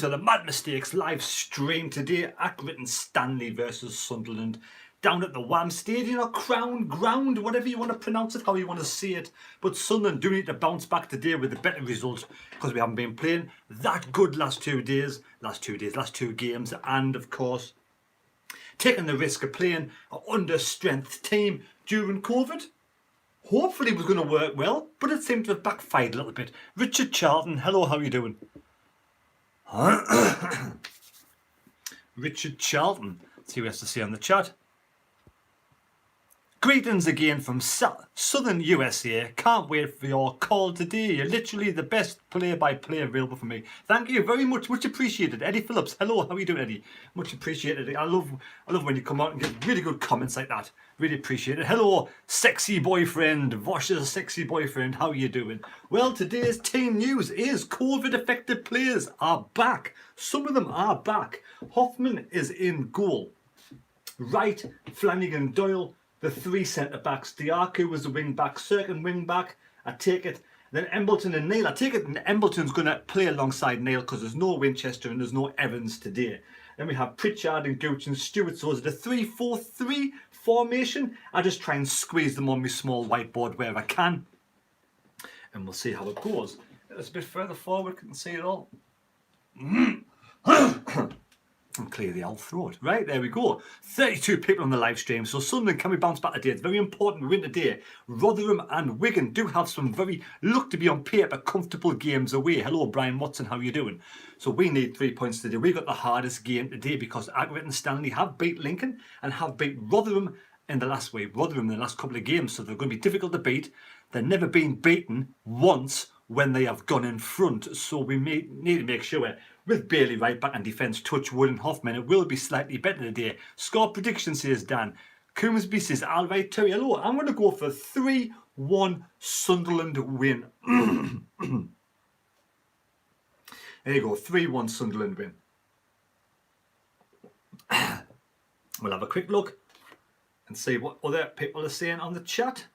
to the Mad Mistakes live stream today. Accrington Stanley versus Sunderland down at the Wham Stadium or Crown Ground, whatever you want to pronounce it, how you want to see it. But Sunderland do need to bounce back today with a better result because we haven't been playing that good last two games, and of course taking the risk of playing an under-strength team during COVID. Hopefully it was going to work well, but it seemed to have backfired a little bit. Richard Charlton, hello, how are you doing? Richard Charlton, let's see what he has to say on the chat. Greetings again from Southern USA. Can't wait for your call today. You're literally the best play-by-play available for me. Thank you very much. Much appreciated. Eddie Phillips. Hello. How are you doing, Eddie? Much appreciated. I love when you come out and get really good comments like that. Really appreciate it. Hello, sexy boyfriend. Vosh's sexy boyfriend. How are you doing? Well, today's team news is COVID-affected players are back. Some of them are back. Hoffman is in goal. Wright, Flanagan, Doyle. The three centre-backs. Diaku was the wing-back, Cirkin wing-back. I take it. Then Embleton and Neil. I take it Embleton's going to play alongside Neil because there's no Winchester and there's no Evans today. Then we have Pritchard and Gooch and Stewart. So it's a 3-4-3 formation. I just try and squeeze them on my small whiteboard where I can. And we'll see how it goes. It's a bit further forward, can see it all. And clear the old throat. Right, there we go. 32 people on the live stream. So Sunderland, can we bounce back today? It's very important we win today. Rotherham and Wigan do have some look to be on paper, comfortable games away. Hello, Brian Watson, how are you doing? So we need 3 points today. We've got the hardest game today because Accrington Stanley have beat Lincoln and have beat Rotherham in the last couple of games. So they're going to be difficult to beat. They've never been beaten once when they have gone in front. So we need to make sure with Bailey right back and defence, Touchwood and Hoffman, it will be slightly better today. Score prediction, says Dan. Coomsby says, all right, Terry, hello. I'm going to go for 3-1 Sunderland win. There you go, 3-1 Sunderland win. We'll have a quick look and see what other people are saying on the chat.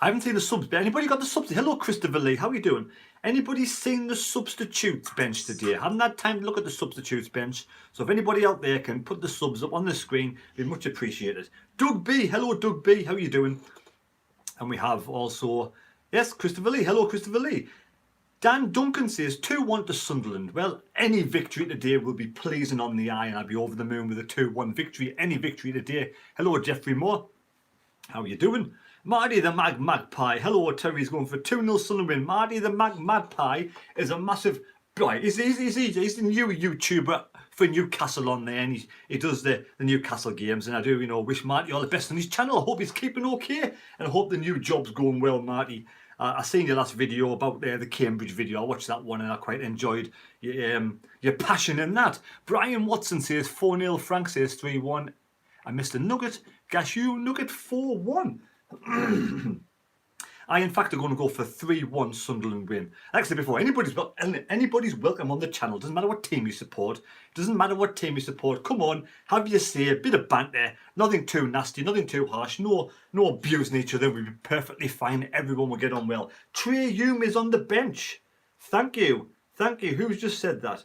I haven't seen the subs, but anybody got the subs? Hello, Christopher Lee, how are you doing? Anybody seen the substitutes bench today? I haven't had time to look at the substitutes bench, so if anybody out there can put the subs up on the screen, it'd be much appreciated. Doug B, hello Doug B, how are you doing? And we have also, yes, Christopher Lee, hello Christopher Lee. Dan Duncan says 2-1 to Sunderland. Well, any victory today will be pleasing on the eye and I'll be over the moon with a 2-1 victory. Any victory today. Hello Jeffrey Moore, how are you doing? Marty the Magpie. Hello, Terry's going for 2-0 Sunderland win. Marty the Magpie is a massive... Right, he's the new YouTuber for Newcastle on there, and he does the Newcastle games, and I do, wish Marty all the best on his channel. I hope he's keeping okay, and I hope the new job's going well, Marty. I seen your last video about the Cambridge video. I watched that one, and I quite enjoyed your passion in that. Brian Watson says 4-0. Frank says 3-1. And Mr. Nugget, Gashu Nugget 4-1. I in fact are going to go for 3-1 Sunderland win. Like I said before, anybody's welcome on the channel. Doesn't matter what team you support. Doesn't matter what team you support. Come on, have your say, a bit of banter. Nothing too nasty, nothing too harsh. No abusing each other. We'll be perfectly fine. Everyone will get on well. Trey Hume is on the bench. Thank you. Who's just said that?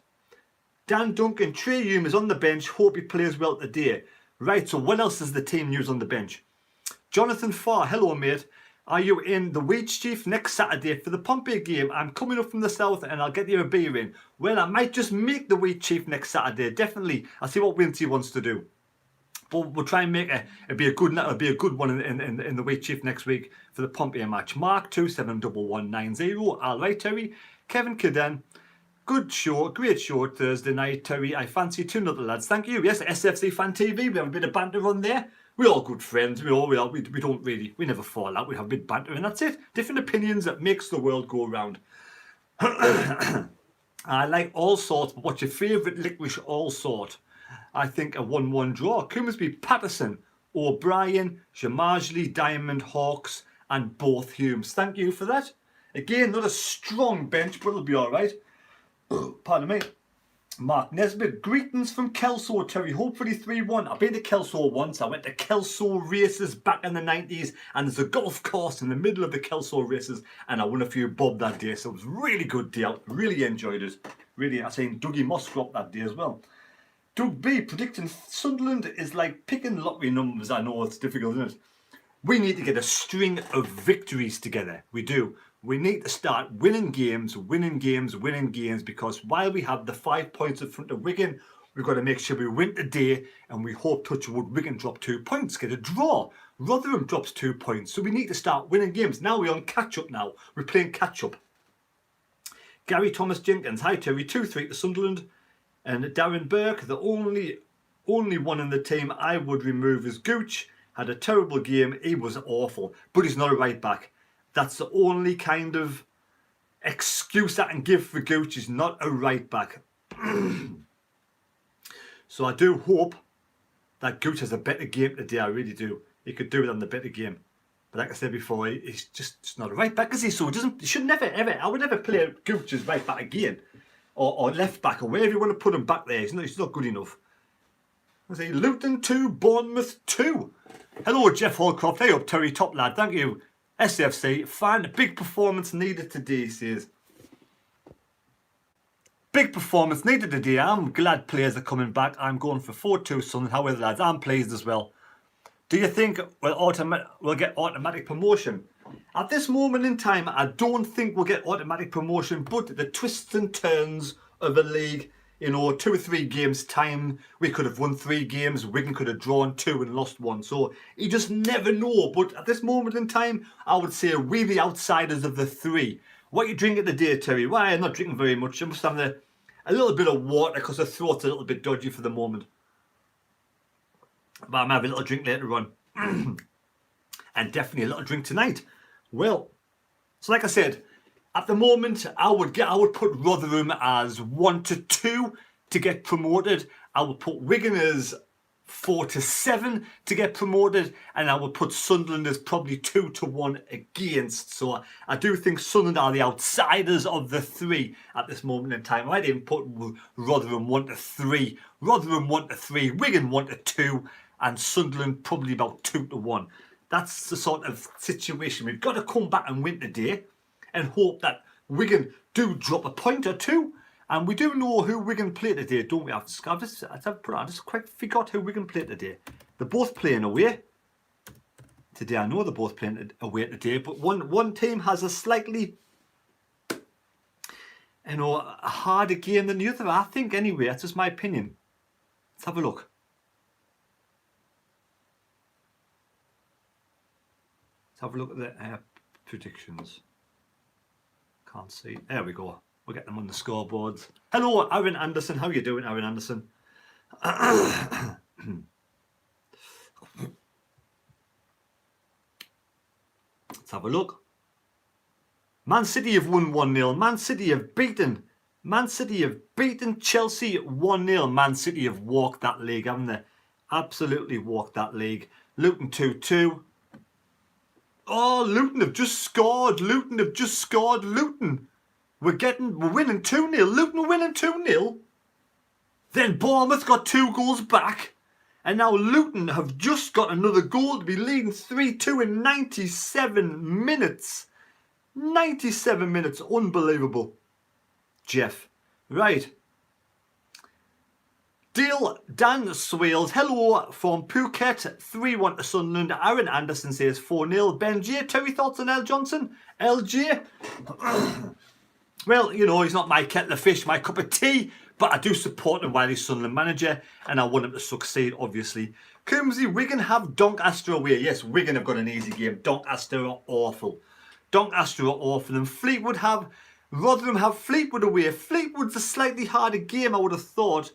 Dan Duncan. Trey Hume is on the bench. Hope he plays well today. Right, so what else is the team news on the bench? Jonathan Farr, hello mate. Are you in the Wheat Chief next Saturday for the Pompey game? I'm coming up from the south and I'll get you a beer in. Well, I might just make the Wheat Chief next Saturday. Definitely. I'll see what Winty wants to do. But we'll try and make it'll be a good one in the Wheat Chief next week for the Pompey match. Mark 271190. All right, Terry. Kevin Kidan. Good show, great show Thursday night, Terry. I fancy 2-0 lads. Thank you. Yes, SFC Fan TV. We have a bit of banter on there. We're all good friends. We never fall out. We have a bit of banter and that's it. Different opinions that makes the world go round. I like all sorts, but what's your favourite licorice all sort? I think a 1-1 draw. Coomsby, Patterson, O'Brien, Jamajli, Diamond, Hawks and both Humes. Thank you for that. Again, not a strong bench, but it'll be alright. Pardon me. Mark Nesbitt, greetings from Kelso, Terry. Hopefully 3-1. I've been to Kelso once. I went to Kelso races back in the 90s, and there's a golf course in the middle of the Kelso races, and I won a few bob that day, so it was a really good day out. Really enjoyed it. Really, I seen Dougie Mosscrop that day as well. Doug B, predicting Sunderland is like picking lottery numbers. I know it's difficult, isn't it? We need to get a string of victories together. We do. We need to start winning games, because while we have the 5 points in front of Wigan, we've got to make sure we win today, and we hope, touch wood, Wigan drop 2 points, get a draw. Rotherham drops 2 points, so we need to start winning games. Now we're on catch-up now. We're playing catch-up. Gary Thomas Jenkins, hi Terry, 2-3 to Sunderland. And Darren Burke, the only one in the team I would remove is Gooch. Had a terrible game, he was awful, but he's not a right back. That's the only kind of excuse I can give for Gooch. He's not a right back. So I do hope that Gooch has a better game today. I really do. He could do it on the better game. But like I said before, he's just not a right back, is he? So he should never, ever, I would never play Gooch as right back again. Or left back, or wherever you want to put him back there. He's not good enough. I say Luton 2, Bournemouth 2. Hello, Jeff Holcroft. Hey up, Terry, top lad. Thank you. SFC fan, big performance needed today, says. Big performance needed today. I'm glad players are coming back. I'm going for 4-2 Sunderland. However, lads, I'm pleased as well. Do you think we'll get automatic promotion? At this moment in time, I don't think we'll get automatic promotion, but the twists and turns of a league, 2 or 3 games time, we could have won 3 games, Wigan could have drawn 2 and lost 1. So you just never know. But at this moment in time, I would say we're the outsiders of the 3. What are you drinking today, Terry? Well, I'm not drinking very much. I must have a little bit of water because the throat's a little bit dodgy for the moment. But I'm having a little drink later on. And definitely a little drink tonight. Well, so like I said, at the moment, I would put Rotherham as 1-2 to get promoted. I would put Wigan as 4-7 to get promoted, and I would put Sunderland as probably 2-1 against. So I do think Sunderland are the outsiders of the 3 at this moment in time. I didn't put Rotherham 1-3, Rotherham 1-3, Wigan 1-2, and Sunderland probably about 2-1. That's the sort of situation. We've got to come back and win today, and hope that Wigan do drop a point or 2. And we do know who Wigan play today, don't we? I just quite forgot who Wigan play today. They're both playing away today. I know they're both playing away today, but one team has a slightly, a harder game than the other. I think anyway. That's just my opinion. Let's have a look. Let's have a look at the predictions. Can't see. There we go. We'll get them on the scoreboards. Hello, Aaron Anderson. How are you doing, Aaron Anderson? Let's have a look. Man City have won 1-0. Man City have beaten Chelsea 1-0. Man City have walked that league, haven't they? Absolutely walked that league. Luton 2-2. Oh, Luton have just scored. Luton. We're winning 2-0. Luton winning 2-0. Then Bournemouth got 2 goals back. And now Luton have just got another goal to be leading 3-2 in 97 minutes. 97 minutes. Unbelievable. Jeff. Right. Dan Swales, hello from Phuket, 3-1 to Sunderland. Aaron Anderson says 4-0. Ben J, Terry, thoughts on L Johnson? LJ? Well, he's not my kettle of fish, my cup of tea, but I do support him while he's Sunderland manager, and I want him to succeed, obviously. Coombsy, Wigan have Doncaster away. Yes, Wigan have got an easy game. Doncaster are awful. And Rotherham have Fleetwood away. Fleetwood's a slightly harder game, I would have thought.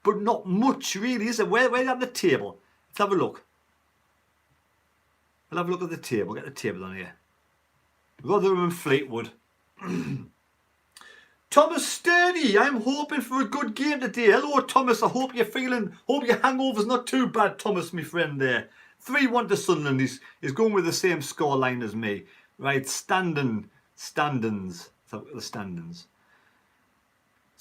But not much, really, is it? Where are they at the table? Let's have a look. I'll have a look at the table. Get the table on here. Rotherham and Fleetwood. Thomas Sturdy, I'm hoping for a good game today. Hello, Thomas. I hope your hangover's not too bad, Thomas, my friend there. 3-1 to Sunderland. He's going with the same scoreline as me. Right, standings. Let's have a look at the standings.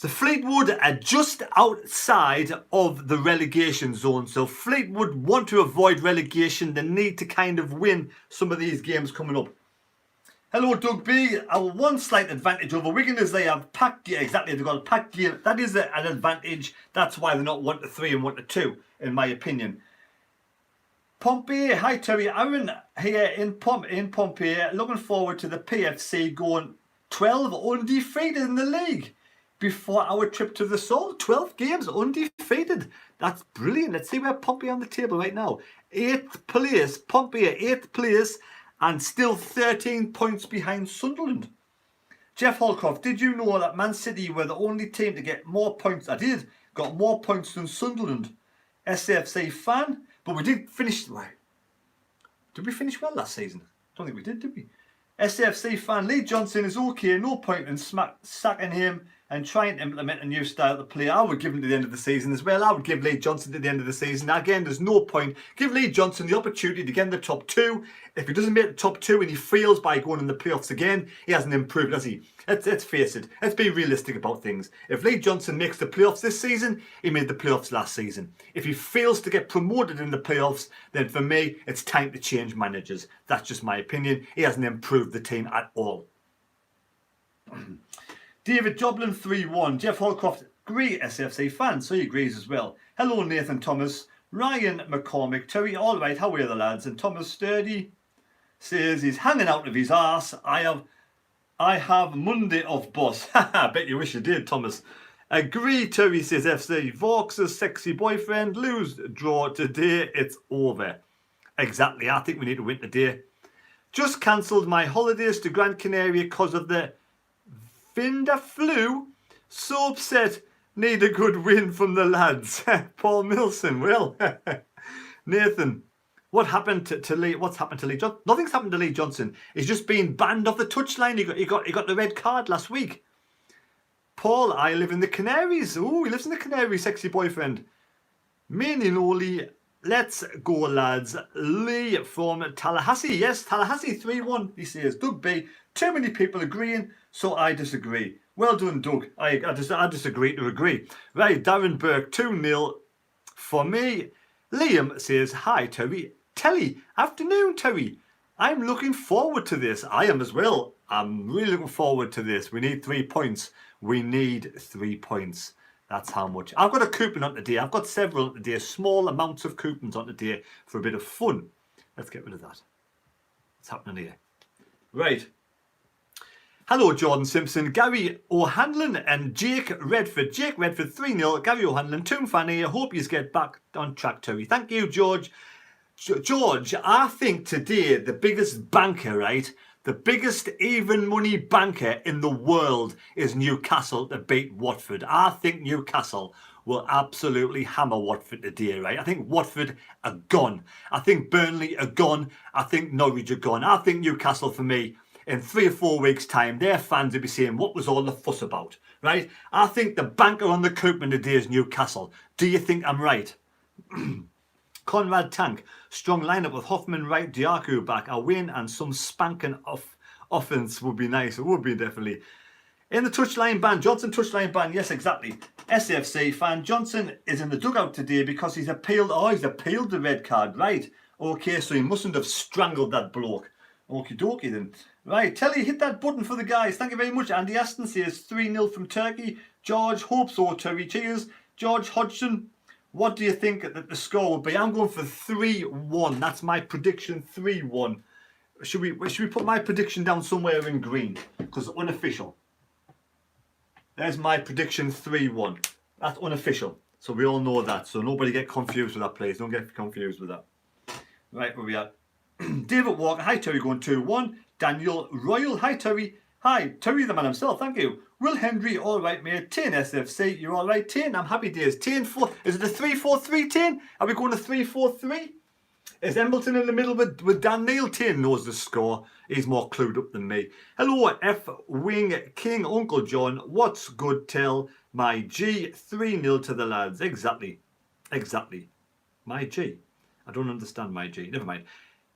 So Fleetwood are just outside of the relegation zone. So Fleetwood want to avoid relegation. They need to kind of win some of these games coming up. Hello, Doug B. Our one slight advantage over Wigan is they have packed gear. Exactly, they've got a packed gear. That is an advantage. That's why they're not 1-3 and 1-2, in my opinion. Pompey, hi Terry. Aaron here in Pompey. Looking forward to the PFC going 12 undefeated in the league before our trip to the Soul. 12 games undefeated. That's brilliant. Let's see where Pompey on the table right now. 8th place. Pompey at 8th place and still 13 points behind Sunderland. Jeff Holcroft, did you know that Man City were the only team to get more points? I did. Got more points than Sunderland. SFC fan. But we did finish. Did we finish well last season? I don't think we did we? SFC fan Lee Johnson is okay. No point in sacking him and trying to implement a new style to play. I would give him to the end of the season as well. I would give Lee Johnson to the end of the season. Again, there's no point. Give Lee Johnson the opportunity to get in the top 2. If he doesn't make the top 2 and he fails by going in the playoffs again, he hasn't improved, has he? Let's face it. Let's be realistic about things. If Lee Johnson makes the playoffs this season, he made the playoffs last season. If he fails to get promoted in the playoffs, then for me, it's time to change managers. That's just my opinion. He hasn't improved the team at all. David Joblin 3-1. Jeff Holcroft, great SFC fan, so he agrees as well. Hello Nathan Thomas. Ryan McCormick. Terry, all right, how are the lads? And Thomas Sturdy says he's hanging out of his arse. I have Monday off, boss. I bet you wish you did, Thomas. Agree, Terry says FC. Vaux's sexy boyfriend. Lose, draw today. It's over. Exactly. I think we need to win today. Just cancelled my holidays to Gran Canaria because of the Vinda flu. So upset. Need a good win from the lads. Paul Milson. Well, Nathan. What happened to Lee? What's happened to Lee Johnson? Nothing's happened to Lee Johnson. He's just been banned off the touchline. He got the red card last week. Paul, I live in the Canaries. Oh, he lives in the Canaries, sexy boyfriend. Mainly, let's go, lads. Lee from Tallahassee. Yes, Tallahassee 3-1. He says, Doug B. Too many people agreeing, so I disagree. Well done, Doug. I disagree to agree. Right, Darren Burke 2-0 for me. Liam says, hi, Terry. Telly, afternoon, Terry. I'm looking forward to this. I am as well. I'm really looking forward to this. We need 3 points. We need 3 points. That's how much. I've got a coupon on today. I've got several on today. Small amounts of coupons on today for a bit of fun. Let's get rid of that. What's happening here? Right. Hello, Jordan Simpson, Gary O'Hanlon and Jake Redford. Jake Redford 3-0. Gary O'Hanlon, Toon fan here. Hope you get back on track, Terry. Thank you, George. George, I think today the biggest banker, right? The biggest even money banker in the world is Newcastle to beat Watford. I think Newcastle will absolutely hammer Watford today, right? I think Watford are gone. I think Burnley are gone. I think Norwich are gone. I think Newcastle, for me, in 3 or 4 weeks' time, their fans will be saying, what was all the fuss about, right? I think the banker on the coupon today is Newcastle. Do you think I'm right? Conrad Tank, strong lineup with Hoffman, Wright, Diaku back. A win and some spanking offense would be nice. It would be definitely. In the touchline ban, Johnson touchline ban. Yes, exactly. SFC fan Johnson is in the dugout today because he's appealed. Oh, he's appealed the red card, right? Okay, so he mustn't have strangled that bloke. Okie dokie then. Right, Telly, hit that button for the guys. Thank you very much. Andy Aston says 3-0 from Turkey. George, hope so, Terry. Cheers. George Hodgson, what do you think that the score will be? I'm going for 3-1. That's my prediction, 3-1. Should we put my prediction down somewhere in green? Because it's unofficial. There's my prediction, 3-1. That's unofficial. So we all know that. So nobody get confused with that, please. Don't get confused with that. Right, where we at? David Walker, hi Terry, going 2-1. Daniel Royal, hi Terry. Hi, Terry the man himself, thank you. Will Hendry, all right mate. Tane SFC, you're all right, Tane. I'm happy days. Tane 4, is it a 3-4-3, Tane? Are we going to 3-4-3? Is Embleton in the middle with Dan Neil? Tane knows the score. He's more clued up than me. Hello, F Wing King, Uncle John. What's good, tell my G. 3-0 to the lads. Exactly. Exactly. My G. I don't understand my G. Never mind.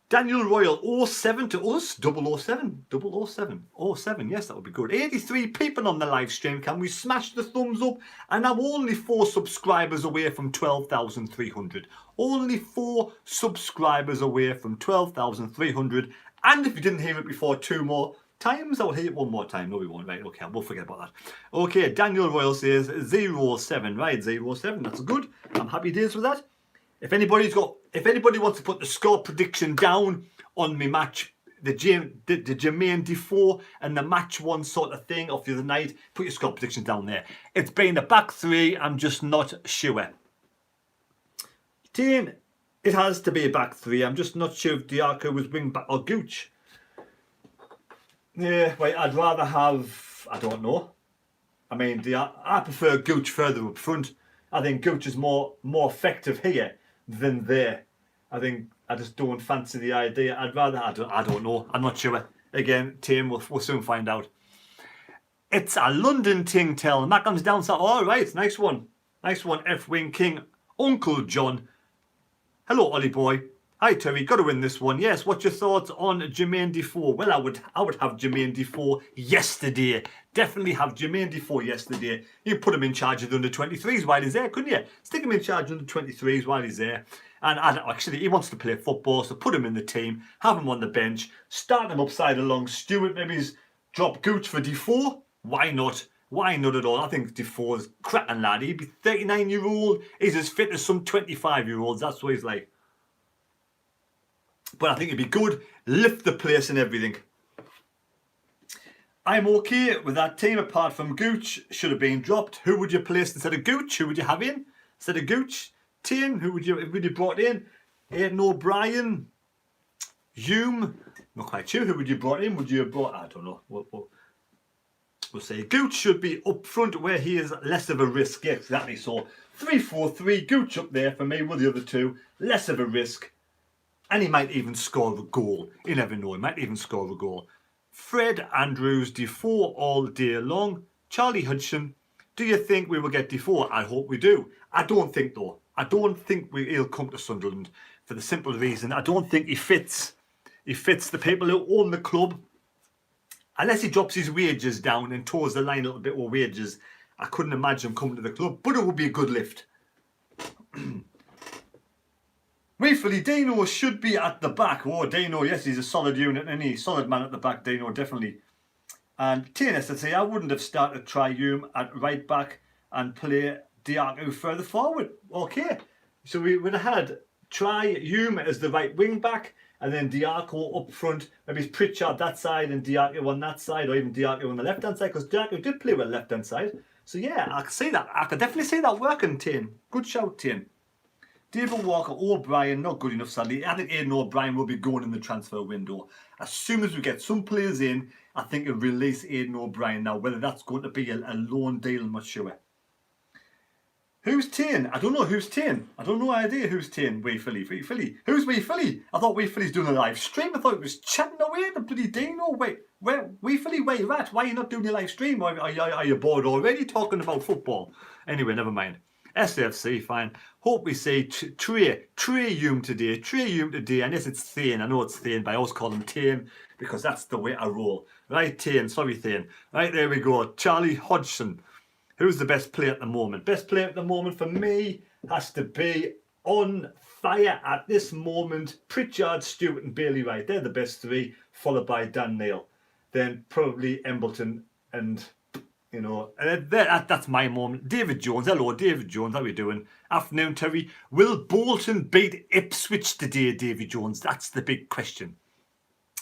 Daniel Royal, 07 to us, 007, 007, 07, yes, that would be good. 83 people on the live stream. Can we smash the thumbs up? And I'm only 4 subscribers away from 12,300. Only 4 subscribers away from 12,300. And if you didn't hear it before 2 more times, I'll hear it 1 more time. No, we won't. Right, okay, we'll forget about that. Okay, Daniel Royal says 07, right, 07, that's good. I'm happy days with that. If anybody wants to put the score prediction down on me match, the Jermaine Defoe and the match one sort of thing off the other night, put your score prediction down there. It's been a back 3, I'm just not sure. Team, it has to be a back 3. I'm just not sure if Diaco was wing back or Gooch. Yeah, wait, I'd rather have, I don't know. I mean, I prefer Gooch further up front. I think Gooch is more effective here than there. I just don't fancy the idea. I'd rather, I don't know. I'm not sure. Again, team, we'll soon find out. It's a London ting tell. Mackham's down south. All right, nice one. Nice one, F-Wing King. Uncle John. Hello, Ollie boy. Hi, Terry. Got to win this one. Yes, what's your thoughts on Jermaine Defoe? Well, I would have Jermaine Defoe yesterday. Definitely have Jermaine Defoe yesterday. You put him in charge of the under-23s while he's there, couldn't you? Stick him in charge of the under-23s while he's there. And actually, he wants to play football, so put him in the team, have him on the bench, start him upside along Stewart. Maybe he's drop Gooch for Defoe. Why not? Why not at all? I think Defoe's cracking lad. He'd be 39-year-old. He's as fit as some 25-year-olds. That's what he's like. But I think it'd be good. Lift the place and everything. I'm okay with that team apart from Gooch. Should have been dropped. Who would you place instead of Gooch? Who would you have in instead of Gooch? Team, who would you brought in? Aidan O'Brien, Hume. Not quite sure. Who would you brought in? Would you have brought? I don't know. We'll say Gooch should be up front where he is less of a risk. Yeah, exactly. So 3-4-3. Gooch up there for me with the other two. Less of a risk. And he might even score the goal. You never know. He might even score the goal. Fred Andrews, Defoe all day long. Charlie Hudson. Do you think we will get Defoe? I hope we do. I don't think though. I don't think he'll come to Sunderland for the simple reason I don't think he fits. He fits the people who own the club. Unless he drops his wages down and toes the line a little bit with wages, I couldn't imagine him coming to the club. But it would be a good lift. Rightfully, Dino should be at the back. Oh, Dino, yes, he's a solid unit, and he's a solid man at the back, Dino, definitely. And TNS, I'd say I wouldn't have started Hume at right back and play Diaco further forward. Okay, so we would have had Hume as the right wing back, and then Diaco up front. Maybe it's Pritchard that side and Diaco on that side, or even Diaco on the left hand side, because Diaco did play with the left hand side. So yeah, I could see that. I could definitely see that working, Tane. Good shout, Tane. David Walker, O'Brien, not good enough sadly. I think Aidan O'Brien will be going in the transfer window. As soon as we get some players in, I think it'll release Aidan O'Brien now. Whether that's going to be a loan deal, I'm not sure. Who's Tane? I don't know who's Tane. I don't know idea who's Tane. Wee Philly. Who's Wee Philly? I thought Wee Philly's doing a live stream. I thought it was chatting away the bloody Dino. Wait, where Wee Philly? Where you at? Why are you not doing your live stream? Are you bored already talking about football? Anyway, never mind. SFC, fine. Hope we see Trey Hume today. Trey Hume today. And yes, it's Thane. I know it's Thane, but I always call him Tane because that's the way I roll. Right, Tane. Sorry, Thane. Right, there we go. Charlie Hodgson. Who's the best player at the moment? Best player at the moment for me has to be on fire at this moment. Pritchard, Stewart and Bailey Wright. They're the best 3, followed by Dan Neil. Then probably Embleton and... You know, that's my moment. David Jones, hello, David Jones, how are you doing? Afternoon, Terry. Will Bolton beat Ipswich today, David Jones? That's the big question.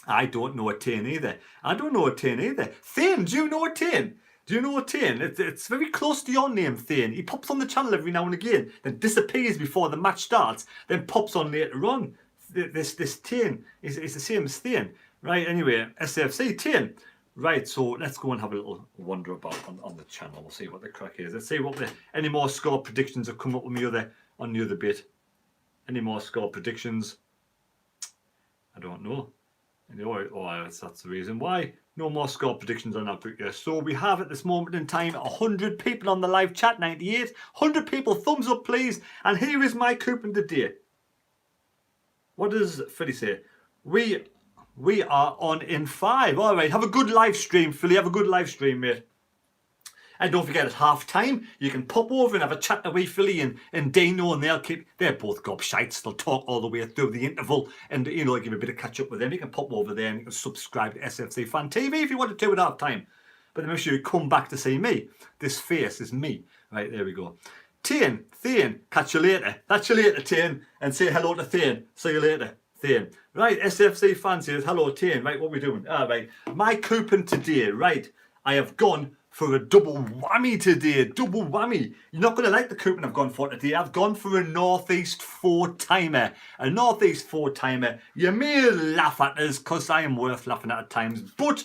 I don't know a Tane either. Thane, do you know a Tane? It's very close to your name, Thane. He pops on the channel every now and again, then disappears before the match starts, then pops on later on. This Tane is the same as Thane. Right, anyway, SFC, Tane. Right, so let's go and have a little wander about on the channel. We'll see what the crack is. Let's see what any more score predictions have come up with me on the other bit. Any more score predictions? I don't know. That's the reason why. No more score predictions on that picture. So we have at this moment in time 100 people on the live chat, 98. 100 people, thumbs up please. And here is my coupon today. What does Freddie say? We are on in 5. All right, have a good live stream, Philly. Have a good live stream, mate. And don't forget, at half time, you can pop over and have a chat away, Philly and Dano, and they're both gobshites. They'll talk all the way through the interval, and give a bit of catch up with them. You can pop over there and you can subscribe to SFC Fan TV if you want to at half time. But then make sure you come back to see me. This face is me. Right, there we go. Thane, catch you later. Catch you later, Thane, and say hello to Thane. See you later, Thane. Right, SFC Fan says hello, Thane. Right, what are we doing? All right, my coupon today. Right, I have gone for a double whammy today. Double whammy. You're not going to like the coupon I've gone for today. I've gone for a Northeast 4-timer. A Northeast 4-timer. You may laugh at us because I am worth laughing at times. But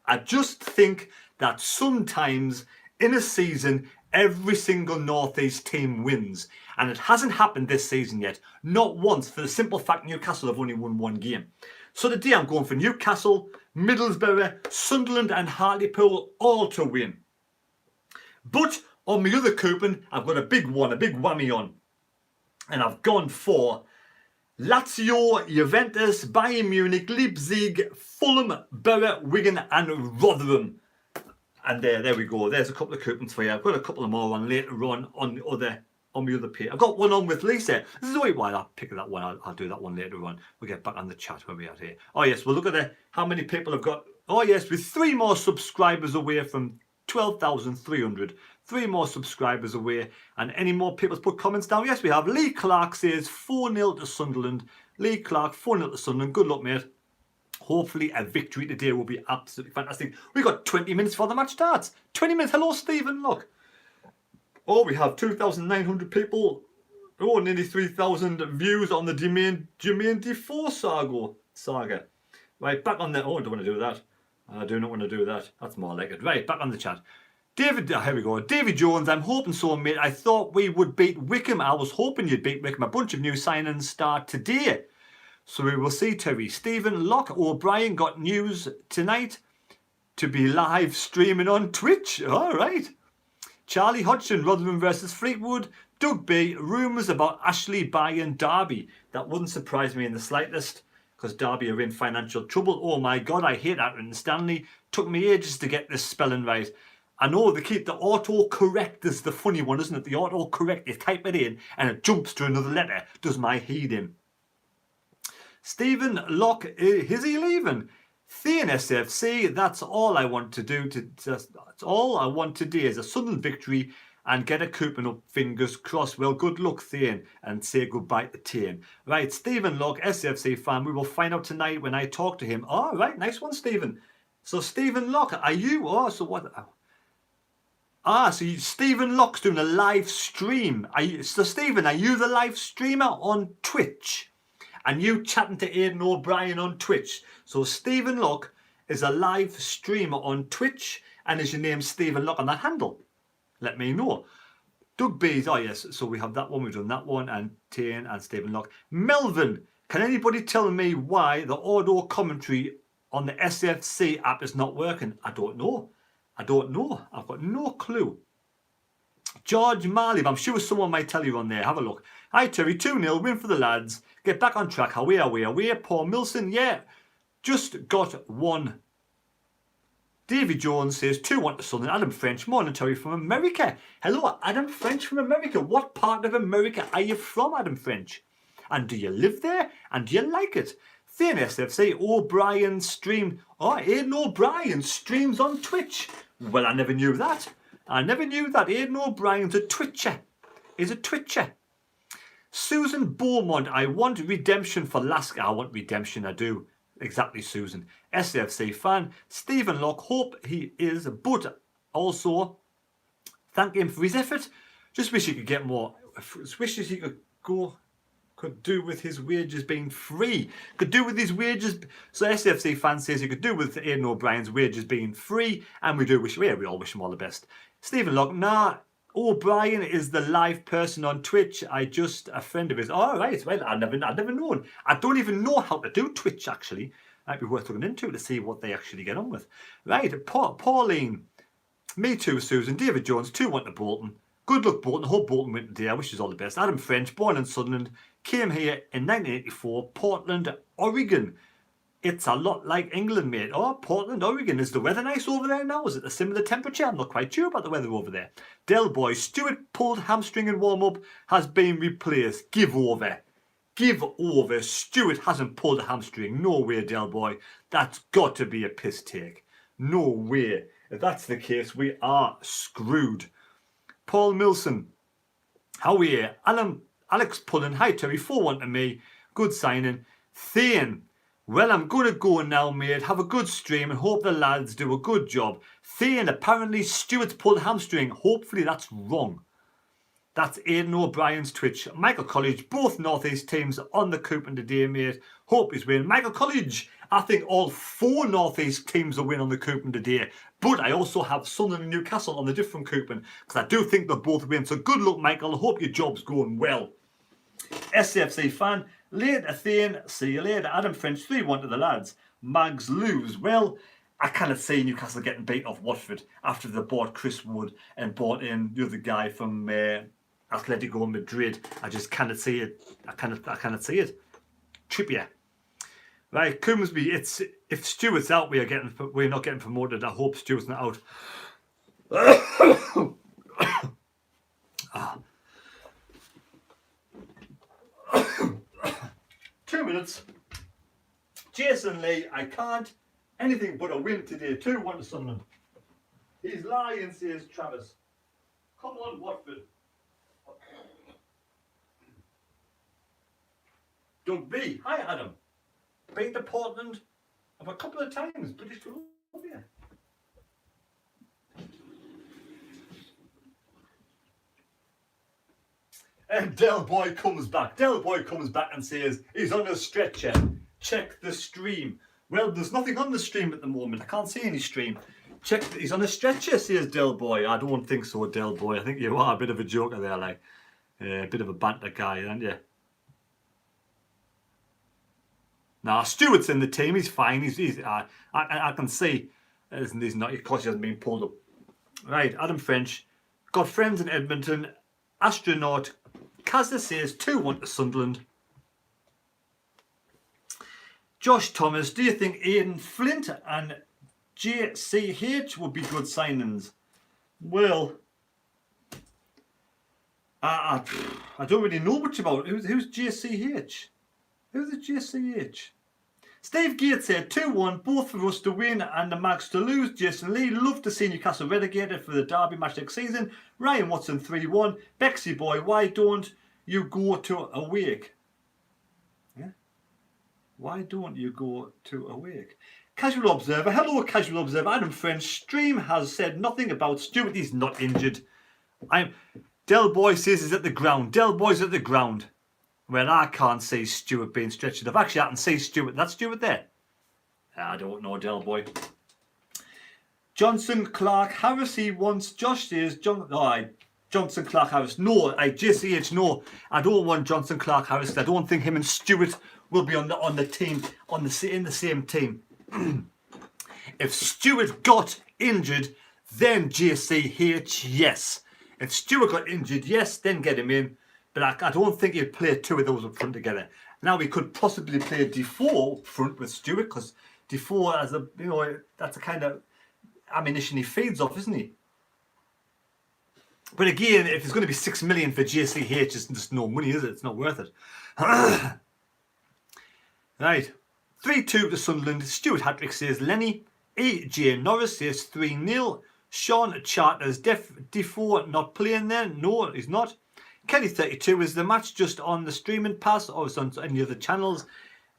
I just think that sometimes in a season, every single Northeast team wins. And it hasn't happened this season yet. Not once, for the simple fact Newcastle have only won 1 game. So today I'm going for Newcastle, Middlesbrough, Sunderland and Hartlepool all to win. But on my other coupon, I've got a big one, a big whammy on. And I've gone for Lazio, Juventus, Bayern Munich, Leipzig, Fulham, Borough, Wigan and Rotherham. And there we go. There's a couple of coupons for you. I've got a couple of more on later on my other page. I've got one on with Lisa. This is the way why I'll pick that one. I'll do that one later on. We'll get back on the chat where we are here. Oh yes, we'll look at how many people have got. Oh yes, with 3 more subscribers away from 12,300. 3 more subscribers away. And any more people put comments down? Yes, we have. Lee Clark says 4-0 to Sunderland. Lee Clark, 4-0 to Sunderland. Good luck, mate. Hopefully a victory today will be absolutely fantastic. We've got 20 minutes before the match starts. 20 minutes. Hello, Stephen. Look. Oh, we have 2,900 people. Oh, nearly 3,000 views on the Jermaine Defoe saga. Right, back on the... Oh, I don't want to do that. I do not want to do that. That's more like it. Right, back on the chat. David, here we go. David Jones, I'm hoping so, mate. I thought we would beat Wickham. I was hoping you'd beat Wickham. A bunch of new signings start today. So we will see, Terry. Stephen Locke O'Brien got news tonight to be live streaming on Twitch. All right. Charlie Hodgson, Rotherham versus Fleetwood. Doug B, rumours about Ashley buying Derby. That wouldn't surprise me in the slightest because Derby are in financial trouble. Oh my God, I hate Accrington Stanley. Took me ages to get this spelling right. I know they keep the auto-correct is the funny one, isn't it? The auto-correct, you type it in and it jumps to another letter. Does my head in. Stephen Locke, is he leaving? Thane SFC, that's all I want to do. That's all I want to do is a Sunderland victory and get a coupon up, fingers crossed. Well, good luck, Thane, and say goodbye to Thane. Right, Stephen Locke, SFC fan, we will find out tonight when I talk to him. All right, nice one, Stephen. So, Stephen Locke, are you? Oh, so what? So Stephen Locke's doing a live stream. So, Stephen, are you the live streamer on Twitch? And you chatting to Aidan O'Brien on Twitch. So Stephen Locke is a live streamer on Twitch. And is your name Stephen Locke on that handle? Let me know. Doug B's, oh yes, so we have that one, we've done that one, and Tane and Stephen Locke. Melvin, can anybody tell me why the audio commentary on the SFC app is not working? I don't know. I've got no clue. George Marley, I'm sure someone might tell you on there. Have a look. Hi Terry, 2-0, win for the lads. Get back on track. Away. Paul Milson, yeah. Just got one. David Jones says 2-1 to Sunderland. Adam French, morning Terry from America. Hello, Adam French from America. What part of America are you from, Adam French? And do you live there? And do you like it? Thane SFC, O'Brien streamed. Oh, Aidan O'Brien streams on Twitch. Well, I never knew that. Aidan O'Brien's a Twitcher. He's a Twitcher. Susan Beaumont, I want redemption for Lasker. I want redemption, I do. Exactly, Susan. SFC fan. Stephen Locke, hope he is, but also thank him for his effort. Just wish he could get more. Wishes he could do with his wages being free. Could do with his wages. So SFC fan says he could do with Aidan O'Brien's wages being free, and we all wish him all the best. Stephen Locke, nah. O'Brien is the live person on Twitch. I just a friend of his. All right, well, I've never known. I don't even know how to do Twitch actually. Might be worth looking into to see what they actually get on with. Right, Pauline. Me too, Susan. David Jones, 2-1 to Bolton. Good luck, Bolton. Hope Bolton win today. I wish you all the best. Adam French, born in Sunderland, came here in 1984, Portland, Oregon. It's a lot like England, mate. Oh, Portland, Oregon. Is the weather nice over there now? Is it a similar temperature? I'm not quite sure about the weather over there. Del Boy, Stewart pulled hamstring in warm-up, has been replaced. Give over. Give over. Stewart hasn't pulled a hamstring. No way, Del Boy. That's got to be a piss take. No way. If that's the case, we are screwed. Paul Milson. How are you? Alex Pullen. Hi, Terry. 4-1 to me. Good signing. Thane. Well, I'm going to go now, mate. Have a good stream and hope the lads do a good job. Thane, apparently Stewart's pulled hamstring. Hopefully that's wrong. That's Aidan O'Brien's Twitch. Michael College, both North East teams on the coupon today, mate. Hope he's winning. Michael College, I think all 4 North East teams will win on the coupon today. But I also have Sunderland and Newcastle on the different coupon because I do think they'll both win. So good luck, Michael. I hope your job's going well. SFC fan, later Thane, see you later. Adam French, 3-1 to the lads. Mags lose. Well, I cannot see Newcastle getting beat off Watford after they bought Chris Wood and bought in the other guy from Atletico Madrid. I just cannot see it. I cannot see it. Trippier. Right, Coomsby, it's if Stewart's out, we're not getting promoted. I hope Stewart's not out. Ah. 2 minutes. Jason Lee, I can't. Anything but a win today. 2-1 to Sunderland. He's lying, says Travis. Come on, Watford. Doug B. Hi, Adam. Been to Portland a couple of times. British Columbia. And Del Boy comes back. Del Boy comes back and says he's on a stretcher. Check the stream. Well, there's nothing on the stream at the moment. I can't see any stream. Check. He's on a stretcher, says Del Boy. I don't think so, Del Boy. I think you are a bit of a joker there, like a bit of a banter guy, aren't you? Nah, Stewart's in the team. He's fine. I can see. He's not. Of course, he hasn't been pulled up. Right, Adam French. Got friends in Edmonton. Astronaut. Kazza says 2-1 to Sunderland. Josh Thomas, do you think Aidan Flint and JCH would be good signings? Well, I don't really know much about it. Who's JCH? Who's the JCH? Steve Gates said 2-1, both for us to win and the Mags to lose. Jason Lee, love to see Newcastle relegated for the derby match next season. Ryan Watson 3-1. Bexy boy, why don't you go to Awake? Yeah? Why don't you go to Awake? Casual Observer, hello Casual Observer. Adam French, stream has said nothing about Stewart. He's not injured. Del Boy says he's at the ground. Del Boy's at the ground. Well, I can't see Stewart being stretched enough. Actually, I can see Stewart. That's Stewart there. I don't know, Del Boy. Johnson Clark Harris. He wants. Josh says Johnson Clark Harris. No, JCH. No, I don't want Johnson Clark Harris. I don't think him and Stewart will be on the team in the same team. If Stewart got injured, then JCH. Yes. If Stewart got injured, yes, then get him in. But I don't think he'd play 2 of those up front together. Now we could possibly play Defoe up front with Stewart because Defoe has that's a kind of ammunition he feeds off, isn't he? But again, if it's going to be 6 million for JCH, it's just no money, is it? It's not worth it. Right. 3-2 to Sunderland. Stuart Hattrick says Lenny. AJ Norris says 3-0. Sean Charters. Defoe not playing there? No, he's not. Kelly 32, is the match just on the streaming pass or is it on any other channels?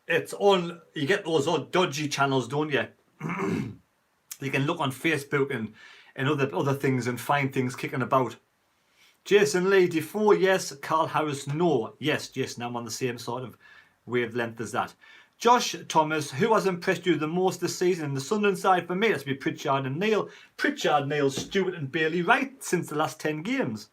It's on, you get those odd dodgy channels, don't you? You can look on Facebook and other things and find things kicking about. Jason Lee, Defoe, yes. Carl Harris, no. Yes, Jason, I'm on the same sort of wavelength as that. Josh Thomas, who has impressed you the most this season in the Sunderland side? For me, that's be Pritchard and Neil. Pritchard, Neil, Stewart and Bailey Wright since the last 10 games.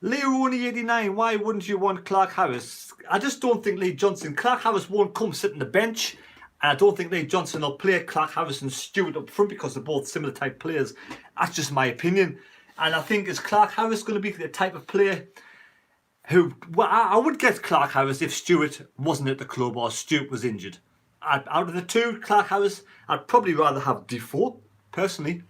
Leone89, why wouldn't you want Clark Harris? I just don't think Lee Johnson. Clark Harris won't come sit on the bench. And I don't think Lee Johnson will play Clark Harris and Stewart up front because they're both similar type players. That's just my opinion. And I think is Clark Harris going to be the type of player who... Well, I would get Clark Harris if Stewart wasn't at the club or Stewart was injured. out of the two, Clark Harris, I'd probably rather have Defoe, personally.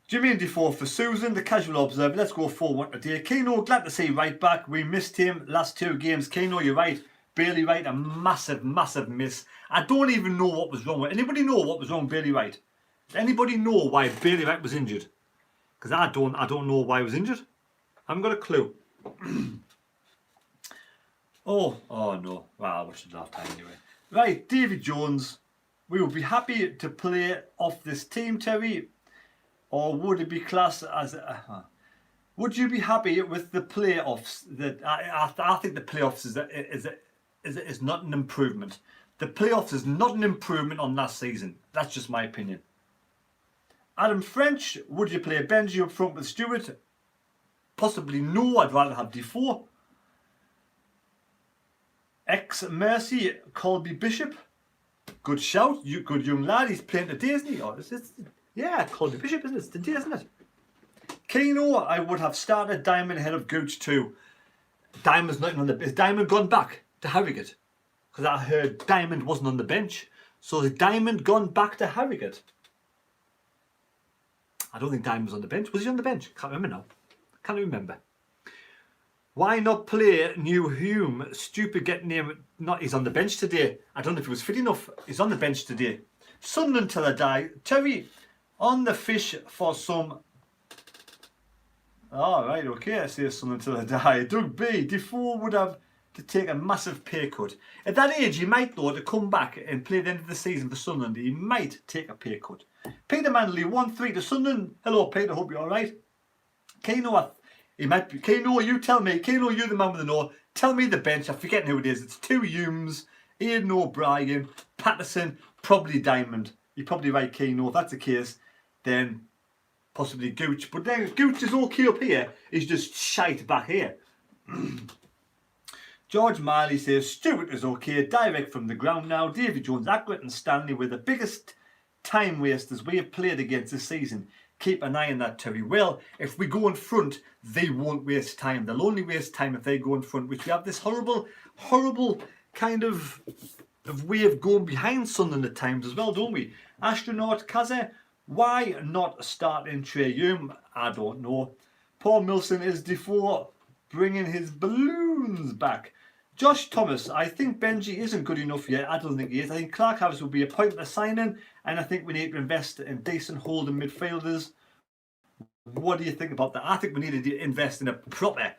Jermaine Defoe for Susan, the casual observer. Let's go 4-1 today. Keno, glad to see right back. We missed him last 2 games. Keno, you're right. Bailey Wright, a massive, massive miss. I don't even know what was wrong with. Anybody know what was wrong with Bailey Wright? Does anybody know why Bailey Wright was injured? Because I don't know why he was injured. I haven't got a clue. oh no. Well, I watched it last time anyway. Right, David Jones. We would be happy to play off this team, Terry. Or would it be classed as... would you be happy with the playoffs? I think the playoffs is not an improvement. The playoffs is not an improvement on last season. That's just my opinion. Adam French, would you play Benji up front with Stewart? Possibly no, I'd rather have Defoe. Mercy, Colby Bishop. Good shout, good young lad. He's playing today, isn't he? Oh, yeah, Colby Bishop, isn't it? It's today, isn't it? Keno, I would have started Diamond ahead of Gooch too. Diamond's not on the... Is Diamond gone back to Harrogate? Because I heard Diamond wasn't on the bench. So has Diamond gone back to Harrogate? I don't think Diamond was on the bench. Was he on the bench? Can't remember now. Can't remember. Why not play New Hume? Stupid getting him. Not, he's on the bench today. I don't know if he was fit enough. He's on the bench today. Sunderland till I die. Terry, on the fish for some... Oh, right, okay, I say Sunderland till I die. Doug B, Defoe would have to take a massive pay cut. At that age, he might, though, to come back and play the end of the season for Sunderland. He might take a pay cut. Peter Manley, 1-3 to Sunderland. Hello, Peter, hope you're alright. Keno, he might be. Keno, you tell me. Keno, you're the man with the know. Tell me the bench. I'm forgetting who it is. It's 2 Humes, Ian O'Brien, Patterson, probably Diamond. You're probably right, Keno. If that's the case, then possibly Gooch. But then Gooch is okay up here. He's just shite back here. George Miley says, Stewart is okay. Direct from the ground now. David Jones, Accrington and Stanley were the biggest time wasters we have played against this season. Keep an eye on that, Terry. Well, if we go in front, they won't waste time. They'll only waste time if they go in front, which we have this horrible kind of way of going behind Sunderland at times as well, don't we? Astronaut Kaze, why not start in Trey Hume? I don't know. Paul Milson, is Defoe bringing his balloons back? Josh Thomas, I think Benji isn't good enough yet. I don't think he is. I think Clark Harris will be a pointless signing, and I think we need to invest in decent holding midfielders. What do you think about that? I think we need to invest in a proper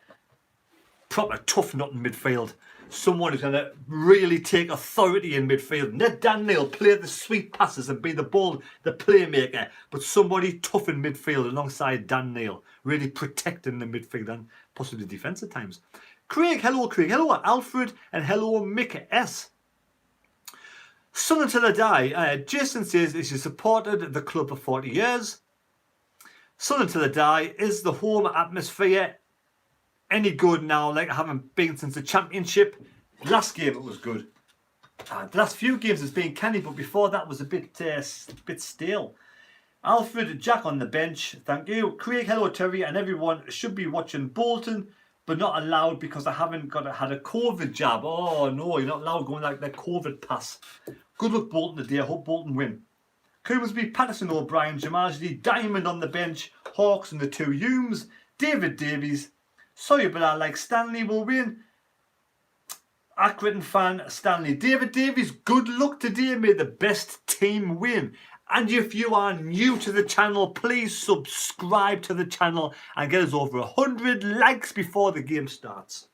tough nut in midfield. Someone who's going to really take authority in midfield. Let Dan Neil play the sweet passes and be the playmaker, but somebody tough in midfield alongside Dan Neil, really protecting the midfield and possibly defence at times. Craig, hello Alfred, and hello Mick S. Son until I die. Jason says, he supported the club for 40 years. Son until I die. Is the home atmosphere any good now, like I haven't been since the championship? Last game it was good. The last few games it's been canny, but before that was a bit stale. Alfred, Jack on the bench, thank you. Craig, hello Terry, and everyone should be watching Bolton, but not allowed because I haven't had a COVID jab. Oh no, you're not allowed going like that COVID pass. Good luck Bolton today. I hope Bolton win. Coomsby, Patterson, O'Brien, Jamajdi, Diamond on the bench, Hawks and the 2 Humes, David Davies. Sorry, but I like Stanley will win. Accrington fan Stanley. David Davies, good luck today. May the best team win. And if you are new to the channel, please subscribe to the channel and get us over 100 likes before the game starts.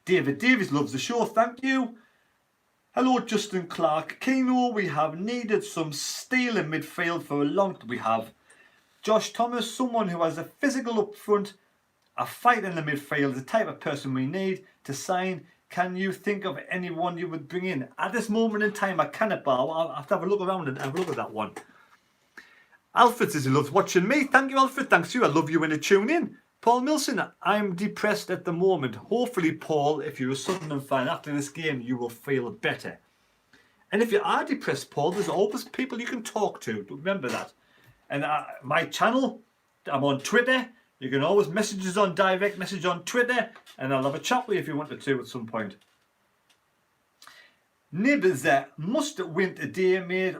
David Davies loves the show, thank you. Hello Justin Clark. Keno, we have needed some steel in midfield for a long time. We have. Josh Thomas, someone who has a physical up front, a fight in the midfield, the type of person we need to sign. Can you think of anyone you would bring in? At this moment in time, I cannot, but I'll have to have a look around and have a look at that one. Alfred says he loves watching me. Thank you, Alfred. Thanks you. I love you when you tune in. Paul Milson, I'm depressed at the moment. Hopefully, Paul, if you're a Sunderland fan, after this game, you will feel better. And if you are depressed, Paul, there's always people you can talk to. Remember that. And my channel, I'm on Twitter. You can always message us on direct message on Twitter, and I'll have a chat with you if you wanted to at some point. Nibbles must win today, mate.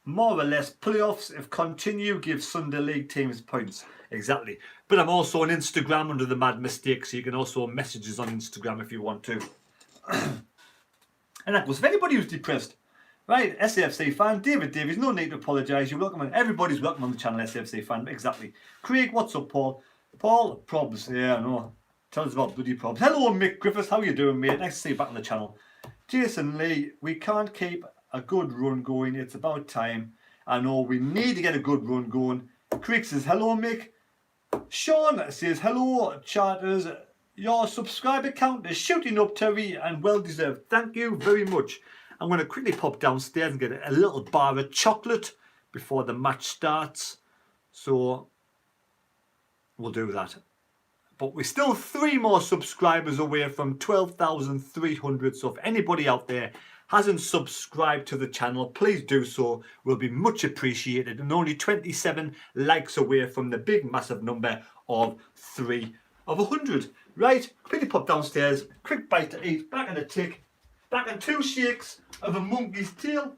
More or less playoffs if continue give Sunday League teams points. Exactly. But I'm also on Instagram under the Mad Mistake, so you can also message us on Instagram if you want to. And that goes for anybody who's depressed. Right, SAFC fan, David Davies, no need to apologise. You're welcome. Everybody's welcome on the channel, SAFC fan. Exactly. Craig, what's up, Paul? Paul, probs. Yeah, I know. Tell us about bloody probs. Hello, Mick Griffiths. How you doing, mate? Nice to see you back on the channel. Jason Lee, we can't keep a good run going. It's about time. I know we need to get a good run going. Craig says, hello, Mick. Sean says, hello, chatters. Your subscriber count is shooting up, Terry, and well deserved. Thank you very much. I'm going to quickly pop downstairs and get a little bar of chocolate before the match starts. So we'll do that. But we're still 3 more subscribers away from 12,300. So if anybody out there hasn't subscribed to the channel, please do so. Will be much appreciated. And only 27 likes away from the big massive number of 300. Right, quickly pop downstairs, quick bite to eat, back in a tick, back in 2 shakes of a monkey's tail.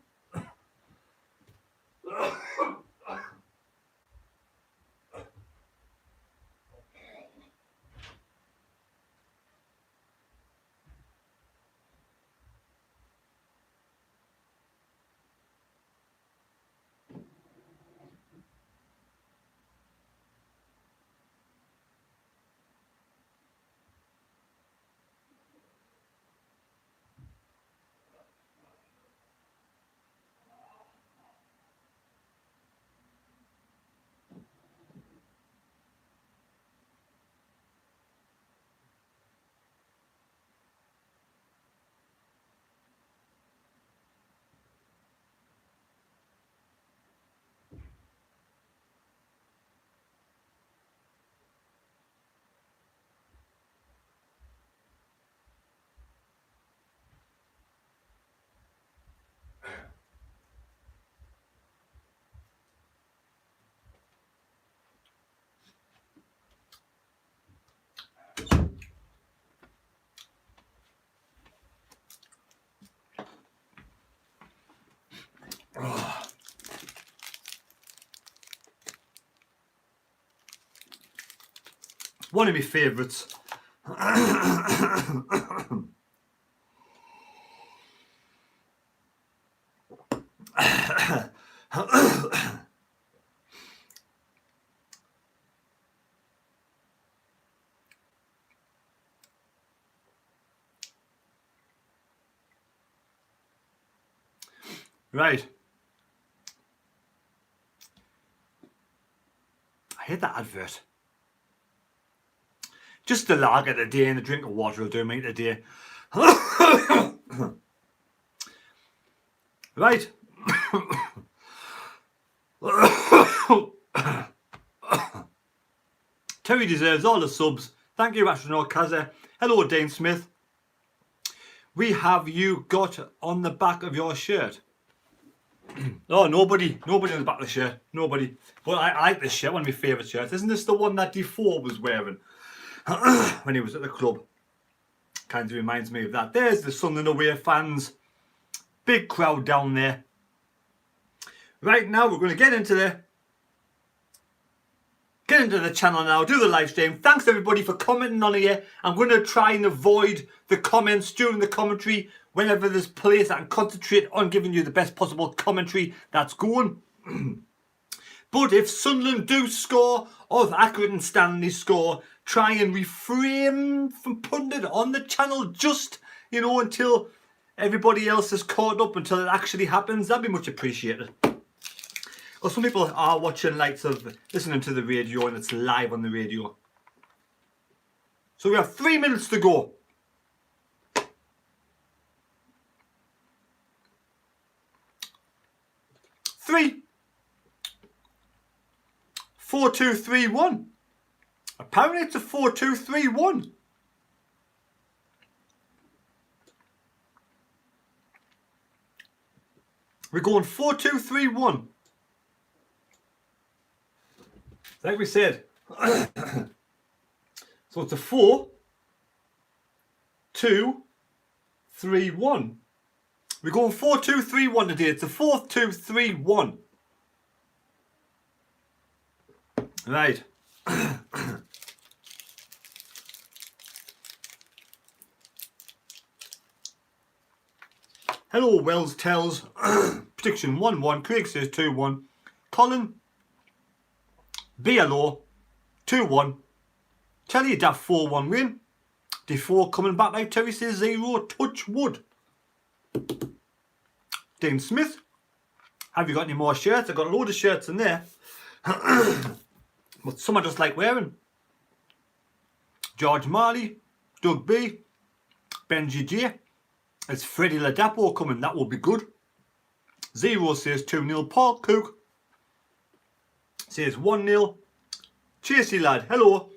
One of my favourites. Right. I hate that advert. Just a lager today and a drink of water will do me today. Right. Terry deserves all the subs. Thank you, Astronaut Kaza. Hello, Dane Smith. We have you got on the back of your shirt. Oh, nobody on the back of the shirt. Nobody. But I like this shirt, one of my favourite shirts. Isn't this the one that D4 was wearing when he was at the club? Kind of reminds me of that. There's the Sunderland away fans. Big crowd down there. Right now, we're going to get into the channel now, do the live stream. Thanks everybody for commenting on here. I'm going to try and avoid the comments during the commentary whenever there's place. I can concentrate on giving you the best possible commentary that's going. But if Sunderland do score, or if Accrington Stanley score, try and refrain from putting it on the channel just, you know, until everybody else is caught up, until it actually happens. That'd be much appreciated. Or some people are watching, like, sort of listening to the radio and it's live on the radio. So we have 3 minutes to go. 3, 4, 2, 3, 1. Apparently it's a 4, 2, 3, 1. We're going 4, 2, 3, 1. Like we said, So it's a 4, 2, 3, 1. We're going 4, 2, 3, 1 today. It's a 4, 2, 3, 1. Right. Hello, Wells tells. Prediction 1-1. Craig says 2-1. Colin. BLO 2-1. Telly that 4-1 win. D4 coming back like Terry says 0. Touch wood. Dane Smith. Have you got any more shirts? I've got a load of shirts in there. But some I just like wearing. George Marley. Doug B. Benji J. It's Freddie Ladapo coming. That will be good. 0 says 2-0. Paul Cook says 1-0. Chasey lad, hello.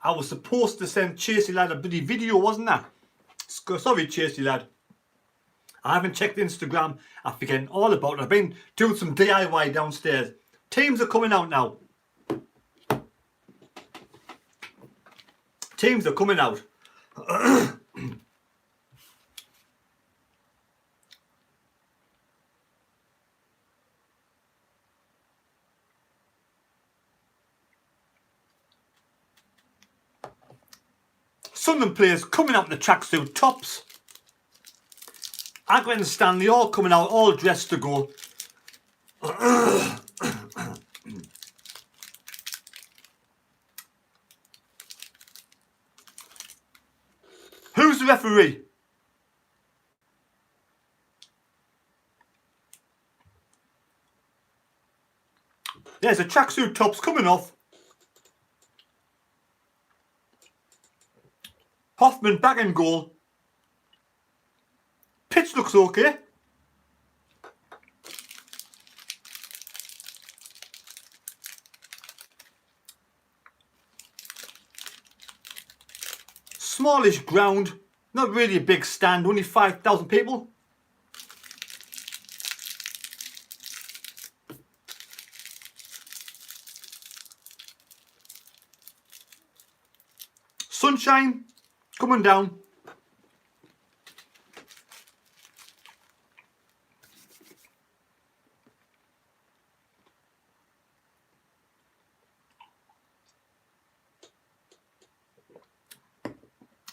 I was supposed to send Chasey lad a bloody video, wasn't I? Sorry, Chasey lad. I haven't checked Instagram. I'm forgetting all about it. I've been doing some DIY downstairs. Teams are coming out now. Teams are coming out. Sunderland players coming out in the tracksuit tops. Accrington and Stanley all coming out, all dressed to go. Who's the referee? There's a tracksuit tops coming off. Hoffman back in goal. Pitch looks okay. Smallish ground. Not really a big stand. Only 5,000 people. Sunshine coming down.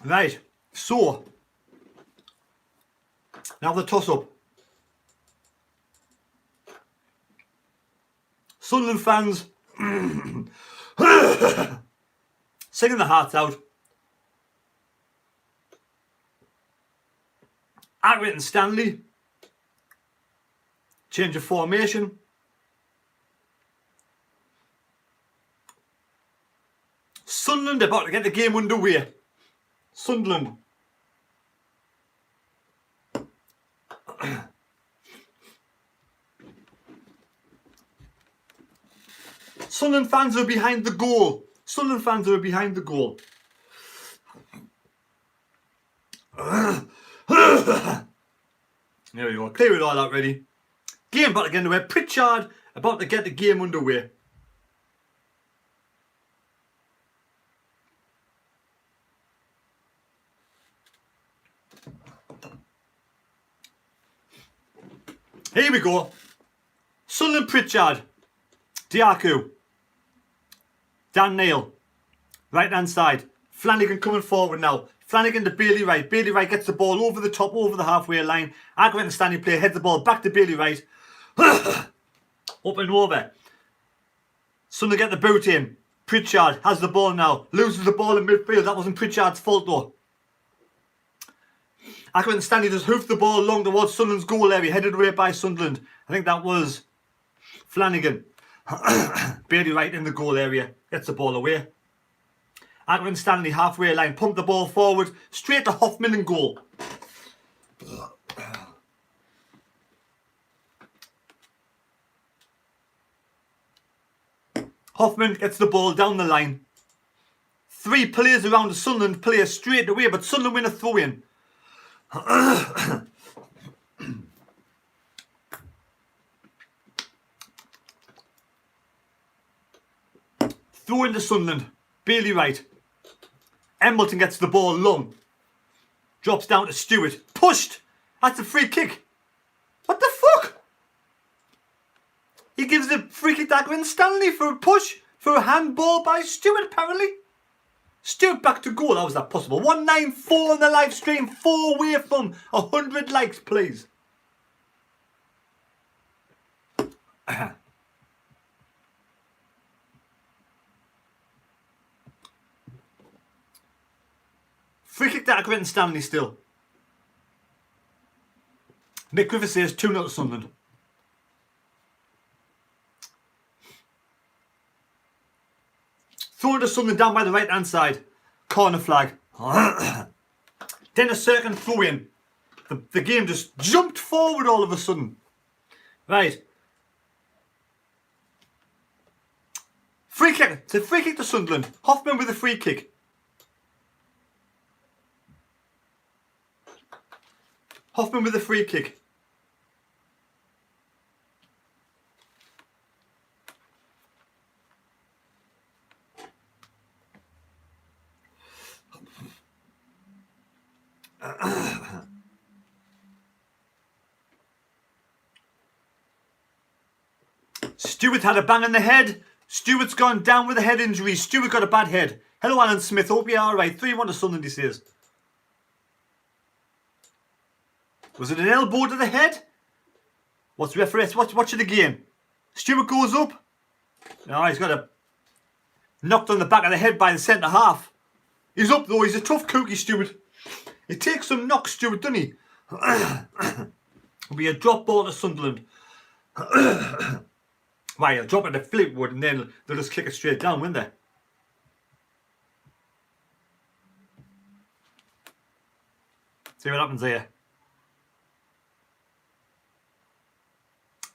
Right, so now the toss up. Sunderland fans singing the hearts out. Accrington and Stanley, change of formation. Sunderland about to get the game underway. Sunderland. Sunderland fans are behind the goal. Sunderland fans are behind the goal. There we go. Clear it all out ready. Game about to get underway. Pritchard about to get the game underway. Here we go. Sunderland Pritchard. Diaku. Dan Neil. Right hand side. Flanagan coming forward now. Flanagan to Bailey Wright. Bailey Wright gets the ball over the top, over the halfway line. Accrington Stanley player heads the ball back to Bailey Wright. Up and over. Sunderland get the boot in. Pritchard has the ball now. Loses the ball in midfield. That wasn't Pritchard's fault though. Accrington Stanley just hoofed the ball along towards Sunderland's goal area, headed away by Sunderland. I think that was Flanagan. Bailey Wright in the goal area. Gets the ball away. Accrington Stanley halfway line. Pump the ball forward. Straight to Hoffman in goal. Hoffman gets the ball down the line. 3 players around the Sunderland player straight away, but Sunderland win a throw-in. Throw into Sunderland. Bailey right. Embleton gets the ball long. Drops down to Stewart. Pushed. That's a free kick. What the fuck? He gives the free kick to Accrington Stanley for a push. For a handball by Stewart apparently. Stewart back to goal. How was that possible? 194 on the live stream. 4 away from 100 likes, please. Free kick to Accrington Stanley still. Mick Griffiths says 2-0 to Sunderland. Throw to Sunderland down by the right hand side. Corner flag. Then a second throw in. The game just jumped forward all of a sudden. Right. Free kick. It's a free kick to Sunderland. Hoffman with a free kick. Hoffman with a free kick. Stewart had a bang in the head. Stewart's gone down with a head injury. Stewart got a bad head. Hello, Alan Smith. Hope you're alright. 3-1 to Sunderland, he says. Was it an elbow to the head? What's the referee? Watch it again. Stewart goes up. No, he's got a knocked on the back of the head by the centre half. He's up though. He's a tough cookie, Stewart. He takes some knocks, Stewart, doesn't he? It'll be a drop ball to Sunderland. Right, he'll drop it to Fleetwood and then they'll just kick it straight down, won't they? See what happens here.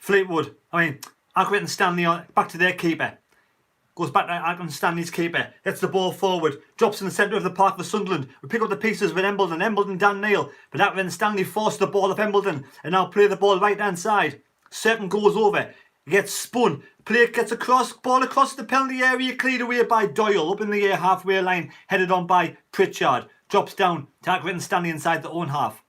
Fleetwood, Accrington Stanley back to their keeper. Goes back to Accrington Stanley's keeper. Gets the ball forward. Drops in the centre of the park for Sunderland. We pick up the pieces with Embleton. Embleton, Dan Neil. But Accrington Stanley forced the ball off Embleton. And now play the ball right hand side. Certain goes over. Gets spun. Player gets across. Ball across the penalty area. Cleared away by Doyle. Up in the air halfway line. Headed on by Pritchard. Drops down to Accrington Stanley inside the own half.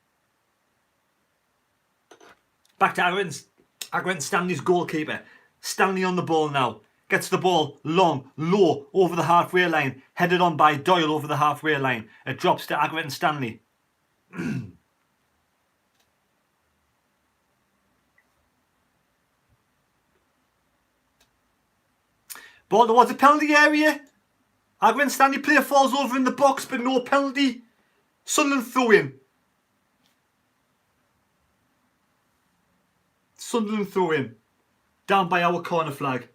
Back to Accrington Stanley's goalkeeper. Stanley on the ball now. Gets the ball long, low, over the halfway line. Headed on by Doyle over the halfway line. It drops to Accrington Stanley. Ball towards the penalty area. Accrington Stanley player falls over in the box, but no penalty. Sunderland throw in. Sunderland throw in. Down by our corner flag.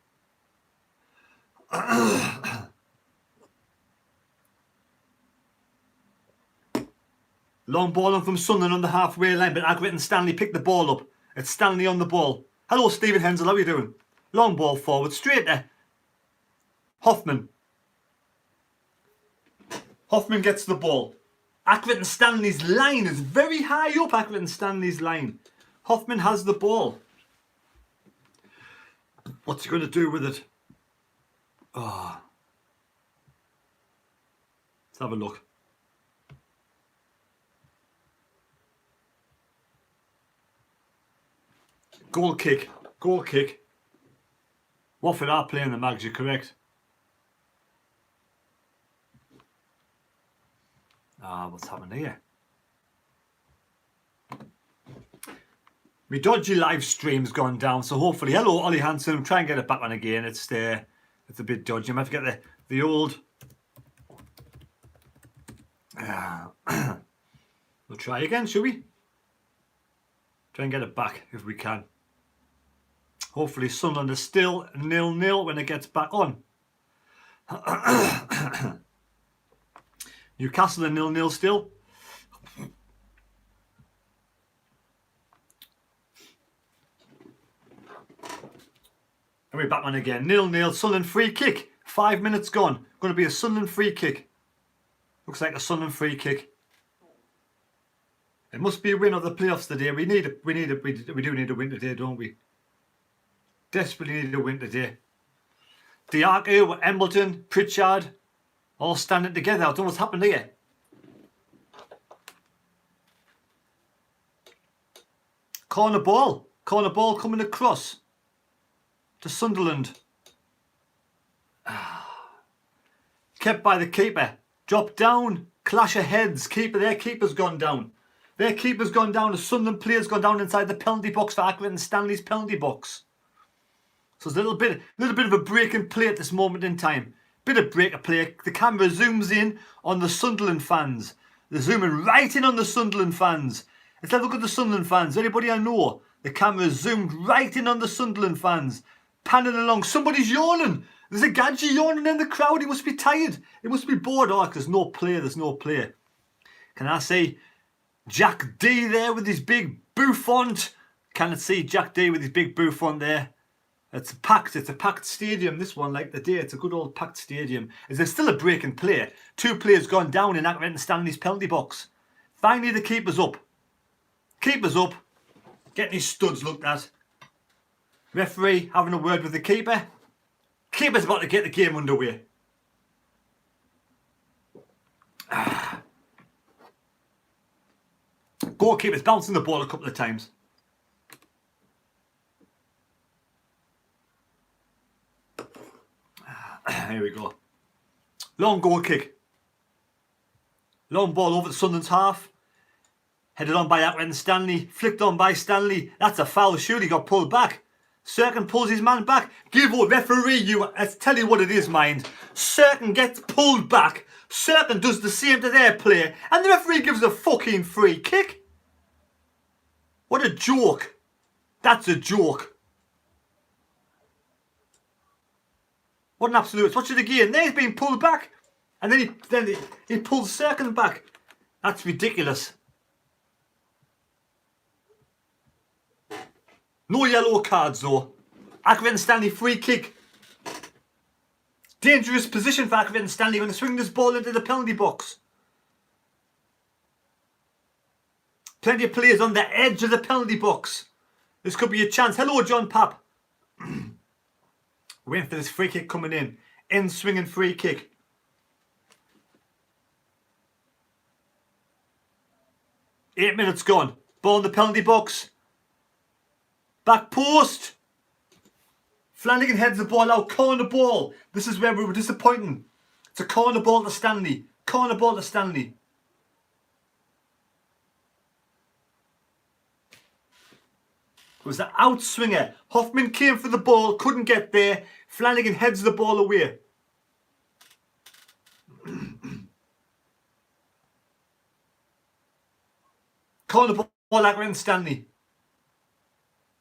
Long ball on from Sunderland on the halfway line, but Accrington Stanley picked the ball up. It's Stanley on the ball. Hello, Stephen Hensel, how are you doing? Long ball forward, straight there. Hoffman. Hoffman gets the ball. Accrington Stanley's line is very high up. Accrington Stanley's line. Hoffman has the ball. What's he going to do with it? Oh. Let's have a look. Goal kick. Goal kick. Watford are playing the Mags, you're correct. What's happening here? My dodgy live stream's gone down, so hopefully, hello Ollie Hanson, try and get it back on again. It's a bit dodgy. I might have to get the old. We'll try again, shall we? Try and get it back if we can. Hopefully Sunderland is still 0-0 when it gets back on. Newcastle are 0-0 still. And we're back on again. 0-0. Sunderland free kick. 5 minutes gone. Going to be a Sunderland free kick. Looks like a Sunderland free kick. It must be a win of the playoffs today. We do need a win today, don't we? Desperately need a win today. Diaku, Embleton, Pritchard, all standing together. I don't know what's happened here. Corner ball coming across to Sunderland. Kept by the keeper. Drop down, clash of heads. Their keeper's gone down. Their keeper's gone down. The Sunderland player's gone down inside the penalty box for Accrington Stanley's penalty box. So there's a little bit of a break in play at this moment in time. Bit of break of play. The camera zooms in on the Sunderland fans. They're zooming right in on the Sunderland fans. Let's have a look at the Sunderland fans. Anybody I know? The camera zoomed right in on the Sunderland fans. Panning along. Somebody's yawning. There's a gadget yawning in the crowd. He must be tired. He must be bored. Oh, there's no player. There's no player. Can I see Jack D there with his big bouffant? Can I see Jack D with his big bouffant there? It's a packed stadium, this one, like the day. It's a good old packed stadium. Is there still a break in play? 2 players gone down in Accrington Stanley's penalty box. Finally, the keeper's up. Keeper's up. Getting his studs looked at. Referee having a word with the keeper. Keeper's about to get the game underway. Goalkeeper's bouncing the ball a couple of times. Here we go. Long goal kick. Long ball over the Sunderland's half. Headed on by Accrington Stanley. Flicked on by Stanley. That's a foul. Surely got pulled back. Serkin pulls his man back. Give a referee, let's tell you what it is, mind. Serkin gets pulled back. Serkin does the same to their player. And the referee gives a fucking free kick. What a joke. That's a joke. What an absolute. Watch it again. There he's being pulled back. And then he pulls Serkin back. That's ridiculous. No yellow cards though. Accrington Stanley free kick. Dangerous position for Accrington Stanley when they swing this ball into the penalty box. Plenty of players on the edge of the penalty box. This could be a chance. Hello, John Papp. Waiting for this free kick coming in. In swinging free kick. Eight minutes gone. Ball in the penalty box. Back post. Flanagan heads the ball out. Corner ball. This is where we were disappointing. It's a corner ball to Stanley. Corner ball to Stanley. It was the outswinger. Hoffman came for the ball. Couldn't get there. Flanagan heads the ball away. Corner ball, Accrington Stanley.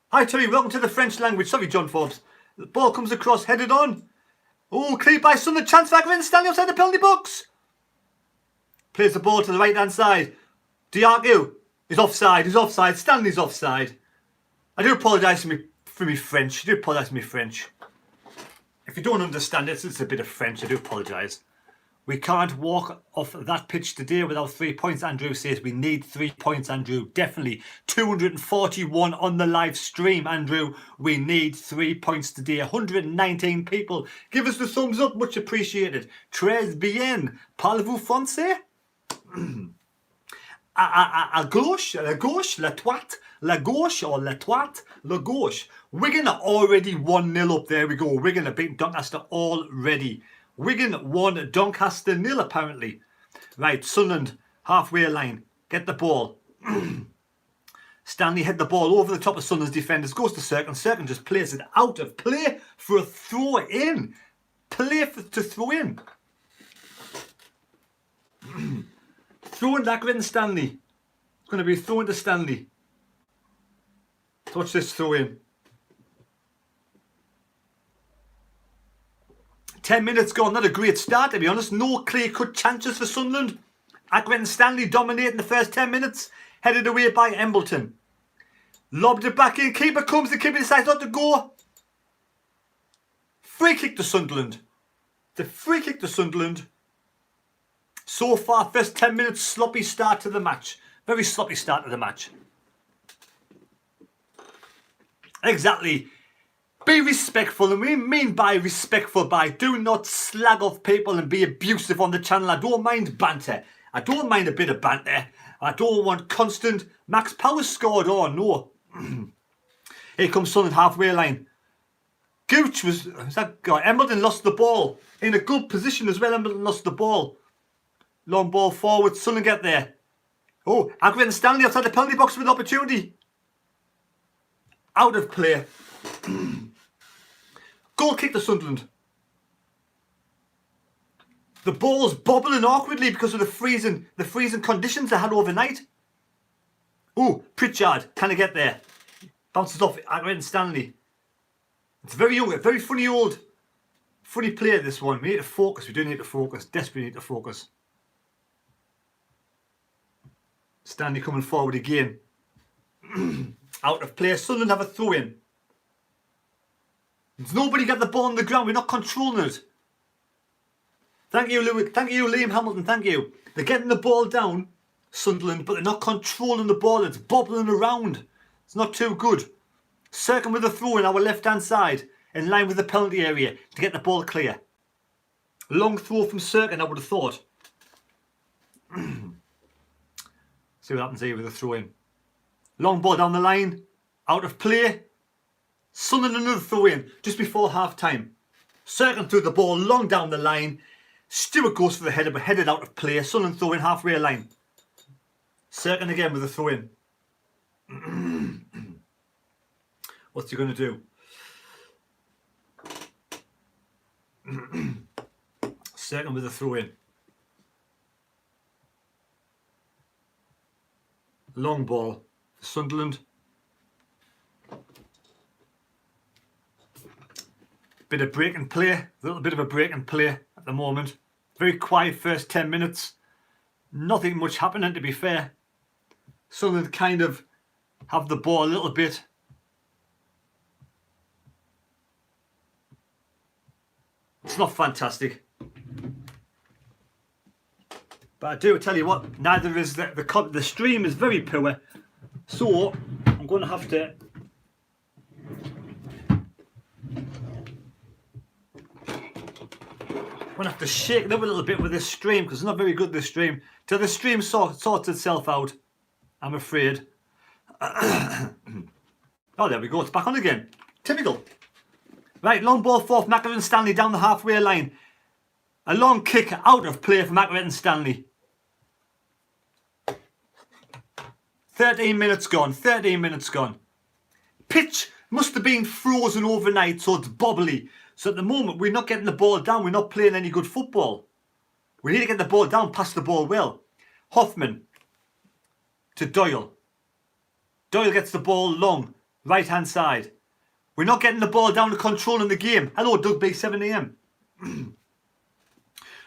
Hi Terry, welcome to the French language. Sorry, John Forbes. The ball comes across, headed on. Oh, cleared by Sunderland. Chance for Accrington Stanley outside the penalty box. Plays the ball to the right hand side. Diaku is offside. He's offside. Stanley's offside. I do apologise for me French. I do apologise for me French. If you don't understand it, it's a bit of French. I do apologise. We can't walk off that pitch today without 3 points, Andrew says. We need 3 points, Andrew. Definitely. 241 on the live stream, Andrew. We need 3 points today. 119 people. Give us the thumbs up. Much appreciated. Très bien. Parlez-vous français? À gauche, la gauche, la droite, la gauche or la droite, la gauche. Wigan are already 1-0 up. There we go. Wigan are beating Doncaster already. Wigan 1, Doncaster 0 apparently. Right, Sunderland, halfway line. Get the ball. Stanley had the ball over the top of Sunderland's defenders. Goes to Serkin. Serkin just plays it out of play for a throw in. To throw in. Throwing to Accrington Stanley. It's going to be thrown to Stanley. Watch this throw in. 10 minutes gone. Not a great start, to be honest. No clear-cut chances for Sunderland. Accrington Stanley dominating the first 10 minutes. Headed away by Embleton. Lobbed it back in. Keeper comes. The keeper decides not to go. Free kick to Sunderland. The free kick to Sunderland. So far, first 10 minutes, sloppy start to the match. Very sloppy start to the match. Exactly. Be respectful, and we mean by respectful by do not slag off people and be abusive on the channel. I don't mind banter. I don't mind a bit of banter. I don't want constant Max Power scored. Oh no. Here comes Sunderland halfway line. Gooch was that guy. Embleton lost the ball in a good position as well. Embleton lost the ball. Long ball forward. Sunderland get there. Oh, Accrington Stanley outside the penalty box with opportunity. Out of play. Goal kick to Sunderland. The ball's bobbling awkwardly because of the freezing conditions they had overnight. Oh, Pritchard, can I get there? Bounces off Accrington Stanley. It's very young, a very funny player this one. We need to focus, we do need to focus, desperately need to focus. Stanley coming forward again. Out of play, Sunderland have a throw in. There's nobody got the ball on the ground, we're not controlling it. Thank you, Liam Hamilton, thank you. They're getting the ball down, Sunderland, but they're not controlling the ball, it's bobbling around. It's not too good. Circling with a throw in our left-hand side, in line with the penalty area, to get the ball clear. Long throw from Cirkin, I would have thought. See what happens here with the throw in. Long ball down the line, out of play. Sunderland another throw in, just before half-time. Cirkin threw the ball long down the line. Stewart goes for the header, but headed out of play. Sunderland throw in halfway line. Cirkin again with a throw in. What's he going to do? Cirkin with a throw in. Long ball. Sunderland. Bit of break and play. A little bit of a break and play at the moment. Very quiet first 10 minutes. Nothing much happening, to be fair. Sunderland kind of have the ball a little bit. It's not fantastic. But I do tell you what, neither is the stream is very poor. So I'm going to have to shake it up a little bit with this stream because it's not very good, this stream. Till the stream sorts itself out, I'm afraid. Oh, there we go. It's back on again. Typical. Right, long ball forward from Accrington Stanley down the halfway line. A long kick out of play from Accrington Stanley. 13 minutes gone. 13 minutes gone. Pitch must have been frozen overnight, so it's bobbly. So at the moment, we're not getting the ball down. We're not playing any good football. We need to get the ball down, pass the ball well. Hoffman to Doyle. Doyle gets the ball long, right-hand side. We're not getting the ball down to controlling the game. Hello, Doug B, 7 AM.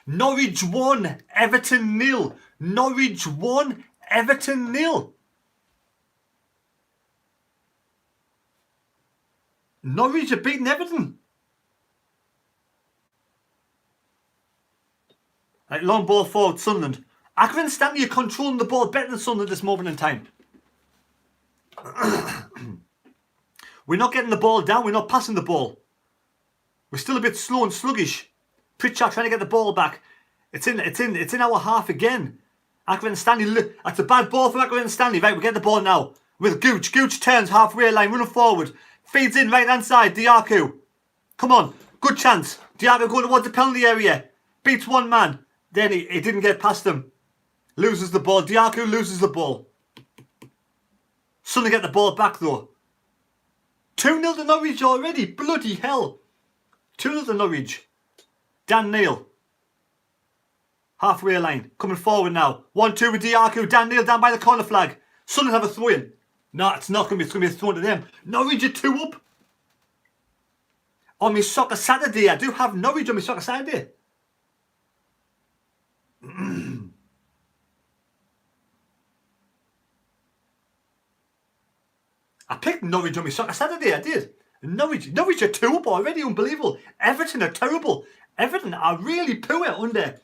Norwich 1, Everton 0. Norwich 1, Everton 0. Norwich are beating Everton. Right, long ball forward, Sunderland. Accrington Stanley are controlling the ball better than Sunderland at this moment in time. We're not getting the ball down. We're not passing the ball. We're still a bit slow and sluggish. Pritchard trying to get the ball back. It's in our half again. Accrington Stanley. That's a bad ball from Accrington Stanley. Right, we get the ball now with Gooch. Gooch turns halfway line, running forward, feeds in right hand side. Diaku, come on, good chance. Diaku going towards the penalty area. Beats one man. Then he didn't get past him. Loses the ball. Diaku loses the ball. Sunderland get the ball back though. 2-0 to Norwich already. Bloody hell. 2-0 to Norwich. Dan Neil. Halfway line. Coming forward now. 1-2 with Diaku. Dan Neil down by the corner flag. Sunderland have a throw in. No, it's not going to be. It's going to be a throw to them. Norwich are 2 up. On my Soccer Saturday. I do have Norwich on my Soccer Saturday. I picked Norwich on my Soccer Saturday, I did. Norwich are 2 up already, unbelievable. Everton are terrible. Everton are really poor under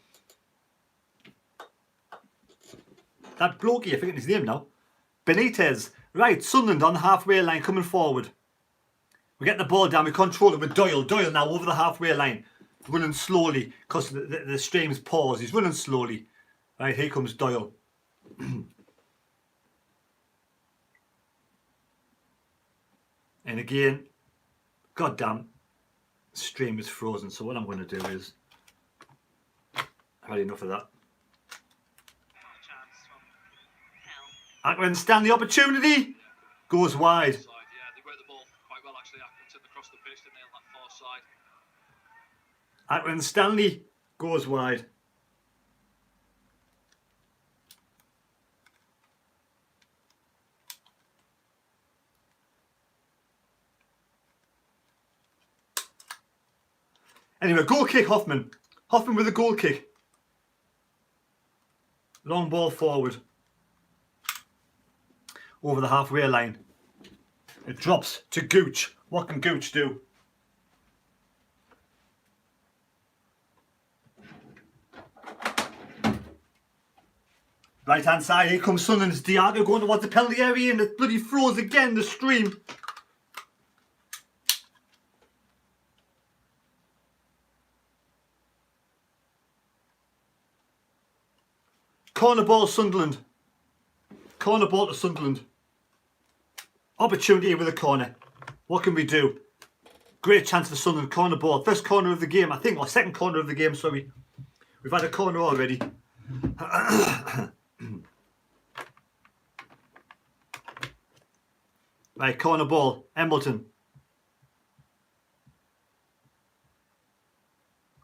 that blokey, I forget his name now. Benitez. Right, Sunderland on the halfway line coming forward. We get the ball down, we control it with Doyle. Doyle now over the halfway line. Running slowly because the stream's paused. He's running slowly. Right, here comes Doyle. And again, goddamn, the stream is frozen. So what I'm going to do is, I've had enough of that. Accrington Stanley opportunity goes wide. Yeah, they worked the ball quite well actually. Accrington across the pitch, didn't they, on that far side? Accrington Stanley goes wide. Anyway, goal kick Hoffman. Hoffman with a goal kick. Long ball forward. Over the halfway line. It drops to Gooch. What can Gooch do? Right hand side, here comes Sunderland's Diago going towards the penalty area and it bloody froze again, the stream. Corner ball Sunderland. Corner ball to Sunderland. Opportunity with a corner. What can we do? Great chance for Sunderland. Corner ball. First corner of the game, I think, or second corner of the game, sorry. We've had a corner already. Right, corner ball. Embleton.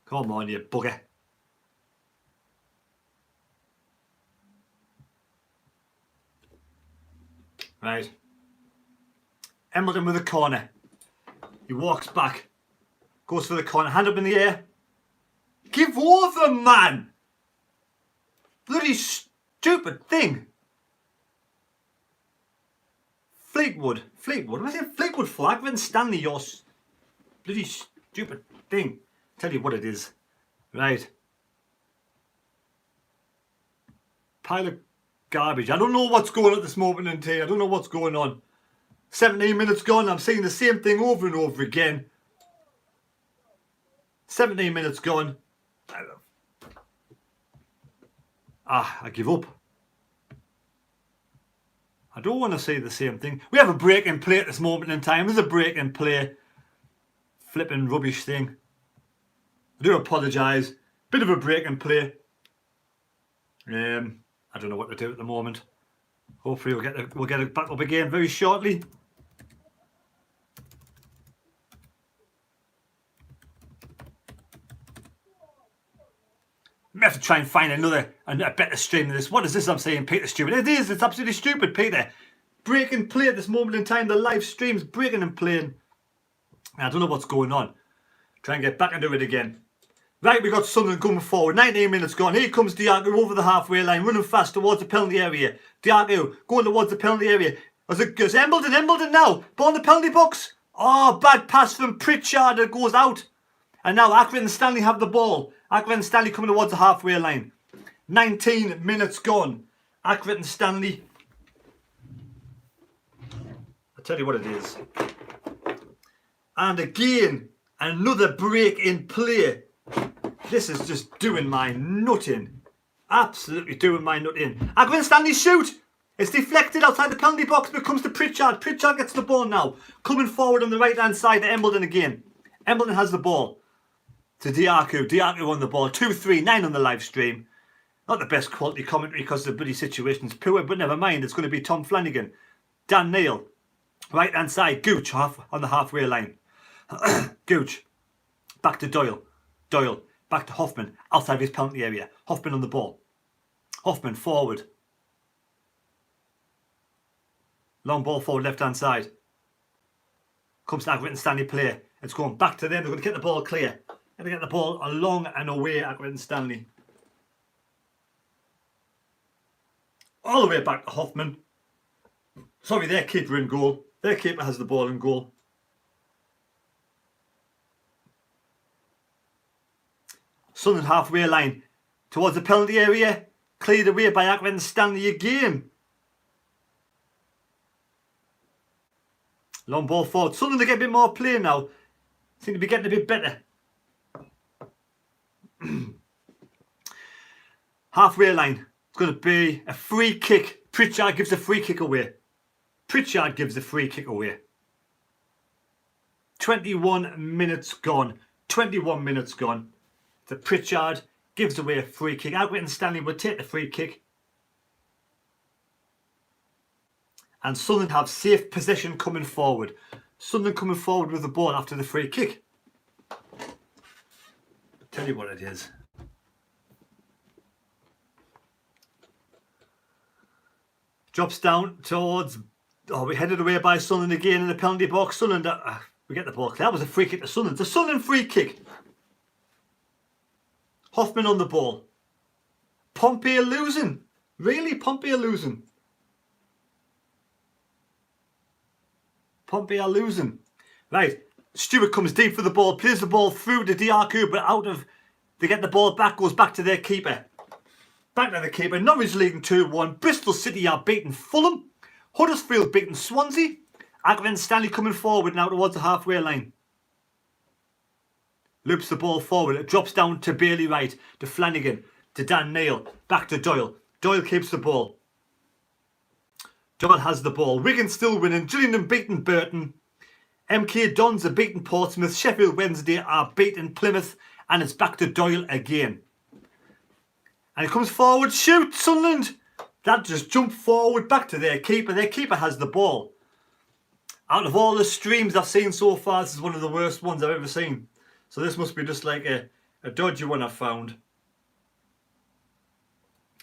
Come on, you bugger. Right. Embleton with a corner. He walks back. Goes for the corner. Hand up in the air. Give over, man! Bloody stupid thing. Fleetwood. Am I saying Fleetwood flag? Then Stanley, your bloody stupid thing. Tell you what it is. Right. Pile of garbage. I don't know what's going on at this moment in time. I don't know what's going on. 17 minutes gone. I'm saying the same thing over and over again. 17 minutes gone. I give up. I don't want to say the same thing. We have a break in play at this moment in time. There's a break in play. Flipping rubbish thing. I do apologise. Bit of a break in play. I don't know what to do at the moment. Hopefully we'll get it back up again very shortly. We have to try and find a better stream than this. What is this I'm saying, Peter? Stupid. It is. It's absolutely stupid, Peter. Breaking play at this moment in time. The live stream's breaking and playing. I don't know what's going on. Try and get back into it again. Right, we got Sunderland coming forward. 19 minutes gone. Here comes Diago over the halfway line, running fast towards the penalty area. Diago going towards the penalty area. As it goes, Embleton now. Ball in the penalty box. Oh, bad pass from Pritchard. It goes out. And now Accrington and Stanley have the ball. Accrington and Stanley coming towards the halfway line. 19 minutes gone. Accrington and Stanley. I'll tell you what it is. And again, another break in play. This is just doing my nut in. Absolutely doing my nut in. Accrington and Stanley shoot. It's deflected outside the penalty box, but it comes to Pritchard. Pritchard gets the ball now. Coming forward on the right hand side to Embleton again. Embleton has the ball. To Diago. Diago on the ball. 2-3-9 on the live stream. Not the best quality commentary because the bloody situation's poor, but never mind. It's going to be Tom Flanagan. Dan Neil. Right hand side. Gooch on the halfway line. Gooch. Back to Doyle. Doyle. Back to Hoffman. Outside of his penalty area. Hoffman on the ball. Hoffman forward. Long ball forward left hand side. Comes to Accrington Stanley play. It's going back to them. They're going to get the ball clear. They're going to get the ball along and away, Accrington Stanley. All the way back to Hoffman. Sorry, their keeper in goal. Their keeper has the ball in goal. Sunderland halfway line. Towards the penalty area. Cleared away by Accrington Stanley again. Long ball forward. Sunderland to get a bit more play now. Seem to be getting a bit better. Halfway line. It's going to be a free kick. Pritchard gives a free kick away. Pritchard gives the free kick away. 21 minutes gone. 21 minutes gone. The Pritchard gives away a free kick. Accrington Stanley will take the free kick. And Sunderland have safe possession coming forward. Sunderland coming forward with the ball after the free kick. Tell you what it is. Drops down towards... Oh, we headed away by Sunderland again in the penalty box. Sunderland... we get the ball. That was a free kick to Sunderland. It's a Sunderland free kick. Hoffman on the ball. Pompey are losing. Really? Pompey are losing. Pompey are losing. Right. Stewart comes deep for the ball. Plays the ball through to Diaku, but out of... They get the ball back. Goes back to their keeper. Back to the keeper. Norwich leading 2-1. Bristol City are beating Fulham. Huddersfield beating Swansea. Accrington Stanley coming forward now towards the halfway line. Loops the ball forward. It drops down to Bailey Wright, to Flanagan, to Dan Neil, back to Doyle. Doyle keeps the ball. Doyle has the ball. Wigan still winning. Gillingham beating Burton. MK Dons are beating Portsmouth. Sheffield Wednesday are beating Plymouth. And it's back to Doyle again. And it comes forward. Shoot, Sunderland! That just jumped forward back to their keeper. Their keeper has the ball. Out of all the streams I've seen so far, this is one of the worst ones I've ever seen. So this must be just like a dodgy one I've found.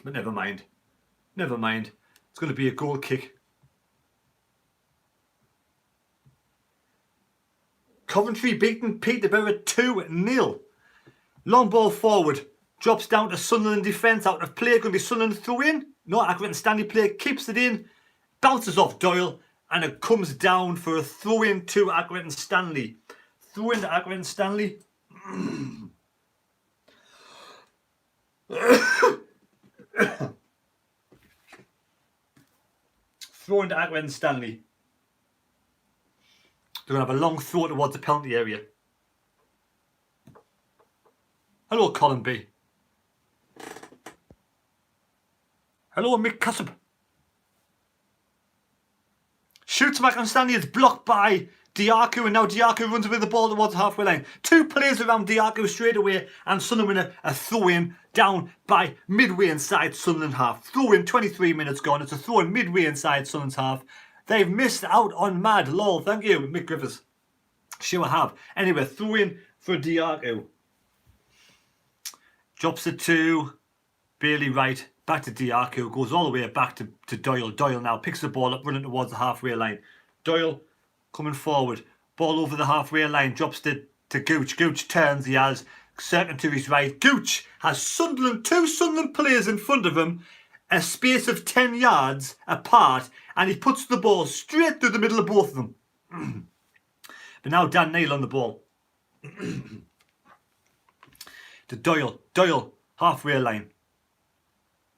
But never mind. Never mind. It's going to be a goal kick. Coventry beating Peterborough 2-0. Long ball forward. Drops down to Sunderland defence. Out of play. Going to be Sunderland throw in. No, Accrington Stanley player keeps it in. Bounces off Doyle. And it comes down for a throw in to Accrington Stanley. Throw in to Accrington Stanley. Throw into Accrington Stanley. They're going to have a long throw towards the penalty area. Hello, Colin B. Hello, Mick Cussop. Shoots Accrington Stanley. It's blocked by Diaku, and now Diaku runs with the ball towards the halfway line. Two players around Diaku straight away, and Sunderland win a throw-in down by midway inside Sunderland half. Throw-in, 23 minutes gone. It's a throw-in midway inside Sunderland's half. They've missed out on mad. Lol, thank you, Mick Griffiths. Sure have. Anyway, throw-in for Diaku. Drops it to Bailey Wright. Back to Diaku. Goes all the way back to Doyle. Doyle now picks the ball up, running towards the halfway line. Doyle coming forward. Ball over the halfway line. Drops to Gooch. Gooch turns. He has Cirkin to his right. Gooch has two Sunderland players in front of him, a space of 10 yards apart, and he puts the ball straight through the middle of both of them. But now Dan Neil on the ball. To Doyle. Doyle, halfway line.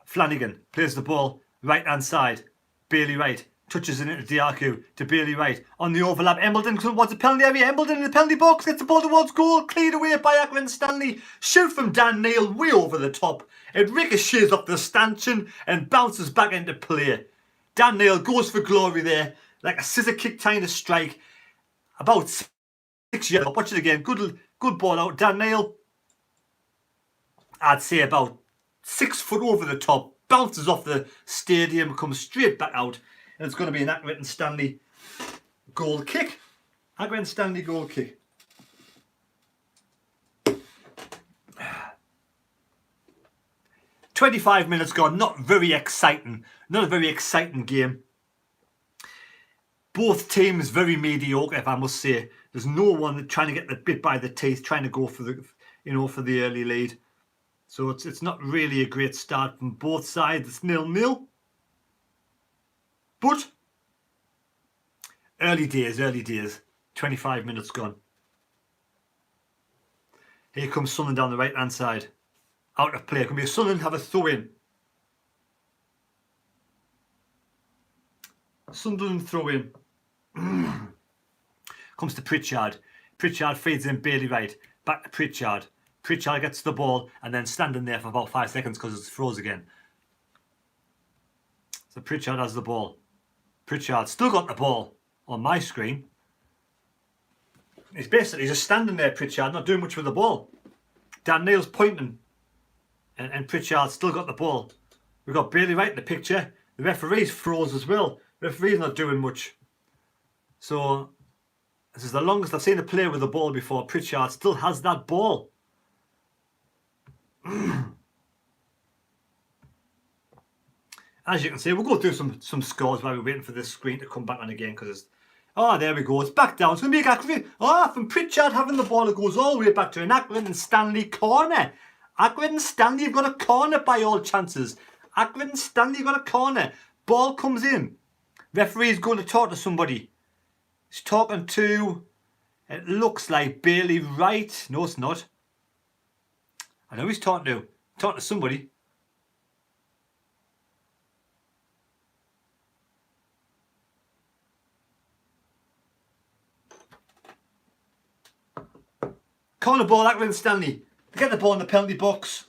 Flanagan plays the ball right hand side. Bailey Wright touches it into Diaku, to Bailey Wright on the overlap. Embleton towards the penalty area. Embleton in the penalty box, gets the ball towards goal, cleared away by Accrington Stanley. Shoot from Dan Neil way over the top. It ricochets off the stanchion and bounces back into play. Dan Neil goes for glory there, like a scissor kick kind of strike. About 6 yards. Watch it again. Good ball out. Dan Neil, I'd say about 6 foot over the top, bounces off the stadium, comes straight back out, and it's going to be an Accrington Stanley goal kick. Accrington Stanley goal kick. "25 minutes gone, not very exciting. Not a very exciting game. Both teams very mediocre, if I must say. There's no one trying to get the bit by the teeth, trying to go for the, for the early lead. So it's not really a great start from both sides. It's 0-0. But early days. 25 minutes gone. Here comes Sunderland down the right hand side. Out of play. Can be a Sunderland have a throw in. Sunderland throw in. Comes to Pritchard. Pritchard feeds in Bailey Wright. Back to Pritchard. Pritchard gets the ball and then standing there for about 5 seconds because it's froze again. So Pritchard has the ball. Pritchard still got the ball on my screen. He's basically just standing there, Pritchard, not doing much with the ball. Dan Neil's pointing and Pritchard still got the ball. We've got Bailey Wright in the picture. The referee's froze as well. The referee's not doing much. So this is the longest I've seen a player with the ball before. Pritchard still has that ball. As you can see, we'll go through some scores while we're waiting for this screen to come back on again because it's... Oh, there we go. It's back down. It's going to be Accrington. Oh, from Pritchard having the ball, it goes all the way back to an Accrington Stanley corner. Accrington Stanley, you've got a corner by all chances. Accrington Stanley, you've got a corner. Ball comes in. Referee's going to talk to somebody. He's talking to... It looks like Bailey Wright. No, it's not. I know he's talking to. Talking to somebody. Corner ball, Accrington Stanley. They get the ball in the penalty box.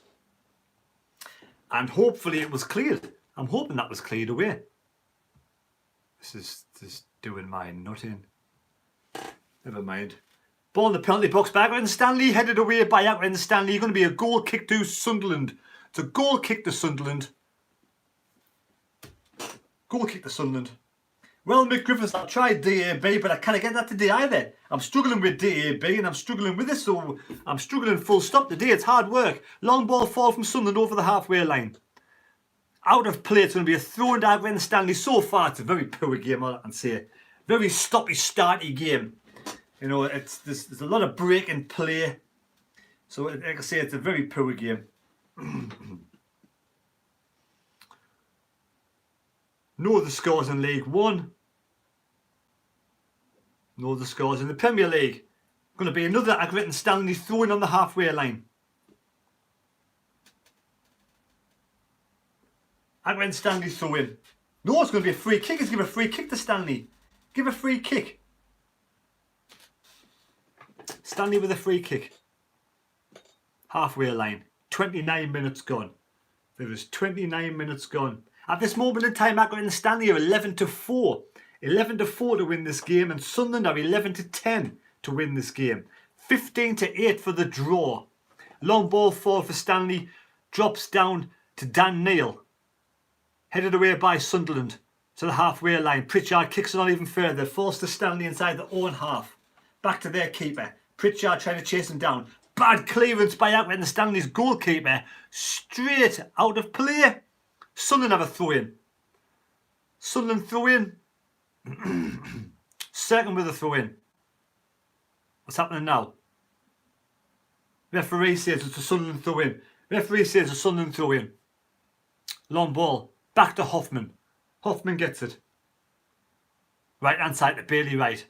And hopefully it was cleared. I'm hoping that was cleared away. This is doing my nutting. Never mind. Ball in the penalty box by Accrington Stanley. Headed away by Accrington Stanley. Going to be a goal kick to Sunderland. It's a goal kick to Sunderland. Goal kick to Sunderland. Well, Mick Griffiths, I've tried DAB, but I can't get that today either. I'm struggling with DAB and I'm struggling with this, so I'm struggling full stop today. It's hard work. Long ball fall from Sunderland over the halfway line. Out of play, it's going to be a throw into Accrington Stanley. So far, it's a very poor game, all I can say. Very stoppy, starty game. You know, there's a lot of break and play. So, like I say, it's a very poor game. No other scores in League One. No other scores in the Premier League. Going to be another Accrington Stanley throwing on the halfway line. Accrington Stanley throwing. No, it's going to be a free kick. It's give a free kick to Stanley. Give a free kick. Stanley with a free kick. Halfway line. 29 minutes gone. There is 29 minutes gone. At this moment in time, Accrington Stanley are 11-4. 11-4 to win this game, and Sunderland are 11-10 to win this game. 15-8 for the draw. Long ball forward for Stanley. Drops down to Dan Neil. Headed away by Sunderland to the halfway line. Pritchard kicks it on even further. Falls to Stanley inside their own half. Back to their keeper. Pritchard trying to chase him down. Bad clearance by Accrington Stanley's goalkeeper. Straight out of play. Sunderland have a throw in. Sunderland throw in. Second with a throw in. What's happening now? Referee says it's a Sunderland throw in. Referee says it's a Sunderland throw in. Long ball. Back to Hoffman. Hoffman gets it. Right hand side to Bailey Wright.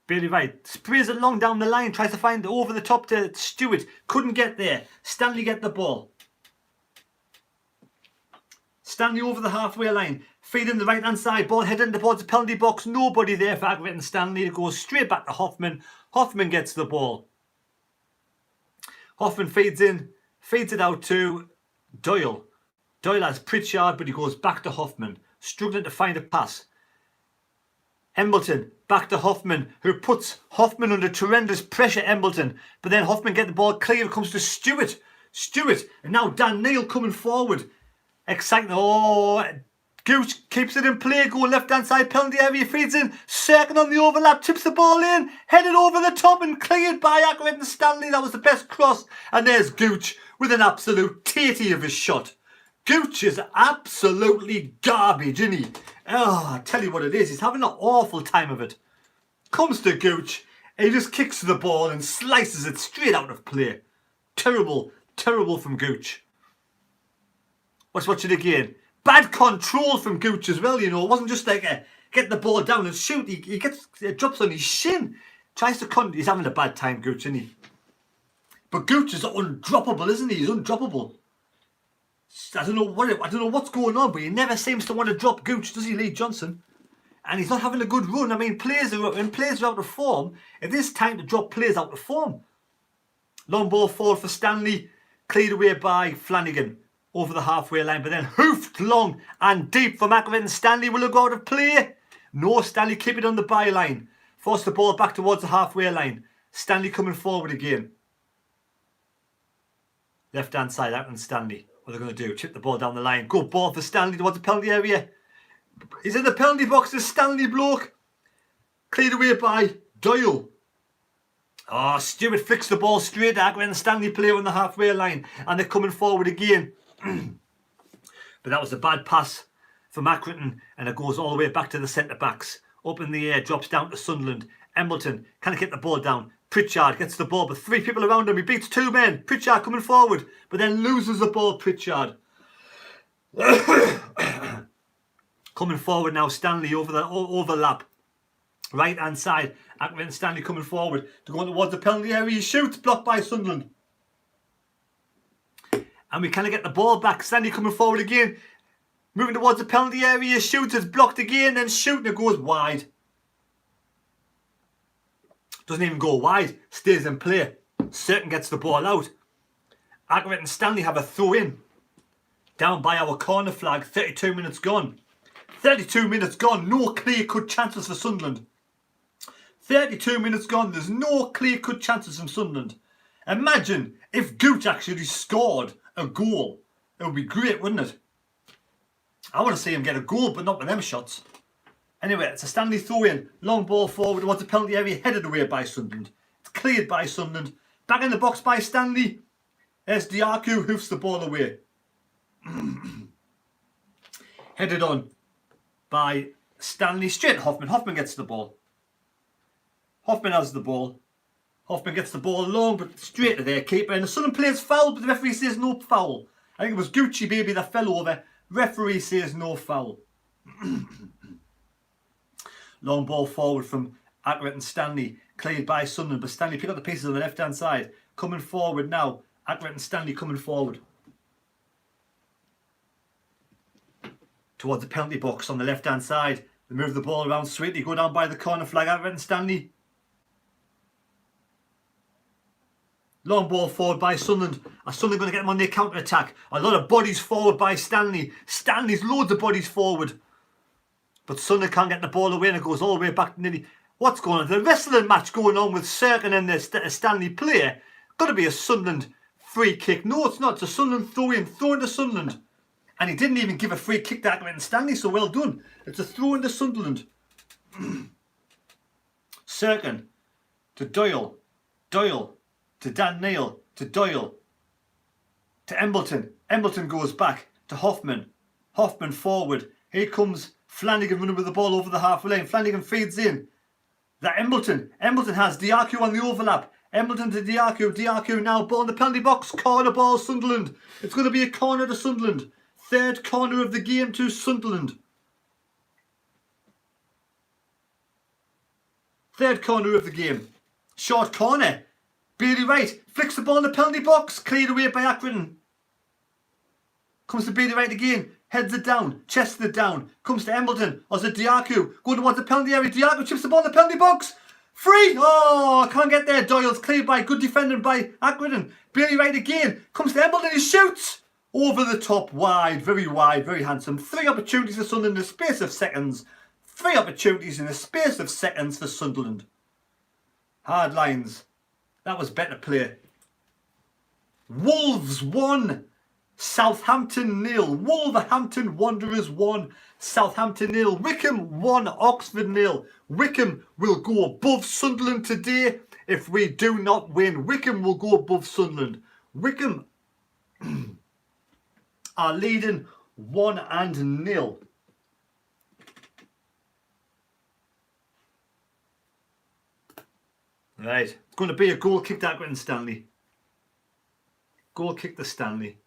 Bailey Wright sprays it long down the line. Tries to find over the top to Stewart. Couldn't get there. Stanley get the ball. Stanley over the halfway line. Feeding the right hand side. Ball heading towards the penalty box. Nobody there for Accrington Stanley. It goes straight back to Hoffman. Hoffman gets the ball. Hoffman feeds in. Feeds it out to Doyle. Doyle has Pritchard, but he goes back to Hoffman. Struggling to find a pass. Embleton back to Hoffman, who puts Hoffman under tremendous pressure. Embleton, but then Hoffman get the ball clear. It comes to Stewart. Stewart, and now Dan Neil coming forward. Exciting. Oh, Gooch keeps it in play. Go left hand side penalty area. Feeds in. Second on the overlap. Tips the ball in. Headed over the top and cleared by Accrington Stanley. That was the best cross. And there's Gooch with an absolute tatey of a shot. Gooch is absolutely garbage, isn't he? Oh, I tell you what it is. He's having an awful time of it. Comes to Gooch. And he just kicks the ball and slices it straight out of play. Terrible, terrible from Gooch. Let's watch it again. Bad control from Gooch as well, you know. It wasn't just like a get the ball down and shoot. He drops on his shin. Tries to he's having a bad time, Gooch, isn't he? But Gooch is undroppable, isn't he? He's undroppable. I don't know what's going on, but he never seems to want to drop Gooch, does he, Lee Johnson? and he's not having a good run. I mean, when players are out of form, it is time to drop players out of form. Long ball forward for Stanley, cleared away by Flanagan over the halfway line, but then hoofed long and deep from Accrington. Stanley will go out of play. No, Stanley keep it on the byline. Force the ball back towards the halfway line. Stanley coming forward again. Left hand side, Accrington Stanley. What are they going to do? Chip the ball down the line. Good ball for Stanley towards the penalty area. He's in the penalty box, the Stanley bloke. Cleared away by Doyle. Oh, Stewart flicks the ball straight at Accrington Stanley player on the halfway line. And they're coming forward again. But that was a bad pass from Accrington. And it goes all the way back to the centre-backs. Up in the air, drops down to Sunderland. Embleton can't get the ball down. Pritchard gets the ball, but 3 people around him. He beats 2 men. Pritchard coming forward, but then loses the ball. Pritchard. Coming forward now, Stanley over the overlap. Right hand side, Accrington Stanley coming forward to go towards the penalty area. He shoots, blocked by Sunderland. And we kind of get the ball back. Stanley coming forward again. Moving towards the penalty area. Shoots, it's blocked again. Then shooting, it goes wide. Doesn't even go wide. Stays in play. Certain gets the ball out. Accrington Stanley have a throw in. Down by our corner flag. 32 minutes gone. 32 minutes gone. No clear-cut chances for Sunderland. 32 minutes gone. There's no clear-cut chances from Sunderland. Imagine if Gooch actually scored a goal. It would be great, wouldn't it? I want to see him get a goal, but not with them shots. Anyway, it's a Stanley throw-in. Long ball forward towards the penalty area, headed away by Sunderland. It's cleared by Sunderland. Back in the box by Stanley. There's Diaku, hoofs the ball away. Headed on by Stanley. Straight Hoffman. Hoffman gets the ball. Hoffman has the ball. Hoffman gets the ball long, but straight to their keeper. And the Sunderland players foul, but the referee says no foul. I think it was Gucci baby that fell over. Referee says no foul. Long ball forward from Accrington Stanley. Cleared by Sunderland, but Stanley picked up the pieces on the left hand side. Coming forward now. Accrington Stanley coming forward. Towards the penalty box on the left hand side. They move the ball around sweetly. Go down by the corner flag. Accrington Stanley. Long ball forward by Sunderland. Are Sunderland going to get them on their counter attack? A lot of bodies forward by Stanley. Stanley's loads of bodies forward. But Sunderland can't get the ball away and it goes all the way back to nearly... What's going on? The wrestling match going on with Serkin and the Stanley player. Got to be a Sunderland free kick. No, it's not. It's a Sunderland throw-in. Throw-in to Sunderland. And he didn't even give a free kick to Accrington Stanley, so well done. It's a throw-in to Sunderland. Serkin to Doyle. Doyle to Dan Neil. To Doyle. To Embleton. Embleton goes back to Hoffman. Hoffman forward. Here comes Flanagan running with the ball over the halfway lane. Flanagan feeds in. That Embleton. Embleton has Diaku on the overlap. Embleton to Diaku. Diaku now ball in the penalty box. Corner ball Sunderland. It's going to be a corner to Sunderland. Third corner of the game to Sunderland. Third corner of the game. Short corner. Bailey Wright flicks the ball in the penalty box. Cleared away by Accrington. Comes to Bailey Wright again. Heads it down. Chests it down. Comes to Embleton. Or is it Diaku? Going towards the penalty area. Diaku chips the ball in the penalty box. Free! Oh, can't get there. Doyle's cleared by. Good defending by Accrington. Bailey Wright again. Comes to Embleton. He shoots. Over the top. Wide. Very handsome. 3 opportunities for Sunderland in the space of seconds. 3 opportunities in the space of seconds for Sunderland. Hard lines. That was better play. Wolves 1. Southampton 0. Wolverhampton Wanderers 1. Southampton 0. Wickham 1. Oxford 0. Wickham will go above Sunderland today. If we do not win, Wickham will go above Sunderland. Wickham are leading 1-0. Right, it's going to be a goal kick to Accrington Stanley. Goal kick to Stanley.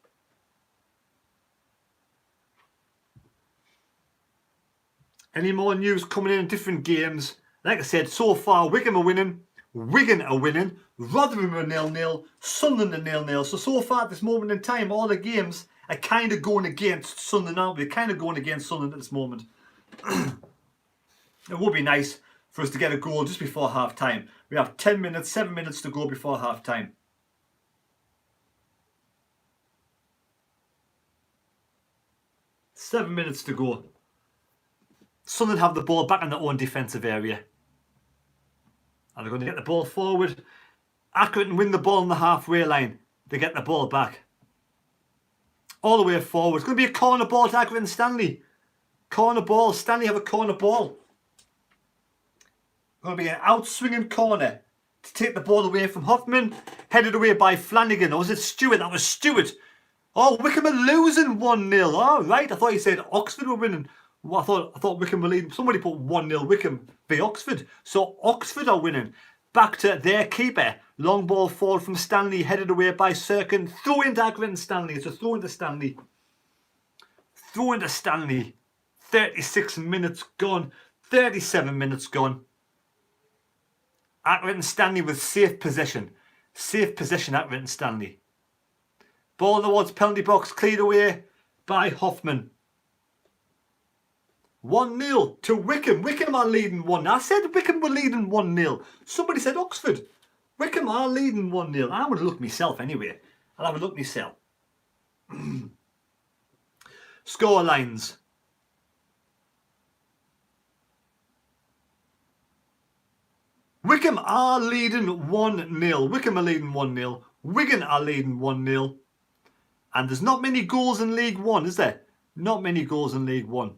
Any more news coming in different games? Like I said, so far Wickham are winning, Wigan are winning, Rotherham are 0-0, Sunderland are 0-0. So far at this moment in time, all the games are kind of going against Sunderland now. We're kind of going against Sunderland at this moment. It would be nice for us to get a goal just before half time. We have 10 minutes, 7 minutes to go before half time. Seven minutes to go. Sunderland have the ball back in their own defensive area. And they're going to get the ball forward. Accrington win the ball on the halfway line. They get the ball back. All the way forward. It's going to be a corner ball to Accrington Stanley. Corner ball. Stanley have a corner ball. Going to be an out-swinging corner to take the ball away from Hoffman. Headed away by Flanagan. Or was it Stewart? That was Stewart. Oh, Wickham are losing 1-0. Oh, right. I thought you said Oxford were winning. Well, I thought Wickham were leading. Somebody put 1-0 Wickham v Oxford. So Oxford are winning. Back to their keeper. Long ball forward from Stanley. Headed away by Sirkin. Throw into Accrington Stanley. It's a throw into Stanley. Throw into Stanley. 36 minutes gone. 37 minutes gone. Accrington Stanley with safe possession. Safe possession, Accrington Stanley. Ball towards penalty box. Cleared away by Hoffman. 1-0 to Wickham. Wickham are leading 1. I said Wickham were leading 1-0. Somebody said Oxford. Wickham are leading 1-0. I would have looked myself anyway. I'll have a look myself. Score lines. Wickham are leading 1-0. Wickham are leading 1-0. Wigan are leading 1-0. And there's not many goals in League One, is there? Not many goals in League One.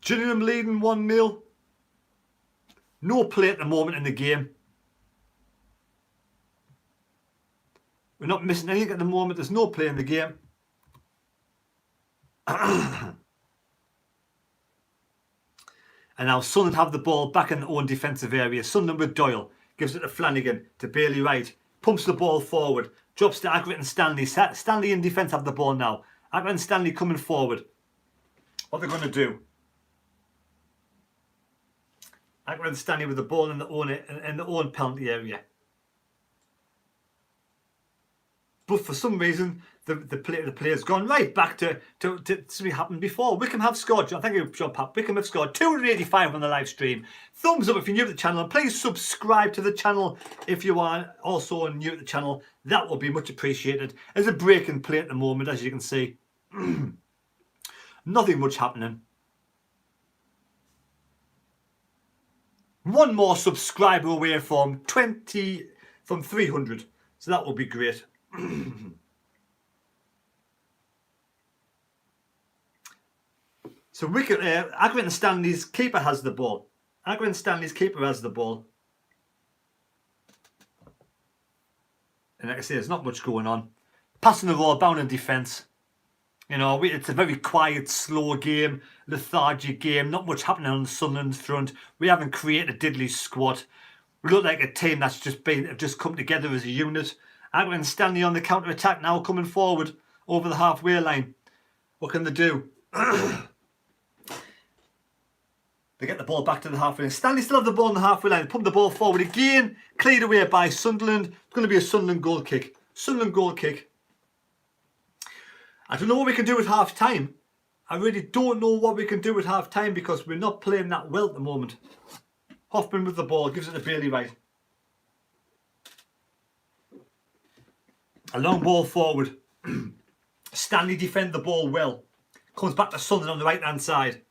Gillingham leading 1-0. No play at the moment in the game. We're not missing anything at the moment. There's no play in the game. And now Sunderland have the ball back in their own defensive area. Sunderland with Doyle. Gives it to Flanagan, to Bailey Wright. Pumps the ball forward. Drops to Accrington Stanley. Stanley in defence have the ball now. Accrington Stanley coming forward. What they're going to do. Accrington Stanley with the ball in their own penalty area. But for some reason, the player's gone right back to something happened before. Wickham have scored. I think it was John Pat. Wickham have scored 285 on the live stream. Thumbs up if you're new to the channel, and please subscribe to the channel if you are also new to the channel. That will be much appreciated. There's a break in play at the moment, as you can see. Nothing much happening. One more subscriber away from 300, so that will be great. So Accrington Stanley's keeper has the ball. Accrington Stanley's keeper has the ball. And like I say, there's not much going on. Passing the ball, bound in defence. You know, it's a very quiet, slow game, lethargic game. Not much happening on the Sunderland front. We haven't created a diddly squad. We look like a team that's just come together as a unit. Accrington Stanley on the counter-attack now, coming forward over the halfway line. What can they do? They get the ball back to the halfway line. Stanley still have the ball on the halfway line. Pump the ball forward again. Cleared away by Sunderland. It's going to be a Sunderland goal kick. Sunderland goal kick. I don't know what we can do at half time. I really don't know what we can do at half time because we're not playing that well at the moment. Hoffman with the ball. Gives it to Bailey Wright. A long ball forward. Stanley defend the ball well. Comes back to Sunderland on the right hand side.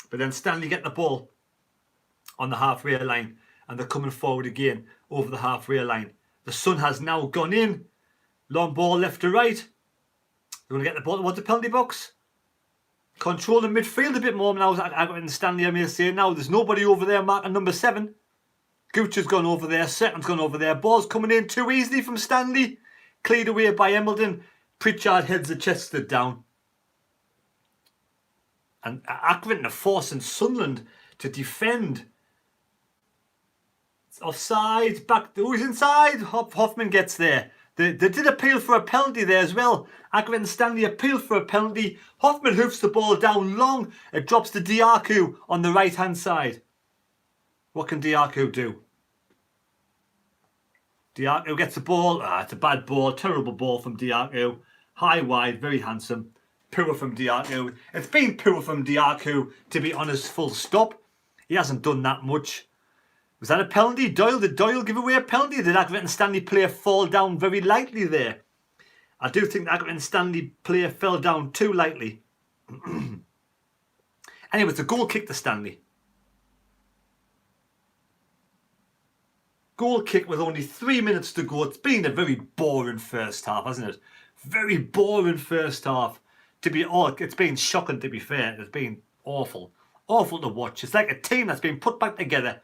But then Stanley get the ball on the halfway line. And they're coming forward again over the halfway line. The sun has now gone in. Long ball left to right. They're going to get the ball towards the penalty box. Controlling midfield a bit more now. Accrington Stanley, I may say now. There's nobody over there marking number 7. Gooch has gone over there. Second's gone over there. Ball's coming in too easily from Stanley. Cleared away by Embleton. Pritchard heads the Chester down. And Accrington are forcing Sunderland to defend. It's offside. Back. Who's inside? Hoffman gets there. They did appeal for a penalty there as well. Accrington Stanley appealed for a penalty. Hoffman hoofs the ball down long. It drops to Diaku on the right hand side. What can Diaku do? Diaku gets the ball. It's a bad ball. Terrible ball from Diaku. High, wide, very handsome. poor from Diaku. It's been poor from Diaku, to be honest, full stop. He hasn't done that much. Was that a penalty? Did Doyle give away a penalty? Did Accrington Stanley player fall down very lightly there? I do think the Accrington Stanley player fell down too lightly. Anyway, it's a goal kick to Stanley. Goal kick with only 3 minutes to go. It's been a very boring first half, hasn't it? Very boring first half. It's been shocking, to be fair. It's been awful. Awful to watch. It's like a team that's been put back together.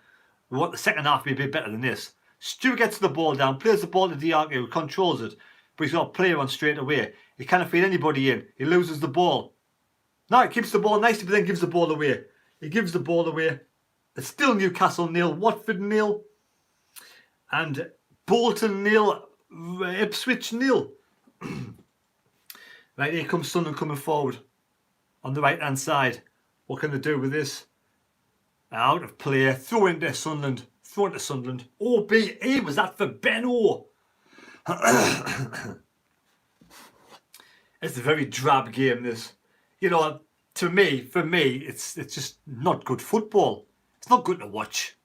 We want the second half to be a bit better than this. Stu gets the ball down, plays the ball to Diaku, controls it, but he's got a player on straight away. He can't feed anybody in. He loses the ball. No, he keeps the ball nicely, but then gives the ball away. He gives the ball away. It's still Newcastle 0, Watford 0, and Bolton 0, Ipswich 0. Right, here comes Sunderland coming forward on the right hand side. What can they do with this? Out of play, throw into Sunderland. OBE, was that for Benno? It's a very drab game, this. You know, for me, it's just not good football. It's not good to watch.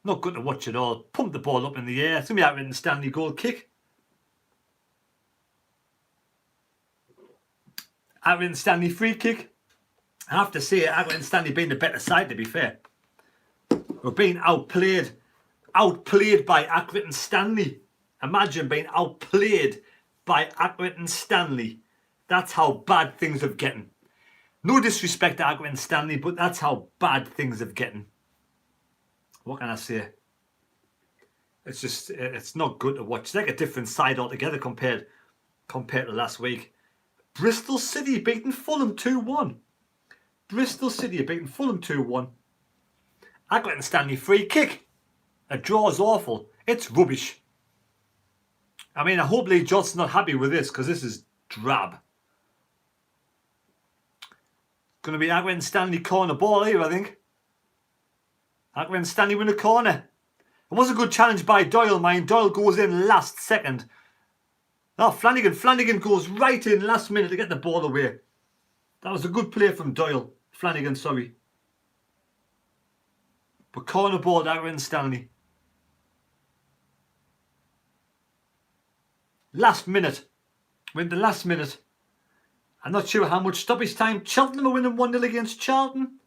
Not good to watch at all. Pump the ball up in the air. It's going to be Accrington Stanley goal kick. Accrington Stanley free kick. I have to say, Accrington Stanley being the better side, to be fair. We're being outplayed by Accrington Stanley. Imagine being outplayed by Accrington Stanley. That's how bad things have getting. No disrespect to Accrington Stanley, but that's how bad things have getting. What can I say? It's not good to watch. It's like a different side altogether compared to last week. Bristol City beating Fulham 2-1. Bristol City are beating Fulham 2-1. Accrington Stanley free kick. A draw is awful. It's rubbish. I mean, I hope Lee Johnson's not happy with this, because this is drab. Going to be Accrington Stanley corner ball here, I think. Accrington Stanley win a corner. It was a good challenge by Doyle, mind. Doyle goes in last second. Oh, Flanagan goes right in last minute to get the ball away. That was a good play from Doyle. Flanagan, sorry. But corner ball to Accrington Stanley. Last minute. We're in the last minute. I'm not sure how much stoppage time. Cheltenham are winning 1-0 against Charlton.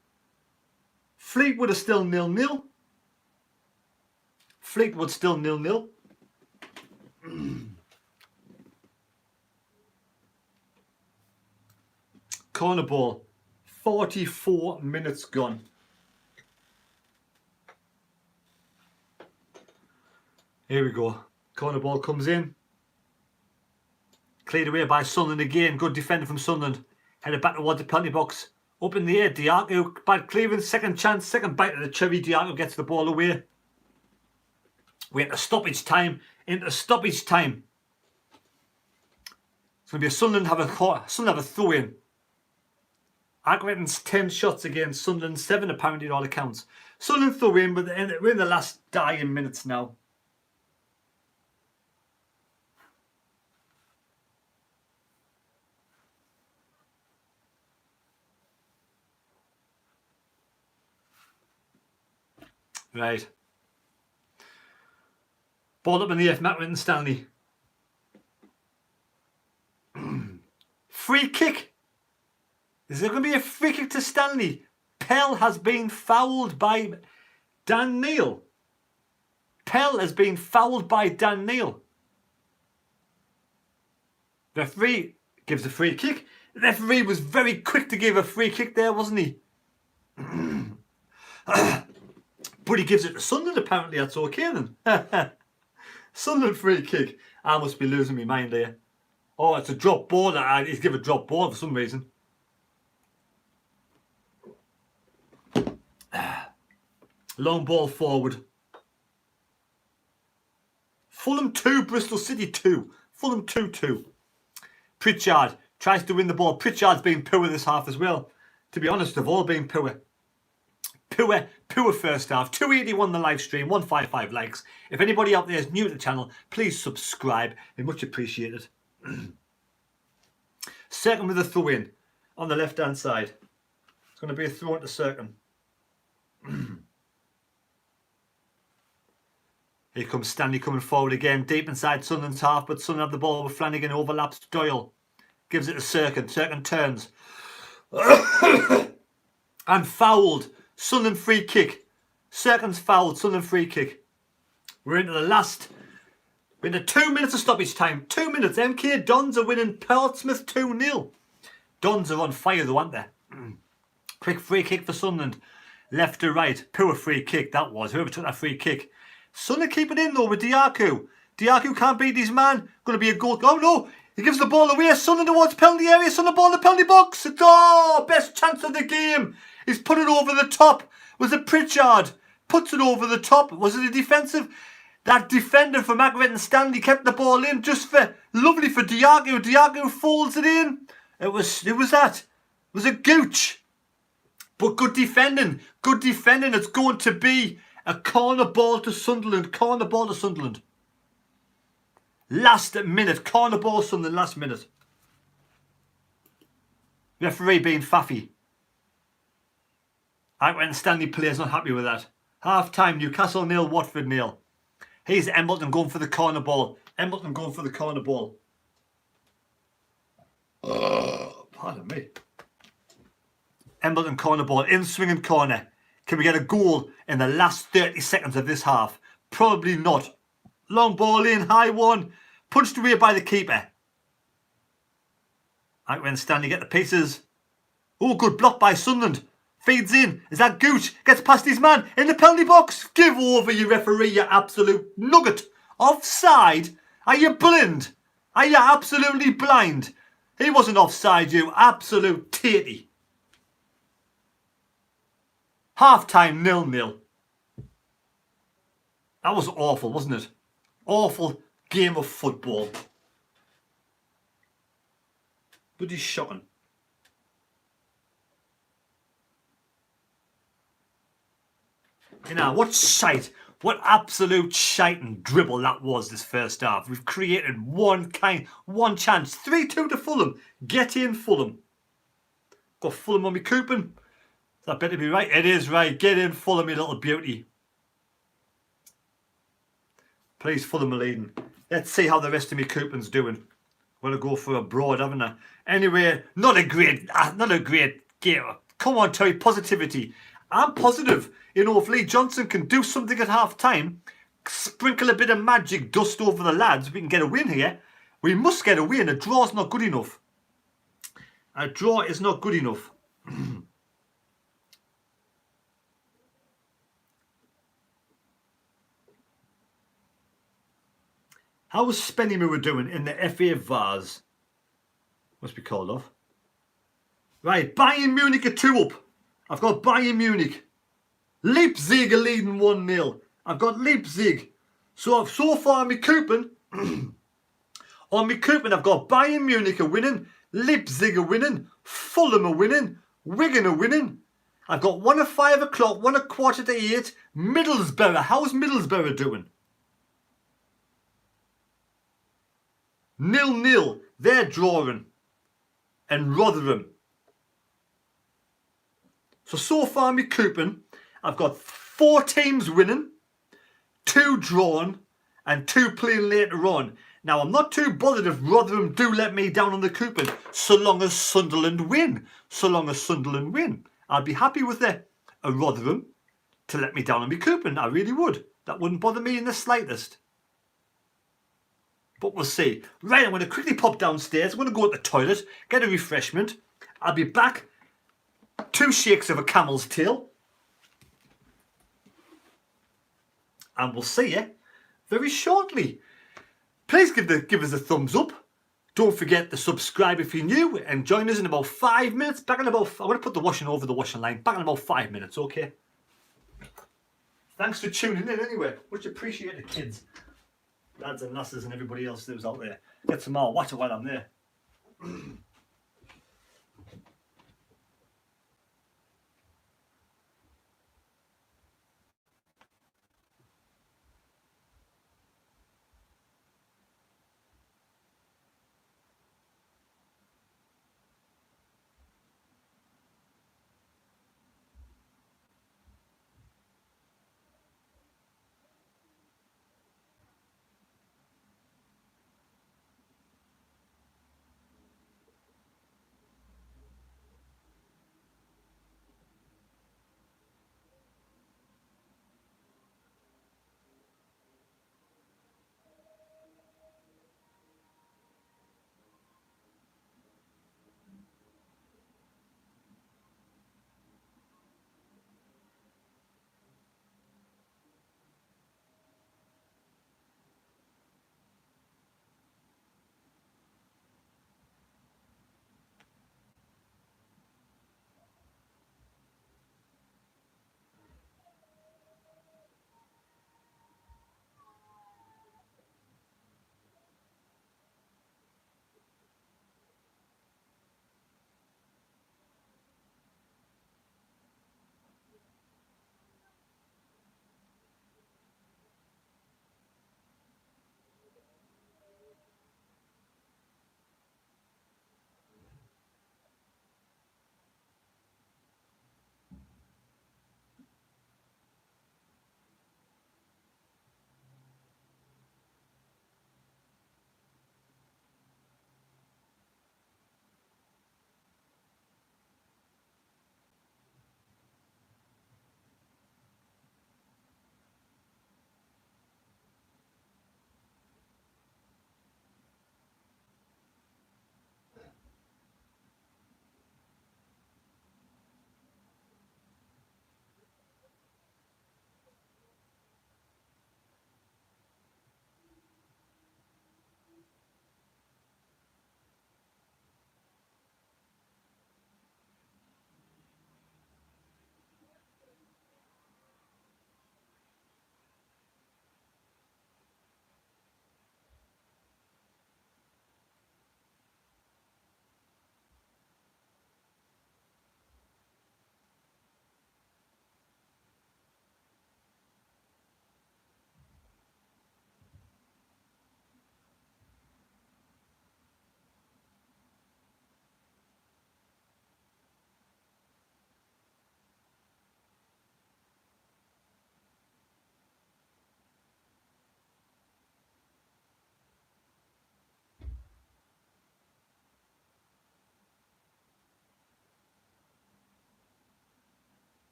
Fleetwood are still 0-0. Fleetwood still 0-0. Corner ball. 44 minutes gone. Here we go. Corner ball comes in. Cleared away by Sunderland again. Good defender from Sunderland. Headed back towards the penalty box. Up in the air. Diaku. Bad clearance. Second chance. Second bite of the cherry. Diaku gets the ball away. We're into stoppage time. Into stoppage time. It's going to be a Sunderland have a throw in. Accrington's 10 shots against Sunderland 7 apparently at all accounts. Sunderland throw in, but we're in the last dying minutes now. Right. Ball up in the air from Accrington Stanley. Free kick. Is there going to be a free kick to Stanley? Pell has been fouled by Dan Neil. Pell has been fouled by Dan Neil. Referee gives a free kick. The referee was very quick to give a free kick there, wasn't he? But he gives it to Sunderland, apparently. That's okay then. Sunderland free kick. I must be losing my mind there. Oh, it's a drop ball. He's given a drop ball for some reason. Long ball forward. Fulham 2, Bristol City 2. Fulham 2-2. Pritchard tries to win the ball. Pritchard's been poor this half as well. To be honest, they've all been poor. Poor first half. 281 the live stream, 155 likes. If anybody out there is new to the channel, please subscribe. They're much appreciated. Cirkin with a throw in on the left hand side. It's going to be a throw into Cirkin. Here comes Stanley coming forward again, deep inside Sunderland's half, but Sunderland have the ball with Flanagan, overlaps Doyle. Gives it to Cirkin. Cirkin turns. And fouled. Sunderland free kick. Cirkin's fouled. Sunderland free kick. We're into the last. We're into 2 minutes of stoppage time. 2 minutes. MK Dons are winning Portsmouth 2-0. Dons are on fire though, aren't they? Quick free kick for Sunderland. Left to right. Poor free kick that was. Whoever took that free kick. Sunderland keep it in though with Diaku. Diaku can't beat his man. Going to be a goal. Oh no! He gives the ball away. Sunderland towards penalty area. Sunderland ball in the penalty box. Oh! Best chance of the game. He's put it over the top. Was it Pritchard? Puts it over the top. Was it a defensive? That defender from Accrington, Stanley, kept the ball in just for lovely for Diaku. Diaku folds it in. It was that. It was a gooch. But good defending. Good defending. It's going to be a corner ball to Sunderland. Corner ball to Sunderland. Last minute. Corner ball Sunderland last minute. Referee being faffy. Accrington Stanley players not happy with that. Half time. Newcastle 0, Watford 0. Here's Embleton going for the corner ball. Embleton going for the corner ball. Pardon me. Embleton corner ball. In swinging corner. Can we get a goal in the last 30 seconds of this half? Probably not. Long ball in. High one. Punched away by the keeper. Accrington Stanley get the pieces. Oh, good block by Sunderland. Feeds in. Is that Gooch? Gets past his man in the penalty box. Give over, you referee, you absolute nugget. Offside? Are you blind? Are you absolutely blind? He wasn't offside, you absolute tatey. Half time 0-0. That was awful, wasn't it? Awful game of football. Bloody shocking. You know, what shite, what absolute shite and dribble that was this first half. We've created one chance. 3-2 to Fulham. Get in, Fulham. Got Fulham on me coupon. That better be right. It is right. Get in, Fulham, you little beauty. Please, Fulham are leading. Let's see how the rest of me coupon's doing. I'm going to go for a broad, haven't I? Anyway, not a great game. Come on, Terry, positivity. I'm positive. You know, if Lee Johnson can do something at half time, sprinkle a bit of magic dust over the lads, we can get a win here. We must get a win. A draw's not good enough. A draw is not good enough. How was Spennymoor doing in the FA Vase? Must be called off. Right, Bayern Munich are 2 up. I've got Bayern Munich. Leipzig are leading 1-0. I've got Leipzig. So far on my coupon, I've got Bayern Munich are winning, Leipzig are winning, Fulham are winning, Wigan are winning. I've got 1 at 5 o'clock, 1 at 7:45, Middlesbrough. How's Middlesbrough doing? 0-0. They're drawing. And Rotherham. So far my coupon, I've got 4 teams winning, 2 drawn, and 2 playing later on. Now, I'm not too bothered if Rotherham do let me down on the coupon, so long as Sunderland win. I'd be happy with a Rotherham to let me down on my coupon. I really would. That wouldn't bother me in the slightest. But we'll see. Right, I'm going to quickly pop downstairs. I'm going to go to the toilet, get a refreshment. I'll be back. 2 shakes of a camel's tail. And we'll see you very shortly. Please give us a thumbs up. Don't forget to subscribe if you're new. And join us in about 5 minutes. I'm going to put the washing over the washing line. Back in about 5 minutes, okay? Thanks for tuning in anyway. Much appreciated, kids. Lads and lasses and everybody else that was out there. Get some more water while I'm there.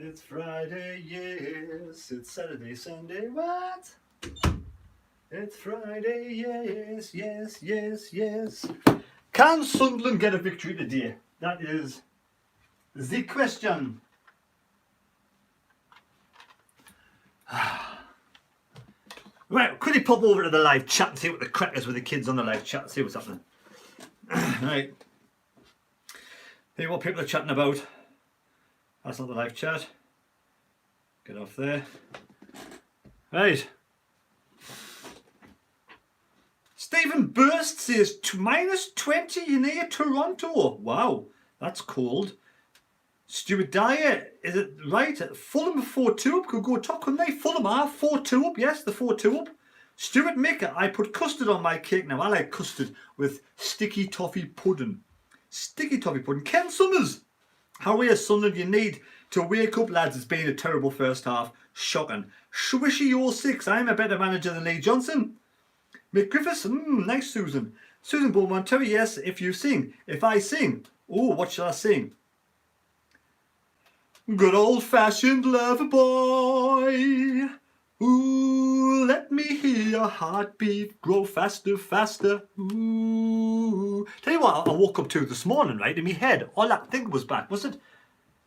It's Friday, yes. It's Saturday, Sunday, what? It's Friday, yes, yes, yes, yes. Can Sunderland get a victory today? That is the question. Right, quickly pop over to the live chat and see what the crack is with the kids on the live chat, see what's happening. Right. See what people are chatting about. That's not the live chat. Get off there. Right. Stephen Burst says minus 20 near Toronto. Wow, that's cold. Stuart Dyer, is it right? Fulham 4-2 up, could go top, couldn't they? Fulham are 4-2 up, yes, the 4-2 up. Stuart Maker, I put custard on my cake now. I like custard with sticky toffee pudding. Sticky toffee pudding. Ken Summers, how are you, Sunderland? You need to wake up, lads. It's been a terrible first half. Shocking. Swishy 06, I'm a better manager than Lee Johnson. Mick Griffiths, nice Susan. Susan Beaumont, Terry, yes, if you sing. If I sing, oh, what shall I sing? Good old-fashioned lover boy. Ooh, let me hear your heartbeat grow faster, faster. Ooh. Tell you what, I woke up to this morning, right, in my head. All that thing was back. Was it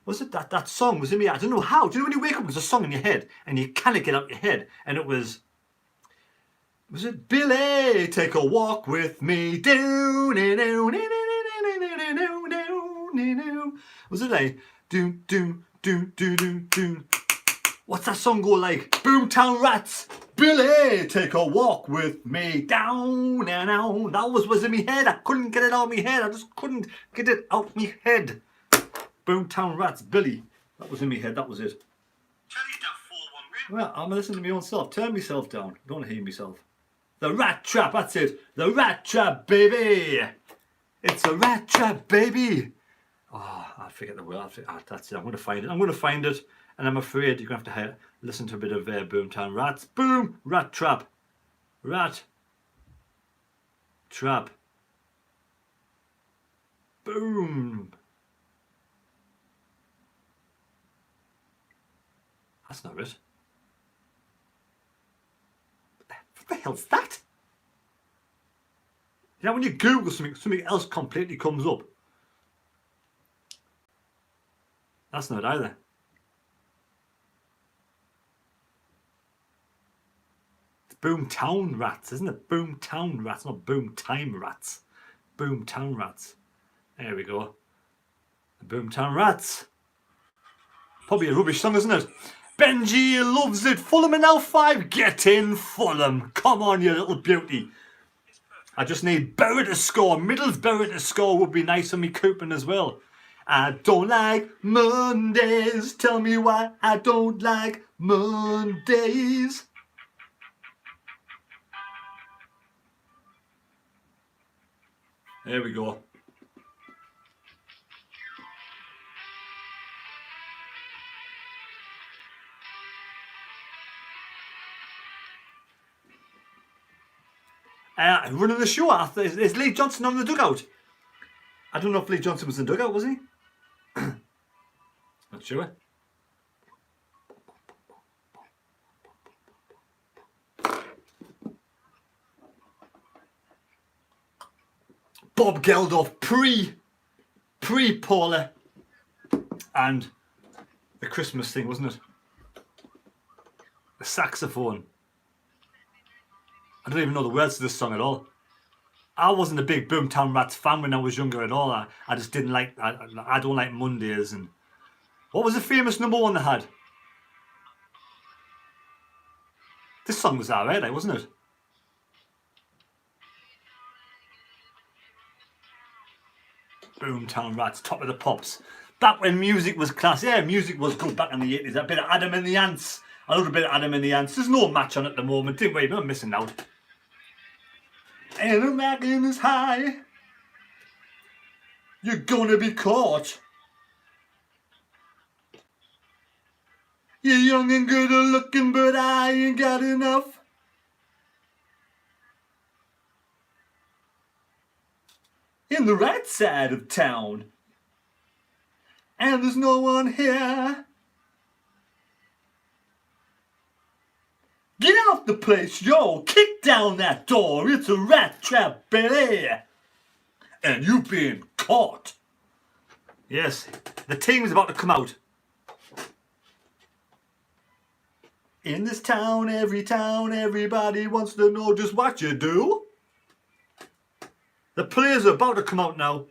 that song was in me? I don't know how. Do you know when you wake up, there's a song in your head and you can't get out your head? And it was it Billy, take a walk with me? Was it like do do do do do do? What's that song go like? Boomtown Rats, Billy, take a walk with me down and out. That was in my head. I couldn't get it out of my head. I just couldn't get it out of my head. Boomtown Rats, Billy. That was in my head. That was it. Well, I'm listening to my own self. Turn myself down. Don't hear myself. The Rat Trap. That's it. The Rat Trap, baby. It's a rat trap, baby. Oh, I forget the word. That's it. I'm going to find it. I'm going to find it. And I'm afraid you're going to have to listen to a bit of Boomtown Rats. Boom! Rat Trap. Rat. Trap. Boom. That's not it. What the hell's that? You know, when you Google something else completely comes up. That's not it either. It's Boomtown Rats, isn't it? Boomtown Rats, not Boomtime Rats. Boomtown Rats. There we go. The Boomtown Rats. Probably a rubbish song, isn't it? Benji loves it. Fulham in L5. Get in, Fulham. Come on, you little beauty. I just need Berry to score. Middlesbrough to score would be nice for me Cooping as well. I don't like Mondays. Tell me why I don't like Mondays. There we go. Running the show after is Lee Johnson on the dugout. I don't know if Lee Johnson was in the dugout, was he? Not sure. Bob Geldof pre-Paula and the Christmas thing, wasn't it? The saxophone. I don't even know the words to this song at all. I wasn't a big Boomtown Rats fan when I was younger at all. I just didn't like, I don't like Mondays. And what was the famous number one they had? This song was alright, like, wasn't it? Boomtown Rats, Top of the Pops. Back when music was class. Yeah, music was good back in the 80s. A bit of Adam and the Ants. A little bit of Adam and the Ants. There's no match on at the moment. Don't worry, I'm missing out. And the wagon is high. You're gonna be caught. You're young and good looking, but I ain't got enough. In the right side of town. And there's no one here. Get out the place, yo! Kick down that door! It's a rat trap, baby! And you've been caught! Yes, the team is about to come out. In this town, everybody wants to know just what you do. The players are about to come out now.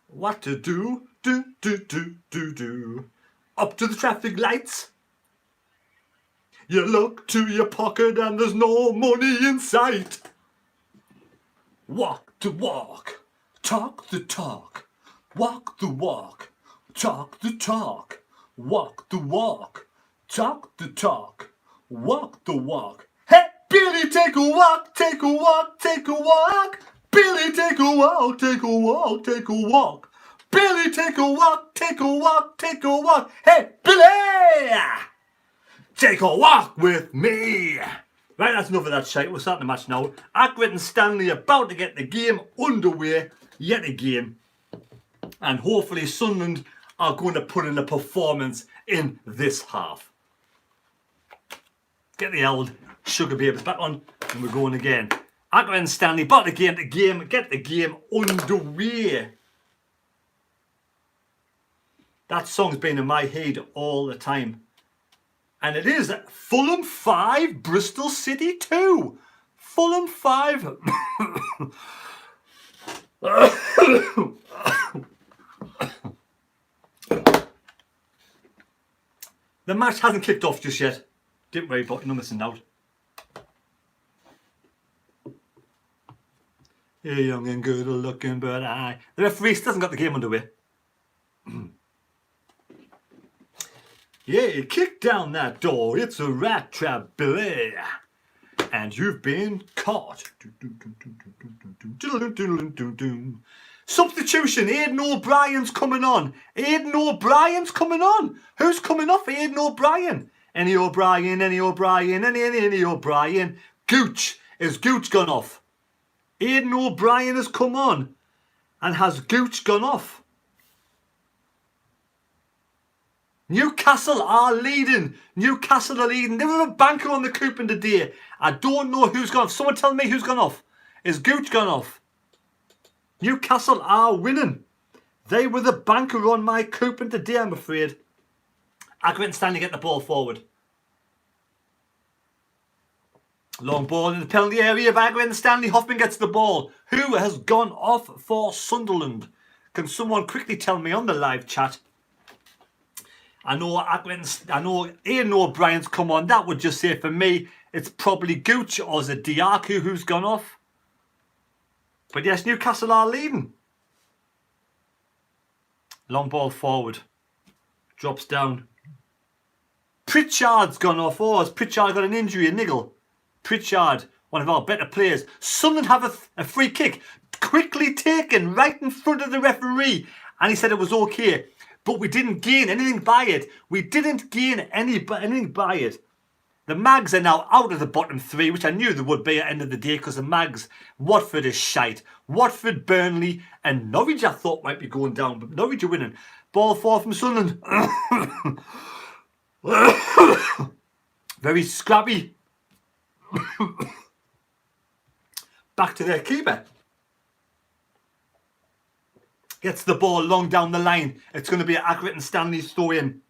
What to do, do. Up to the traffic lights. You look to your pocket and there's no money in sight. Walk the walk, talk the talk. Walk the walk, talk the talk. Walk the walk, talk the talk. Walk the walk. Hey, Billy, take a walk, take a walk, take a walk. Billy, take a walk, take a walk, take a walk. Billy, take a walk, take a walk, take a walk. Hey, Billy! Take a walk with me. Right, that's enough of that shite. We're starting the match now. Accrington and Stanley about to get the game underway yet again. And hopefully Sunderland are going to put in a performance in this half. Get the old sugar babies back on and we're going again. Accrington and Stanley about to get the game underway. That song's been in my head all the time. And it is Fulham 5, Bristol City 2. Fulham 5. The match hasn't kicked off just yet. Don't worry about it, you're not missing out. You're young and good looking, but the referee still hasn't got the game underway. Yeah, kick down that door. It's a rat trap, Billy. And you've been caught. Substitution. Aidan O'Brien's coming on. Aidan O'Brien's coming on. Who's coming off? Aidan O'Brien. Any O'Brien, any O'Brien, any O'Brien. Gooch. Is Gooch gone off? Aidan O'Brien has come on. And has Gooch gone off? Newcastle are leading. Newcastle are leading. They were a banker on the coupon today. I don't know who's gone off. Someone tell me who's gone off. Is Gooch gone off? Newcastle are winning. They were the banker on my coupon today, I'm afraid. Accrington and Stanley get the ball forward. Long ball in the penalty area of Accrington and Stanley. Hoffman gets the ball. Who has gone off for Sunderland? Can someone quickly tell me on the live chat? I know Aidan O'Brien's come on. That would just say for me, it's probably Gooch or is it Diaku who's gone off. But yes, Newcastle are leading. Long ball forward. Drops down. Pritchard's gone off. Oh, has Pritchard got an injury, a niggle? Pritchard, one of our better players. Sunderland have a free kick. Quickly taken right in front of the referee. And he said it was okay. But we didn't gain anything by it. We didn't gain anything by it. The Mags are now out of the bottom three, which I knew they would be at the end of the day because the Mags, Watford is shite. Watford, Burnley and Norwich I thought might be going down, but Norwich are winning. Ball forward from Sunderland. Very scrappy. Back to their keeper. Gets the ball long down the line. It's going to be an Accrington Stanley throw in.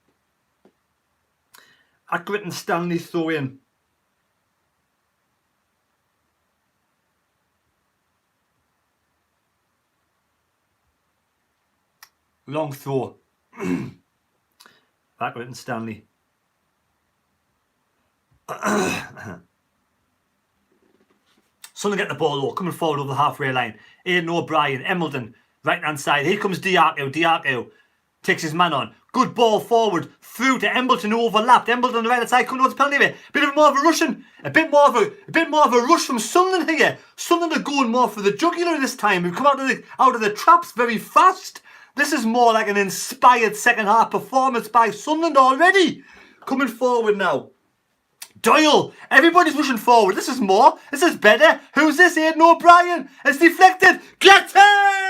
Accrington Stanley throw in. Long throw. Accrington Stanley. Sunderland get the ball low, coming forward over the halfway line. Aidan O'Brien, Embleton. Right hand side. Here comes Diaku. Diaku takes his man on. Good ball forward through to Embleton who overlapped. Embleton on the right hand side coming towards the penalty area. Bit more of a rushing. A bit more of a rush from Sunderland here. Sunderland are going more for the jugular this time. We've come out of the traps very fast. This is more like an inspired second half performance by Sunderland already. Coming forward now. Doyle, everybody's rushing forward. This is more. This is better. Who's this? Aidan O'Brien. It's deflected. Get it!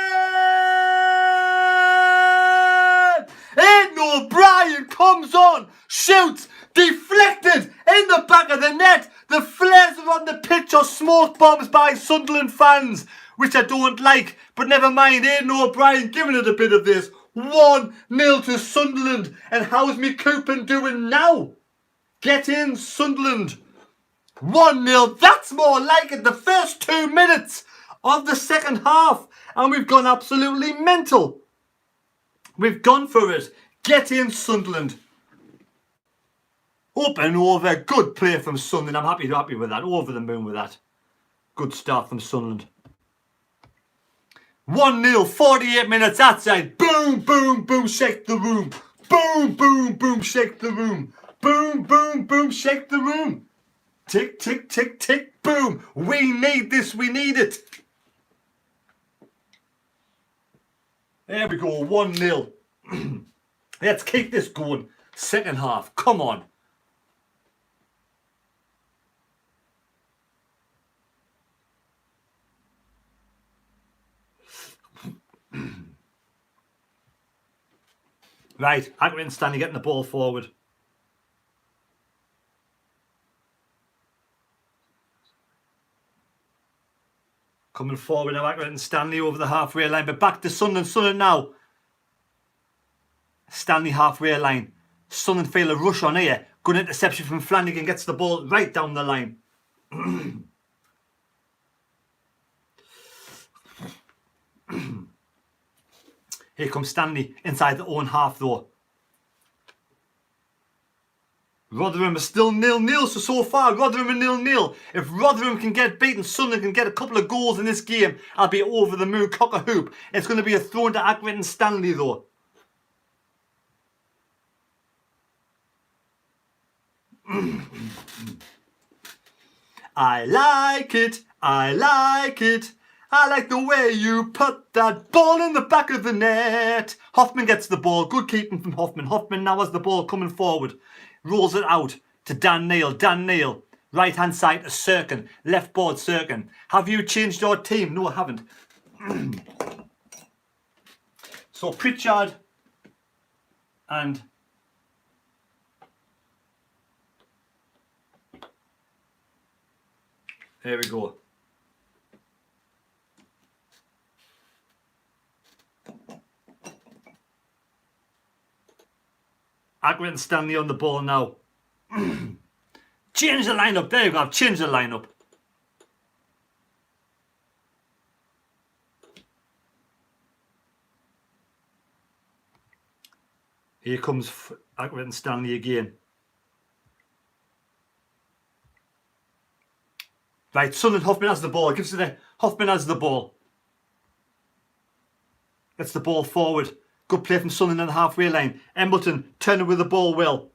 Aidan O'Brien comes on, shoots, deflected. in the back of the net. The flares are on the pitch or smoke bombs by Sunderland fans, which I don't like, but never mind. Aidan O'Brien giving it a bit of this. 1-0 to Sunderland. And how's me Coupon doing now? Get in, Sunderland. 1-0. That's more like it. The first 2 minutes of the second half. And we've gone absolutely mental. We've gone for it. Get in, Sunderland. Up and over. Good play from Sunderland. I'm happy with that. Over the moon with that. Good start from Sunderland. 1-0, 48 minutes outside. Boom, boom, boom, shake the room. Boom, boom, boom, shake the room. Boom, boom, boom, shake the room. Tick, tick, tick, tick, boom. We need this, we need it. There we go, 1-0. Let's keep this going. Second half, come on. Right, Accrington Stanley getting the ball forward. Coming forward now, Accrington Stanley over the halfway line, but back to Sunderland. Sunderland now. Stanley halfway line. Sunderland feel a rush on here. Good interception from Flanagan, gets the ball right down the line. Here comes Stanley inside the own half though. Rotherham is still 0-0, so far Rotherham are 0-0. If Rotherham can get beaten, Sunderland can get a couple of goals in this game, I'll be over the moon, cock a hoop. It's going to be a throw to Accrington Stanley though. I like it, I like it. I like the way you put that ball in the back of the net. Hoffman gets the ball. Good keeping from Hoffman. Hoffman now has the ball coming forward. Rolls it out to Dan Neil. Dan Neil. Right hand side to Sirkin. Left board Sirkin. Have you changed your team? No, I haven't. So Pritchard and there we go. Accrington Stanley on the ball now. Change the lineup. There you go. I've changed the lineup. Here comes Accrington Stanley again. Right, Sunderland, Hoffman has the ball. Gives it there. Hoffman has the ball. Gets the ball forward. Good play from Sunderland on the halfway line. Embleton turning with the ball well.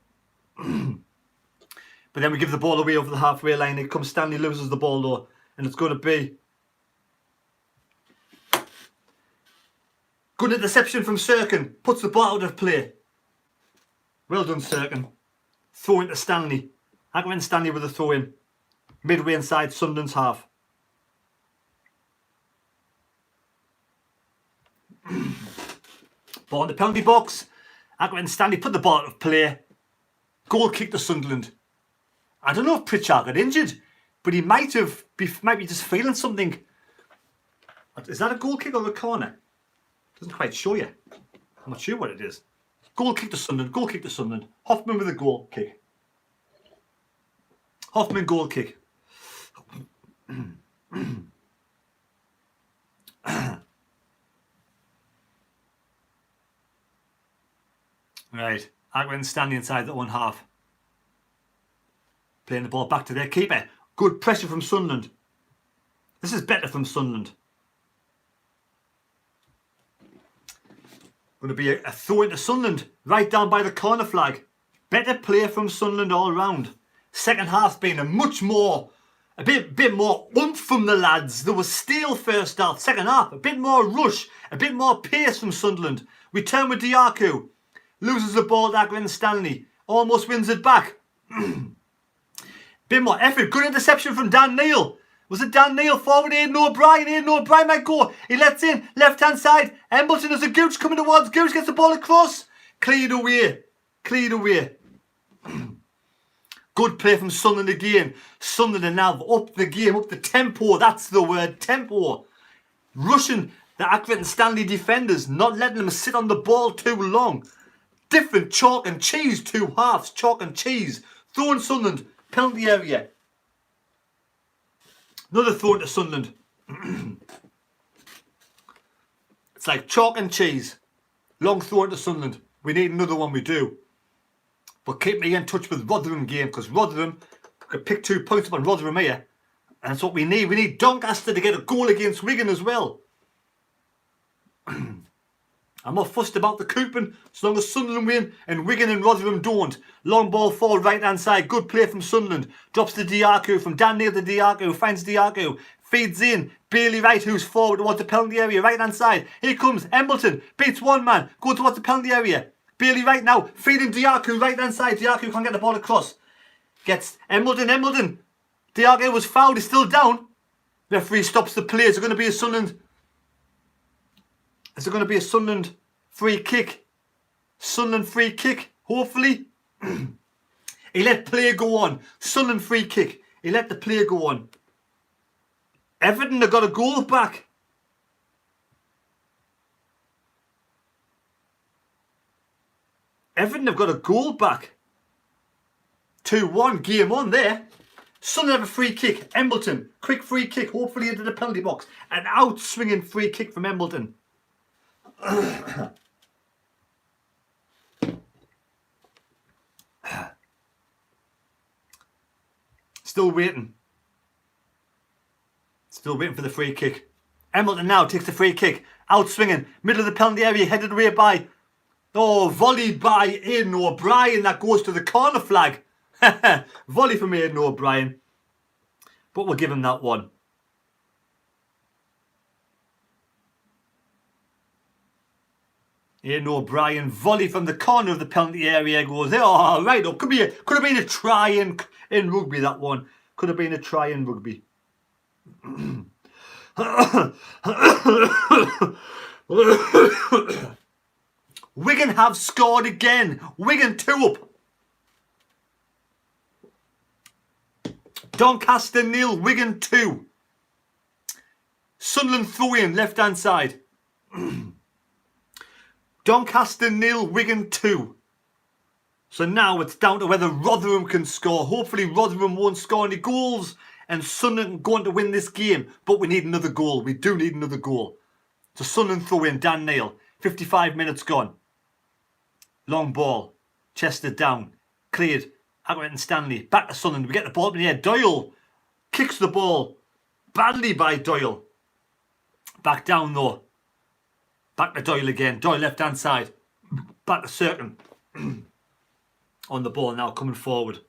But then we give the ball away over the halfway line. Here comes Stanley, loses the ball though. And it's going to be good interception from Sirkin. Puts the ball out of play. Well done, Sirkin. Throw into Stanley. Accrington Stanley with a throw in. Midway inside Sunderland's half. Ball in the penalty box. Accrington Stanley put the ball out of play. Goal kick to Sunderland. I don't know if Pritchard got injured, but he might be just feeling something. Is that a goal kick or a corner? Doesn't quite show you. I'm not sure what it is. Goal kick to Sunderland. Goal kick to Sunderland. Hoffman with a goal kick. Hoffman goal kick. Right, Accrington Stanley inside the own half. Playing the ball back to their keeper. Good pressure from Sunderland. This is better from Sunderland. Going to be a throw into Sunderland. Right down by the corner flag. Better play from Sunderland all round. Second half's been a bit more oomph from the lads. There was steel first half. Second half, a bit more rush. A bit more pace from Sunderland. We turn with Diaku. Loses the ball to Accrington Stanley. Almost wins it back. Bit more effort. Good interception from Dan Neil. Was it Dan Neil forward? Aidan O'Brien. Aidan O'Brien might go. He lets in. Left hand side. Embleton has a Gooch coming towards. Gooch gets the ball across. Cleared away. Cleared away. Good play from Sunderland again. Sunderland are now up the game, up the tempo. That's the word, tempo. Rushing the Accrington Stanley defenders, not letting them sit on the ball too long. Different chalk and cheese, two halves, chalk and cheese. Throwing Sunderland, penalty area. Another throw into Sunderland. It's like chalk and cheese. Long throw into Sunderland. We need another one, we do. But keep me in touch with Rotherham game, because Rotherham could pick 2 points up on Rotherham here. And that's what we need. We need Doncaster to get a goal against Wigan as well. I'm not fussed about the coupon, as long as Sunderland win and Wigan and Rotherham don't. Long ball forward, right hand side. Good play from Sunderland. Drops to Diaku, from Dan Neil to Diaku. Finds Diaku. Feeds in. Bailey Wright, who's forward towards the penalty area. Right hand side. Here comes Embleton. Beats one man. Goes towards the penalty area. Bailey Wright now. Feeding Diaku. Right hand side. Diaku can't get the ball across. Gets Embleton. Diaku was fouled. He's still down. Referee stops the play. Is it going to be a Sunderland? Is it going to be a Sunderland free kick? Sunderland free kick, hopefully. He let play go on. Sunderland free kick. He let the play go on. Everton have got a goal back. Everton have got a goal back. 2-1, game on there. Sunderland have a free kick. Embleton, quick free kick, hopefully into the penalty box. An out-swinging free kick from Embleton. Still waiting. Still waiting for the free kick. Embleton now takes the free kick. Out swinging. Middle of the penalty area. Headed away by... Oh, volleyed by Aidan O'Brien. That goes to the corner flag. Volley from Aidan O'Brien. But we'll give him that one. Aidan O'Brien, volley from the corner of the penalty area, goes there. Oh, right up. Could have been a try in rugby, that one. Could have been a try in rugby. Wigan have scored again. Wigan 2 up. Doncaster 0, Wigan 2. Sunderland throw in, left hand side. Doncaster 0, Wigan 2. So now it's down to whether Rotherham can score. Hopefully Rotherham won't score any goals and Sunderland are going to win this game. But we need another goal. We do need another goal. So Sunderland throw in, Dan Neil. 55 minutes gone. Long ball. Chested down. Cleared. Accrington Stanley. Back to Sunderland. We get the ball up in the air. Doyle kicks the ball. Badly by Doyle. Back down though. Back to Doyle again. Doyle left hand side. Back to Cirkin. On the ball now, coming forward.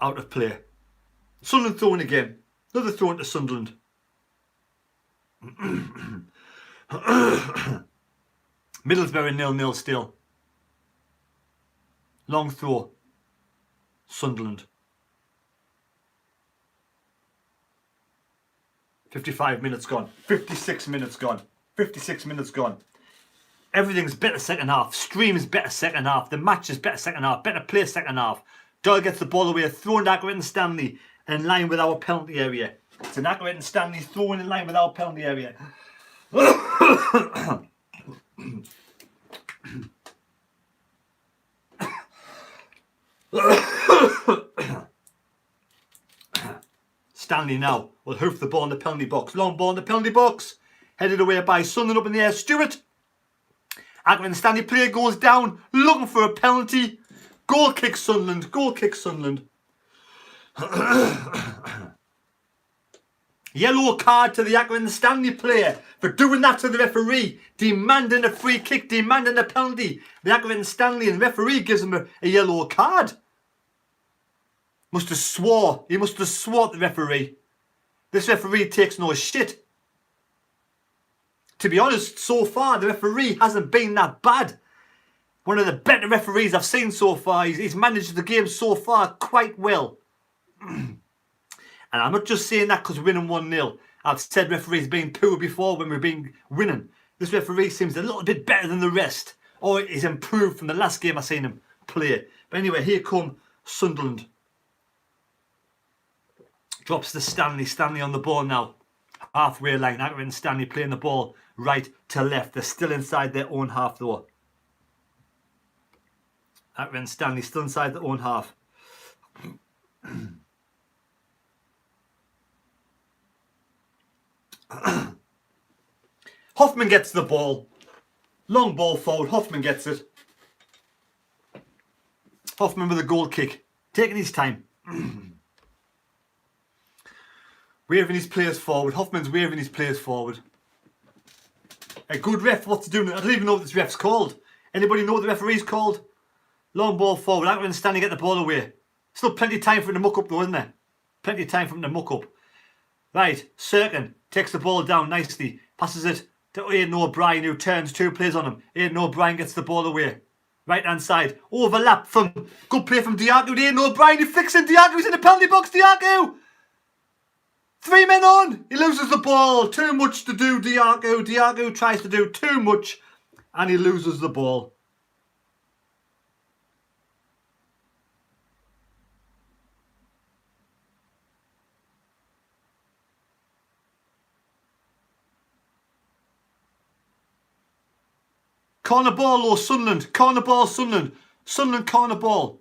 Out of play. Sunderland throwing again. Another throw into Sunderland. Middlesbrough 0-0 still. Long throw. Sunderland. 55 minutes gone. 56 minutes gone. 56 minutes gone. Everything's better second half. Stream is better second half. The match is better second half. Better play second half. Doyle gets the ball away. Thrown to Accrington Stanley. In line with our penalty area. It's an Accrington Stanley throwing in line with our penalty area. Stanley now will hoof the ball in the penalty box. Long ball in the penalty box. Headed away by Sunderland up in the air. Stewart. Accrington Stanley player goes down. Looking for a penalty. Goal kick Sunderland. Goal kick Sunderland. Yellow card to the Accrington Stanley player for doing that to the referee. Demanding a free kick. Demanding a penalty. The Accrington Stanley and the referee gives him a yellow card. Must have swore. He must have swore at the referee. This referee takes no shit. To be honest, so far the referee hasn't been that bad. One of the better referees I've seen so far. He's managed the game so far quite well. And I'm not just saying that because we're winning 1-0. I've said referees being poor before when we've been winning. This referee seems a little bit better than the rest. Or he's improved from the last game I seen him play. But anyway, here come Sunderland. Drops to Stanley. Stanley on the ball now. Halfway line. Accrington and Stanley playing the ball right to left. They're still inside their own half though. Accrington and Stanley still inside their own half. Hoffman gets the ball. Long ball forward. Hoffman gets it. Hoffman with a goal kick. Taking his time. Waving his players forward. Hoffman's waving his players forward. A good ref. What's he doing? I don't even know what this ref's called. Anybody know what the referee's called? Long ball forward. Accrington and Stanley get the ball away. Still plenty of time for him to muck up though, isn't there? Plenty of time for him to muck up. Right. Sirkin takes the ball down nicely. Passes it to Aidan O'Brien, who turns 2 players on him. Aidan O'Brien gets the ball away. Right hand side. Overlap from good play from Diaku. Aidan O'Brien, he flicks in Diaku. He's in the penalty box. Diaku! 3 men on. He loses the ball. Too much to do, Diaku. Diaku tries to do too much and he loses the ball. Corner ball or Sunderland. Corner ball, Sunderland. Sunderland corner ball.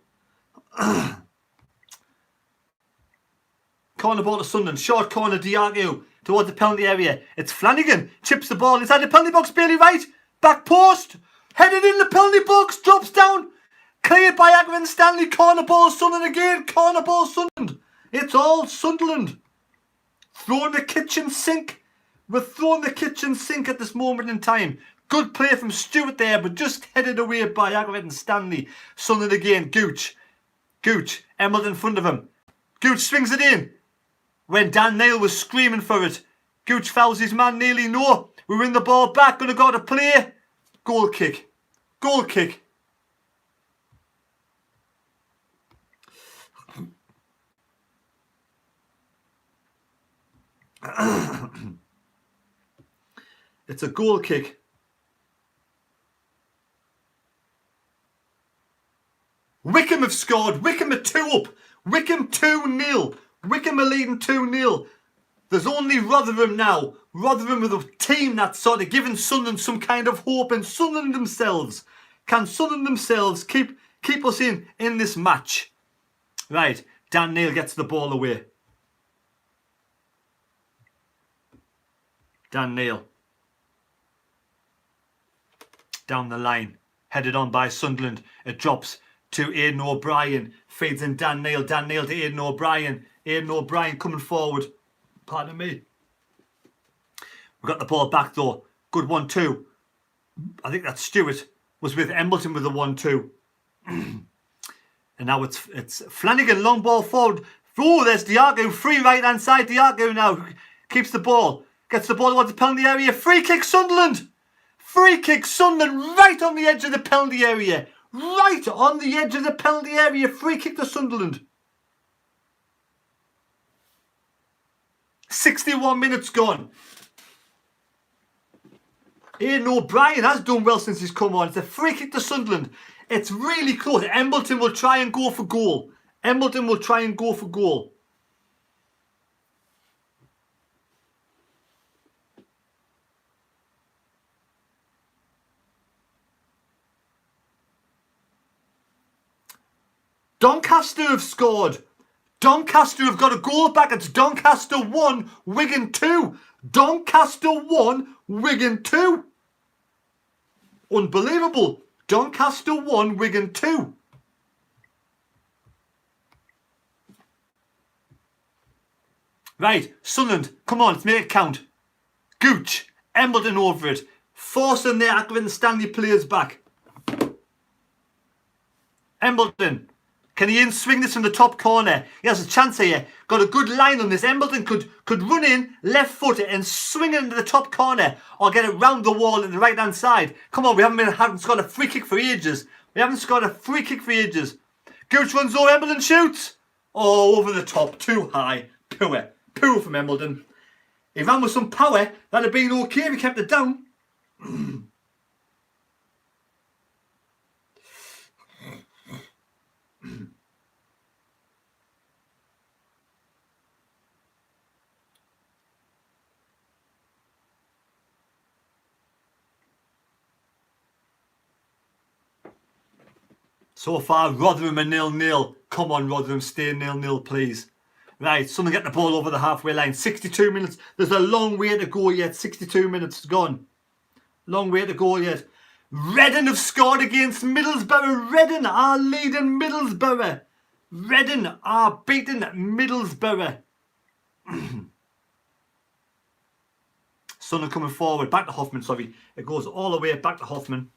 Corner ball to Sunderland. Short corner, Diagu towards the penalty area. It's Flanagan. Chips the ball inside the penalty box. Bailey right. Back post. Headed in the penalty box. Drops down. Cleared by Accrington Stanley. Corner ball, Sunderland again. Corner ball, Sunderland. It's all Sunderland. Throwing the kitchen sink. We're throwing the kitchen sink at this moment in time. Good play from Stewart there, but just headed away by Accrington Stanley. Sunderland again. Gooch. Emerald in front of him. Gooch swings it in. When Dan Neil was screaming for it. Gooch fouls his man nearly. No. We win the ball back. Gonna go to play. Goal kick. Goal kick. It's a goal kick. Wickham have scored. Wickham are 2 up. Wickham 2-0. Wickham are leading 2-0. There's only Rotherham now. Rotherham are the team that's sort of giving Sunderland some kind of hope. And Sunderland themselves. Can Sunderland themselves keep us in this match? Right. Dan Neil gets the ball away. Dan Neil. Down the line. Headed on by Sunderland. It drops to Aidan O'Brien. Feeds in Dan Neil. Dan Neil to Aidan O'Brien. Aidan O'Brien coming forward. Pardon me. We got the ball back though. Good 1-2. I think that Stewart was with Embleton with the 1-2. And now it's Flanagan. Long ball forward. Oh, there's Diagu. Free right hand side. Diagu now keeps the ball. Gets the ball towards the penalty area. Free kick Sunderland. Free kick Sunderland right on the edge of the penalty area. Right on the edge of the penalty area. Free kick to Sunderland. 61 minutes gone. Aidan O'Brien has done well since he's come on. It's a free kick to Sunderland. It's really close. Embleton will try and go for goal. Embleton will try and go for goal. Doncaster have scored. Doncaster have got a goal back. It's Doncaster 1, Wigan 2. Doncaster 1, Wigan 2. Unbelievable. Doncaster 1, Wigan 2. Right, Sunderland, come on, let's make it count. Gooch, Embleton over it. Forcing their Accrington Stanley players back. Embleton. Can he in-swing this from the top corner? He has a chance here. Got a good line on this. Embleton could run in, left foot it, and swing it into the top corner. Or get it round the wall in the right-hand side. Come on, we haven't scored a free kick for ages. We haven't scored a free kick for ages. Gooch runs over, Embleton shoots. Oh, over the top. Too high. Poor. Poor from Embleton. He ran with some power. That'd have been okay if he kept it down. So far, Rotherham are 0-0. Come on, Rotherham, stay 0-0, please. Right, Sunderland get the ball over the halfway line. 62 minutes. There's a long way to go yet. 62 minutes gone. Long way to go yet. Reading have scored against Middlesbrough. Reading are leading Middlesbrough. Reading are beating Middlesbrough. Sunderland coming forward. Back to Hoffman, sorry. It goes all the way back to Hoffman.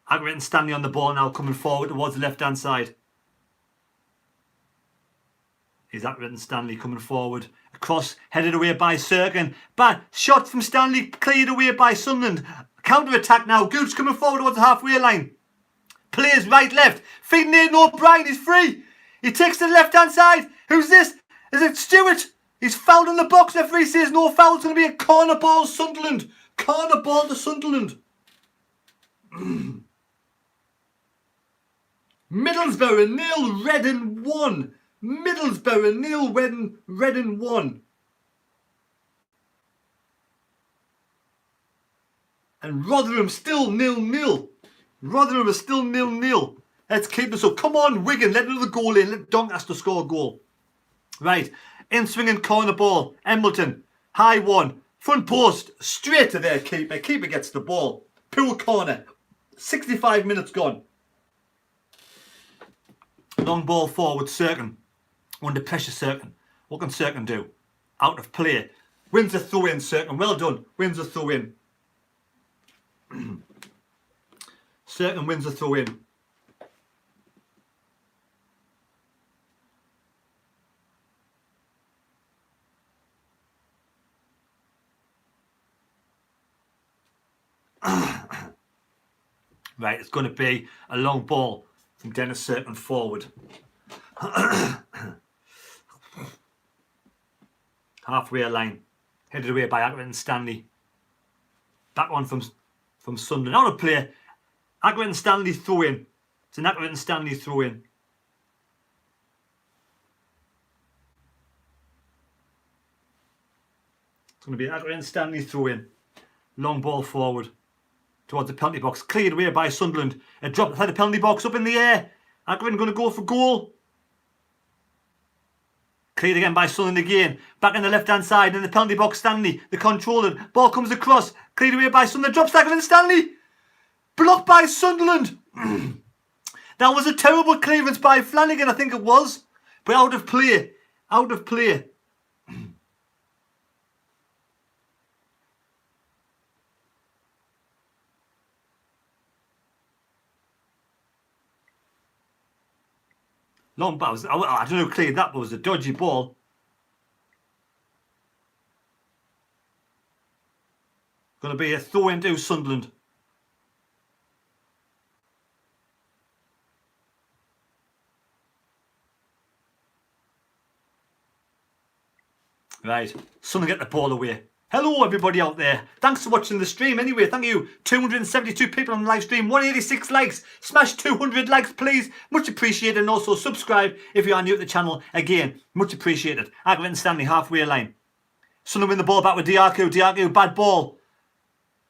Accrington Stanley on the ball now, coming forward towards the left-hand side. Is Accrington Stanley coming forward. Across, headed away by Serkin. Bad shot from Stanley, cleared away by Sunderland. Counter-attack now. Gooch coming forward towards the halfway line. Plays right, left. Feeding in O'Brien, he's free. He takes to the left-hand side. Who's this? Is it Stewart? He's fouled in the box. Referee says no foul. It's going to be a corner ball, Sunderland. Corner ball to Sunderland. Middlesbrough 0, Reading 1. Middlesbrough 0, Reading 1. And Rotherham still 0-0. Rotherham is still 0-0. Let's keep this up. Come on, Wigan. Let another goal in. Let Doncaster score a goal. Right. In swinging corner ball. Embleton. High one. Front post. Straight to their keeper. Keeper gets the ball. Pool corner. 65 minutes gone. Long ball forward, Serkin. Under pressure, Serkin. What can Serkin do? Out of play. Wins a throw in, Serkin. Well done. Wins a throw in. Serkin wins a throw in. Right, it's going to be a long ball from Dennis Serkin forward. Halfway line. Headed away by Accrington Stanley. Back on from Sunderland. Out of play. Accrington Stanley throw in. It's an Accrington Stanley throw in. It's going to be Accrington Stanley throw in. Long ball forward towards the penalty box. Cleared away by Sunderland. A drop inside the penalty box, up in the air. Accrington going to go for goal. Cleared again by Sunderland again. Back on the left hand side in the penalty box. Stanley, the controller. Ball comes across. Cleared away by Sunderland. Drops Accrington Stanley. Blocked by Sunderland. That was a terrible clearance by Flanagan, I think it was. But out of play. Out of play. Long ball. I don't know who cleared that, but it was a dodgy ball. Going to be a throw into Sunderland. Right, Sunderland get the ball away. Hello everybody out there. Thanks for watching the stream anyway. Thank you. 272 people on the live stream. 186 likes. Smash 200 likes please. Much appreciated. And also subscribe if you are new to the channel. Again, much appreciated. Accrington Stanley halfway line. Sunderland win the ball back with Diaku. Diaku, bad ball.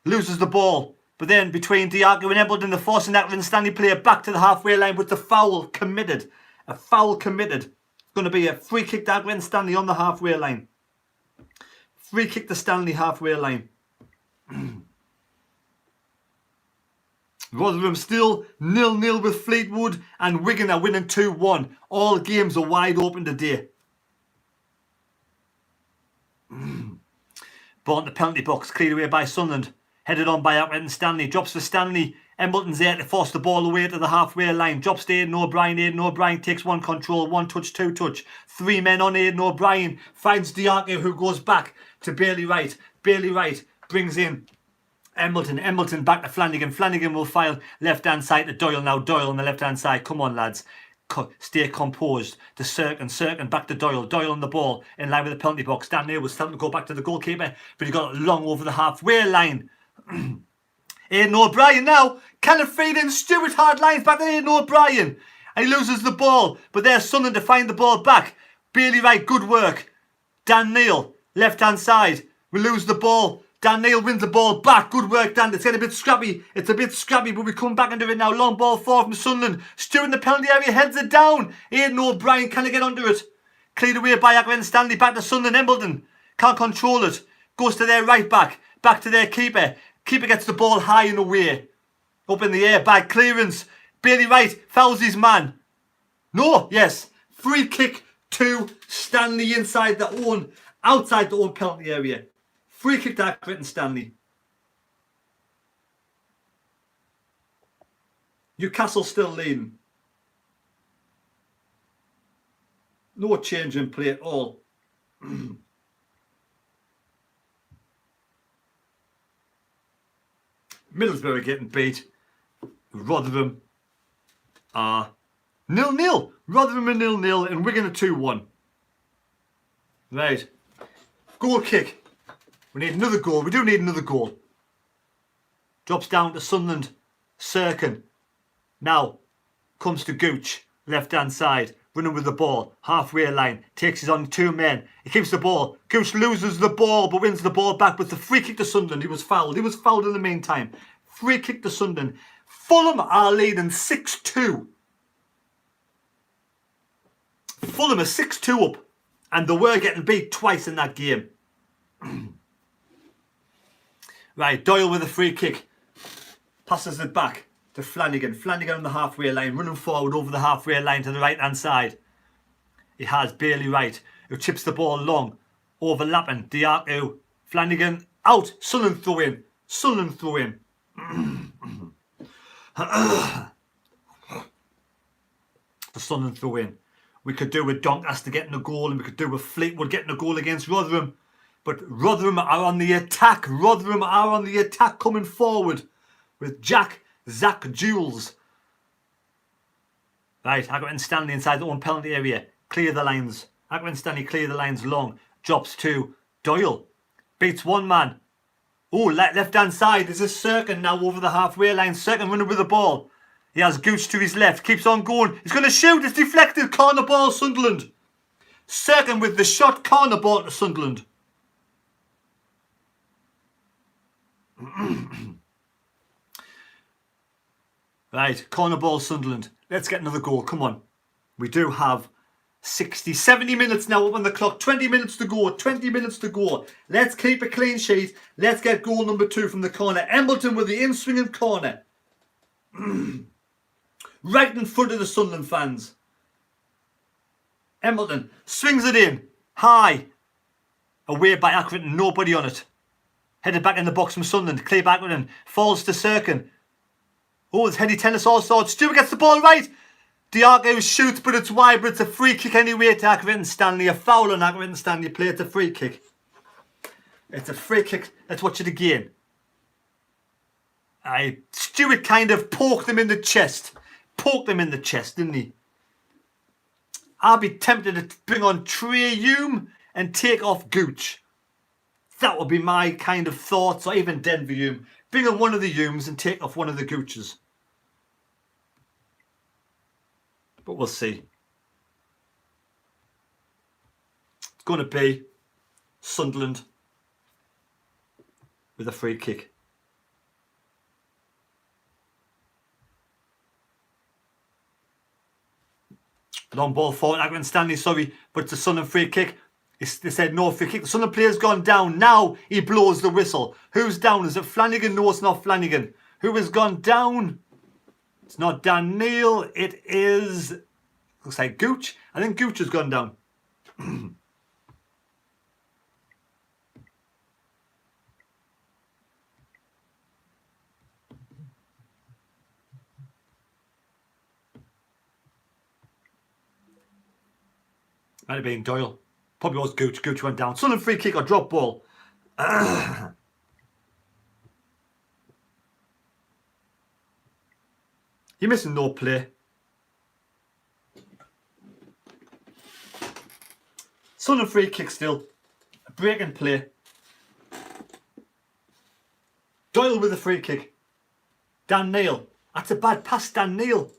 Loses the ball. But then between Diaku and Embleton, the forcing Accrington Stanley player back to the halfway line with the foul committed. A foul committed. It's going to be a free kick to Accrington Stanley on the halfway line. Free kick to Stanley halfway line. Rotherham still 0-0 with Fleetwood, and Wigan are winning 2-1. All games are wide open today. Ball in the penalty box, cleared away by Sunderland. Headed on by Accrington Stanley. Drops for Stanley. Embleton's there to force the ball away to the halfway line. Drops to Aidan O'Brien. Aidan O'Brien takes one control, one touch, two touch. Three men on Aidan O'Brien. Finds Diaku, who goes back to Bailey Wright. Bailey Wright brings in Embleton. Embleton back to Flanagan. Flanagan will file left-hand side to Doyle now. Doyle on the left-hand side. Come on, lads. Stay composed. To Serkin. Serkin back to Doyle. Doyle on the ball in line with the penalty box. Dan Neal was starting to go back to the goalkeeper, but he got long over the halfway line. Aidan O'Brien now. Can it feed in? Stewart hard lines back to Aidan O'Brien. And he loses the ball. But there's Sunderland to find the ball back. Bailey Wright, good work. Dan Neil, left hand side. We lose the ball. Dan Neil wins the ball back. Good work, Dan. It's getting a bit scrappy. It's a bit scrappy, but we come back into it now. Long ball forward from Sunderland. Stewart in the penalty area, heads it down. Aidan O'Brien, can he get under it? Cleared away by Accrington Stanley. Back to Sunderland. Embleton can't control it. Goes to their right back. Back to their keeper. Keeper gets the ball high and away. Up in the air. Bad clearance. Bailey Wright fouls his man. No, yes. Free kick to Stanley outside the own penalty area. Free kick to Accrington Stanley. Newcastle still leading. No change in play at all. Middlesbrough getting beat. Rotherham are 0-0. Rotherham are 0-0 and Wigan are 2-1. Right. Goal kick. We need another goal. We do need another goal. Drops down to Sunderland. Sirkin. Now comes to Gooch. Left hand side. Running with the ball. Halfway line. Takes his on 2 men. He keeps the ball. Gooch loses the ball but wins the ball back with the free kick to Sunderland. He was fouled. He was fouled in the meantime. Free kick to Sunderland. Fulham are leading 6-2. Fulham are 6-2 up. And they were getting beat twice in that game. Right, Doyle with a free kick. Passes it back to Flanagan. Flanagan on the halfway line. Running forward over the halfway line to the right hand side. He has Bailey Wright, who chips the ball long. Overlapping. Diaco. Flanagan out. Sunderland throw in. Sunderland throw in. The Sunderland throw in. We could do with Doncaster getting a goal and we could do with Fleetwood getting a goal against Rotherham. But Rotherham are on the attack. Rotherham are on the attack coming forward with Zach Jules. Right, Accrington Stanley inside their own penalty area. Clear the lines. Accrington Stanley clear the lines long. Drops to Doyle. Beats one man. Oh, left hand side. There's a Sirkin now over the halfway line. Sirkin running with the ball. He has Gooch to his left. Keeps on going. He's going to shoot. It's deflected. Corner ball, Sunderland. Sirkin with the shot. Corner ball to Sunderland. Right, corner ball, Sunderland. Let's get another goal. Come on. We do have 70 minutes now up on the clock. 20 minutes to go. 20 minutes to go. Let's keep a clean sheet. Let's get goal number 2 from the corner. Embleton with the in-swinging corner. Right in front of the Sunderland fans. Embleton swings it in. High. Away by Accrington. Nobody on it. Headed back in the box from Sunderland. Clear back Accrington. Falls to Sirkin. Oh, it's heady tennis all sorts. Stewart gets the ball right. Diaco shoots, but it's wide. But it's a free kick anyway to Accrington Stanley. A foul on Accrington Stanley. Play it a free kick. It's a free kick. Let's watch it again. Stewart kind of poked him in the chest. Poked him in the chest, didn't he? I'll be tempted to bring on Trey Hume and take off Gooch. That would be my kind of thoughts, or even Denver Hume. Bring on one of the Humes and take off one of the Gooches. But we'll see. It's going to be Sunderland with a free kick. Long ball forward, Accrington Stanley, sorry, but it's a Sunderland free kick. They said no free kick. The Sunderland player's gone down. Now he blows the whistle. Who's down? Is it Flanagan? No, it's not Flanagan. Who has gone down? It's not Dan Neil. It is, looks like Gooch. I think Gooch has gone down. Might have been Doyle. Probably was Gooch. Gooch went down. Sunderland free kick or drop ball. You're missing no play. Sunderland free kick still. Break and play. Doyle with a free kick. Dan Neil. That's a bad pass, Dan Neil.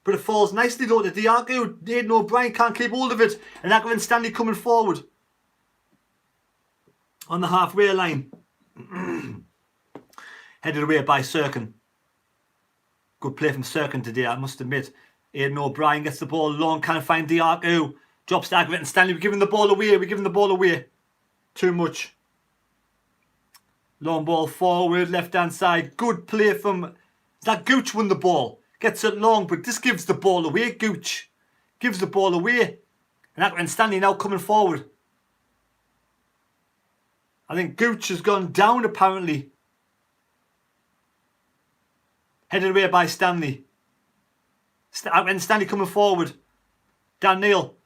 But it falls nicely though to Diago. Aidan O'Brien can't keep hold of it. And Accrington Stanley coming forward. On the halfway line. Headed away by Serkin. Good play from Serkin today, I must admit. Aidan O'Brien gets the ball long. Can't find Diago. Drops to Accrington Stanley. We're giving the ball away. We're giving the ball away. Too much. Long ball forward, left hand side. Good play from... That Gooch won the ball. Gets it long, but this gives the ball away, Gooch. Gives the ball away. And Accrington Stanley now coming forward. I think Gooch has gone down apparently. Headed away by Stanley. Accrington Stanley coming forward. Dan Neil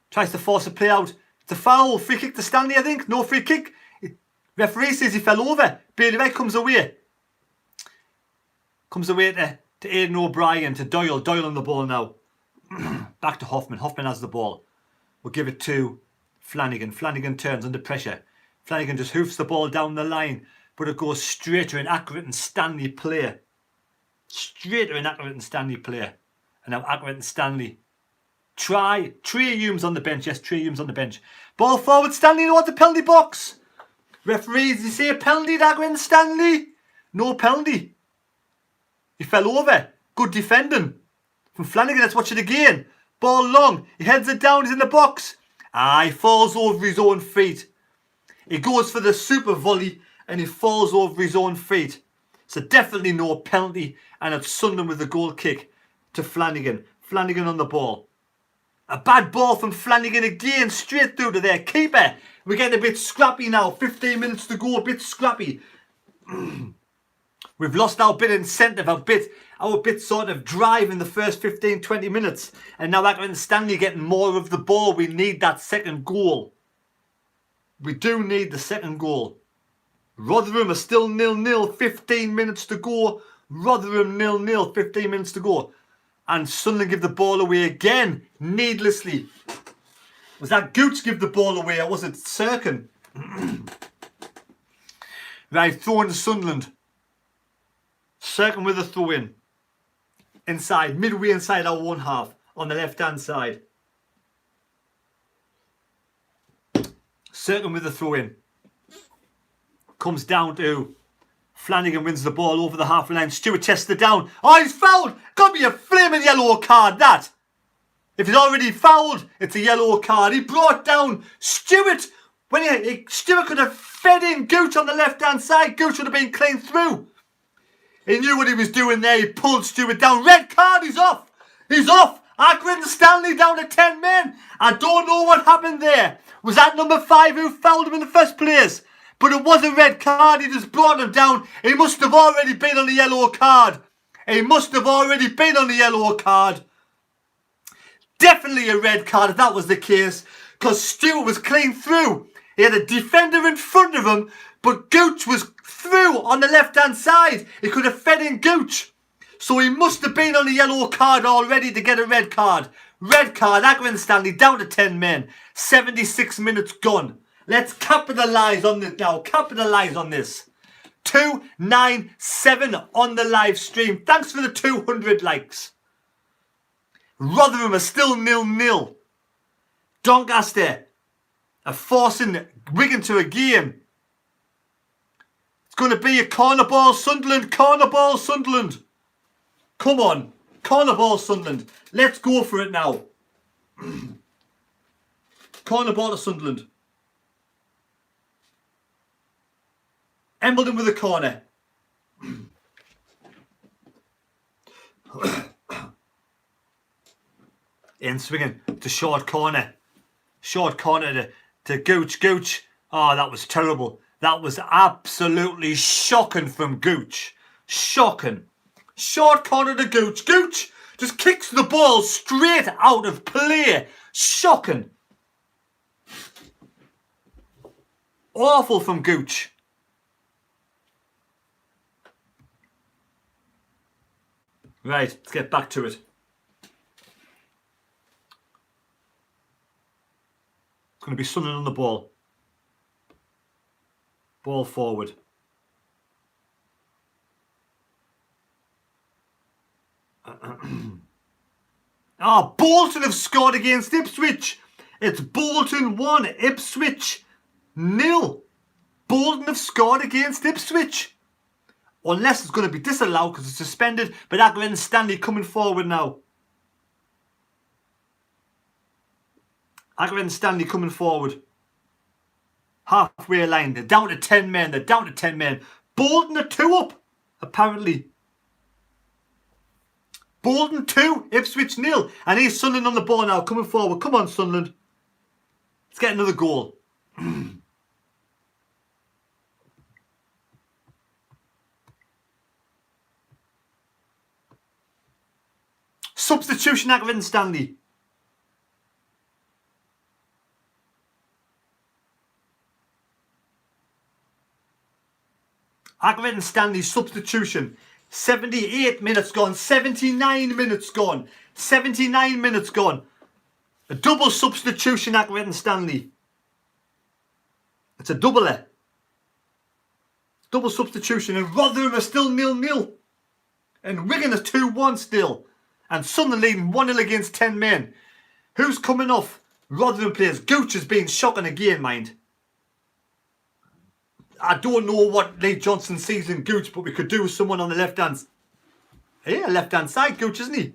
tries to force a play out. It's a foul. Free kick to Stanley, I think. No free kick. Referee says he fell over. Bailey Wright comes away. Comes away to Aidan O'Brien, to Doyle. Doyle on the ball now. Back to Hoffman. Hoffman has the ball. We'll give it to Flanagan. Flanagan turns under pressure. Flanagan just hoofs the ball down the line, but it goes straight to an Accrington Stanley player. Straight to an Accrington Stanley player. And now Accrington Stanley. Trey Hume's on the bench. Yes, Trey Hume's on the bench. Ball forward, Stanley towards the penalty box. Referees, you say a penalty to Accrington Stanley? No penalty. He fell over. Good defending from Flanagan. Let's watch it again. Ball long. He heads it down. He's in the box. He falls over his own feet. He goes for the super volley and he falls over his own feet. So definitely no penalty. And it's Sunderland with the goal kick to Flanagan. Flanagan on the ball. A bad ball from Flanagan again. Straight through to their keeper. We're getting a bit scrappy now. 15 minutes to go. A bit scrappy. We've lost our bit of incentive, our bit sort of drive in the first 15-20 minutes. And now Accrington Stanley getting more of the ball. We need that second goal. We do need the second goal. Rotherham are still 0-0. 15 minutes to go. Rotherham 0-0. 15 minutes to go. And Sunderland give the ball away again. Needlessly. Was that Gooch give the ball away or was it Serkin? Right, throw in to Sunderland. Serkin with a throw in. Inside, midway inside our one half. On the left hand side. Serkin with a throw in. Comes down to Flanagan, wins the ball over the half line. Stewart chests it down. Oh, he's fouled! Got me a flaming yellow card, that! If he's already fouled, it's a yellow card. He brought down Stewart. Stewart could have fed in Gooch on the left hand side. Gooch would have been clean through. He knew what he was doing there. He pulled Stewart down. Red card, he's off. He's off. Accrington Stanley down to 10 men. I don't know what happened there. Was that number 5 who fouled him in the first place? But it was a red card. He just brought him down. He must have already been on the yellow card. He must have already been on the yellow card. Definitely a red card if that was the case. Because Stewart was clean through. He had a defender in front of him. But Gooch was through on the left-hand side. He could have fed in Gooch. So he must have been on the yellow card already to get a red card. Red card, Accrington Stanley down to 10 men. 76 minutes gone. Let's capitalise on this now. Capitalise on this. 297 on the live stream. Thanks for the 200 likes. Rotherham are still 0-0. Doncaster are forcing Wigan to a game. It's going to be a corner ball, Sunderland. Corner ball, Sunderland. Come on. Corner ball, Sunderland. Let's go for it now. Corner ball to Sunderland. Embledon with a corner. In swinging to short corner. Short corner to Gooch. Gooch. Oh, that was terrible. That was absolutely shocking from Gooch. Shocking. Short corner to Gooch. Gooch just kicks the ball straight out of play. Shocking. Awful from Gooch. Right, let's get back to it. It's going to be Sunderland on the ball. Ball forward. Bolton have scored against Ipswich. It's Bolton 1, Ipswich 0. Bolton have scored against Ipswich. Unless it's going to be disallowed because it's suspended. But Accrington Stanley coming forward now. Accrington Stanley coming forward. Halfway line. They're down to 10 men. They're down to 10 men. Bolton are 2 up, apparently. Bolton 2, Ipswich 0. And here's Sunderland on the ball now, coming forward. Come on, Sunderland. Let's get another goal. Substitution, Accrington Stanley. Accrington Stanley substitution. 78 minutes gone. 79 minutes gone. 79 minutes gone. A double substitution, Accrington Stanley. It's a doubler. Double substitution. And Rotherham are still 0-0. And Wigan are 2-1 still. And Sunderland leading 1-0 against 10 men. Who's coming off? Rotherham players. Gooch has been shocking again, mind. I don't know what Lee Johnson sees in Gooch, but we could do with someone on the left-hand side, Gooch, isn't he?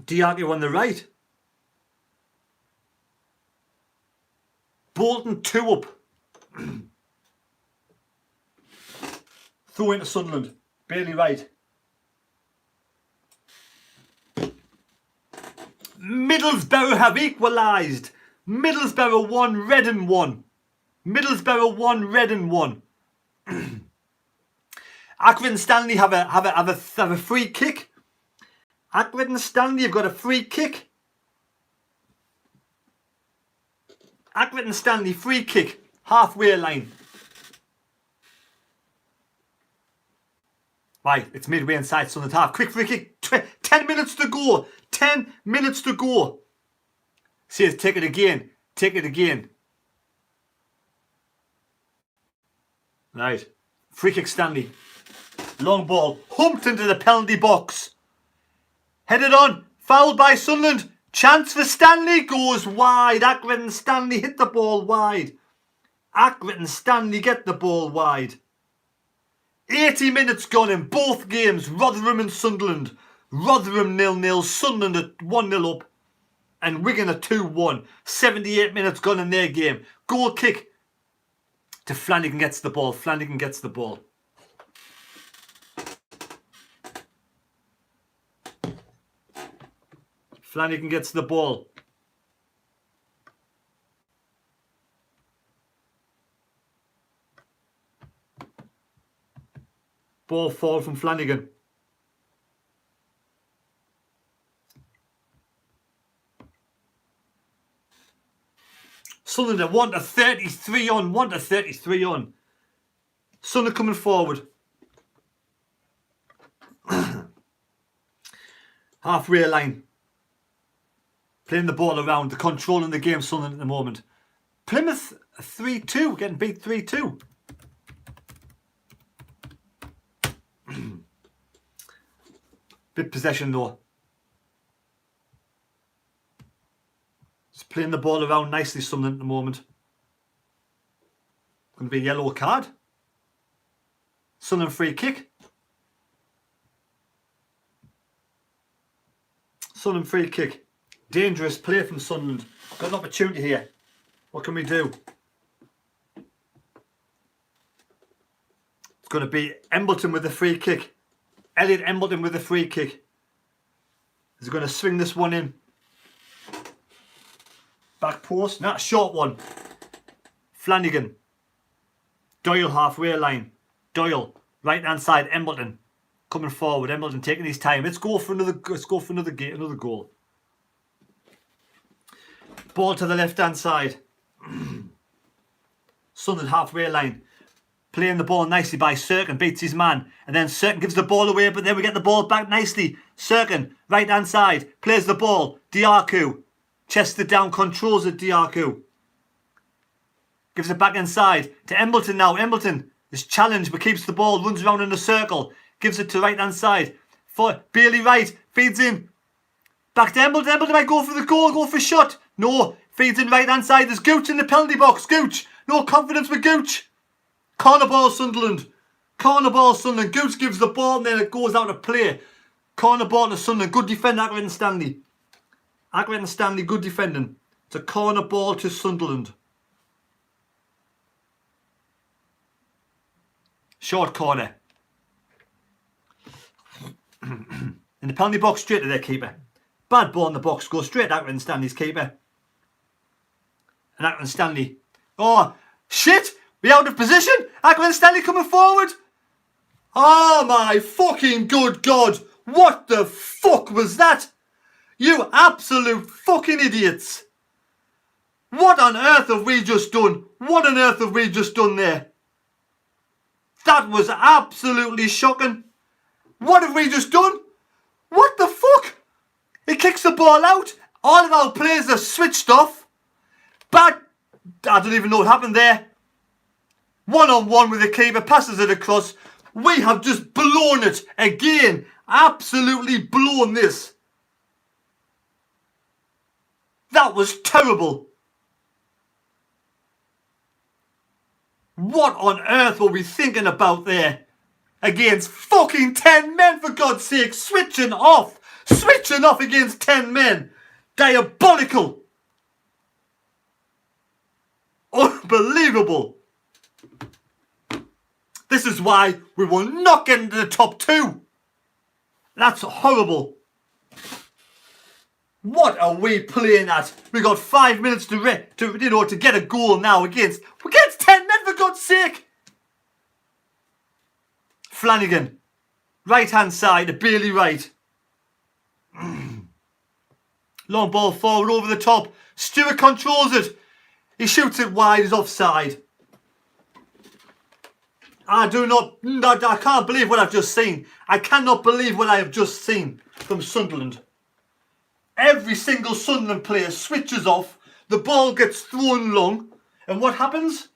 Diago on the right. Bolton 2 up. Throw into Sunderland. Bailey right. Middlesbrough have equalised. Middlesbrough 1, Reading 1. Middlesbrough 1, Reading 1. Accrington Stanley have a free kick. Accrington Stanley have got a free kick. Accrington Stanley free kick. Halfway line. Right, it's midway inside Sunderland half. Quick free kick. 10 minutes to go. 10 minutes to go. Says take it again. Take it again. Right. Free kick Stanley. Long ball. Humped into the penalty box. Headed on. Fouled by Sunderland. Chance for Stanley. Goes wide. Accrington Stanley hit the ball wide. Accrington Stanley get the ball wide. 80 minutes gone in both games. Rotherham and Sunderland. Rotherham 0-0. Sunderland at 1-0 up. And Wigan at 2-1. 78 minutes gone in their game. Goal kick to Flanagan gets the ball. Flanagan gets the ball. Flanagan gets the ball. Ball fall from Flanagan. Sunderland 1-33 on. 1-33 on. Sunderland coming forward. Halfway line. Playing the ball around. The control in the game, Sunderland at the moment. Plymouth 3-2. Getting beat 3-2. Bit possession though. It's playing the ball around nicely, Sunderland at the moment. Going to be a yellow card. Sunderland free kick. Sunderland free kick. Dangerous play from Sunderland. Got an opportunity here. What can we do? It's going to be Embleton with the free kick. Elliot Embleton with the free kick. He's going to swing this one in. Back post. Not a short one. Flanagan. Doyle halfway line. Doyle. Right hand side. Embleton. Coming forward. Embleton taking his time. Let's go for another another goal. Ball to the left hand side. Sunderland halfway line. Playing the ball nicely by Serkin, beats his man. And then Serkin gives the ball away, but then we get the ball back nicely. Serkin, right hand side, plays the ball. Diaku, chested down, controls it, Diaku. Gives it back inside to Embleton now. Embleton is challenged, but keeps the ball, runs around in a circle. Gives it to right hand side. For Bailey Wright. Feeds in. Back to Embleton. Embleton might go for the goal. Go for a shot. No. Feeds in right hand side. There's Gooch in the penalty box. Gooch. No confidence with Gooch. Corner ball Sunderland. Corner ball Sunderland. Gooch gives the ball and then it goes out of play. Corner ball to Sunderland. Good defend Accrington Stanley. Accrington Stanley, good defending. It's a corner ball to Sunderland. Short corner. In the penalty box, straight to their keeper. Bad ball in the box, goes straight to Accrington Stanley's keeper. And Accrington Stanley. Oh, shit! We're out of position! Accrington Stanley coming forward! Oh my fucking good God! What the fuck was that? You absolute fucking idiots! What on earth have we just done? What on earth have we just done there? That was absolutely shocking. What have we just done? What the fuck? He kicks the ball out. All of our players are switched off. Bad. I don't even know what happened there. 1-on-1 with the keeper, passes it across. We have just blown it again. Absolutely blown this. That was terrible. What on earth were we thinking about there? Against fucking 10 men, for God's sake. Switching off. Switching off against 10 men. Diabolical. Unbelievable. This is why we will not get into the top 2. That's horrible. What are we playing at? We got 5 minutes to get a goal now against 10 men, for God's sake. Flanagan, right hand side to Bailey Wright. Long ball forward over the top. Stewart controls it. He shoots it wide. He's offside. I can't believe what I've just seen. I cannot believe what I have just seen from Sunderland. Every single Sunderland player switches off. The ball gets thrown long. And what happens?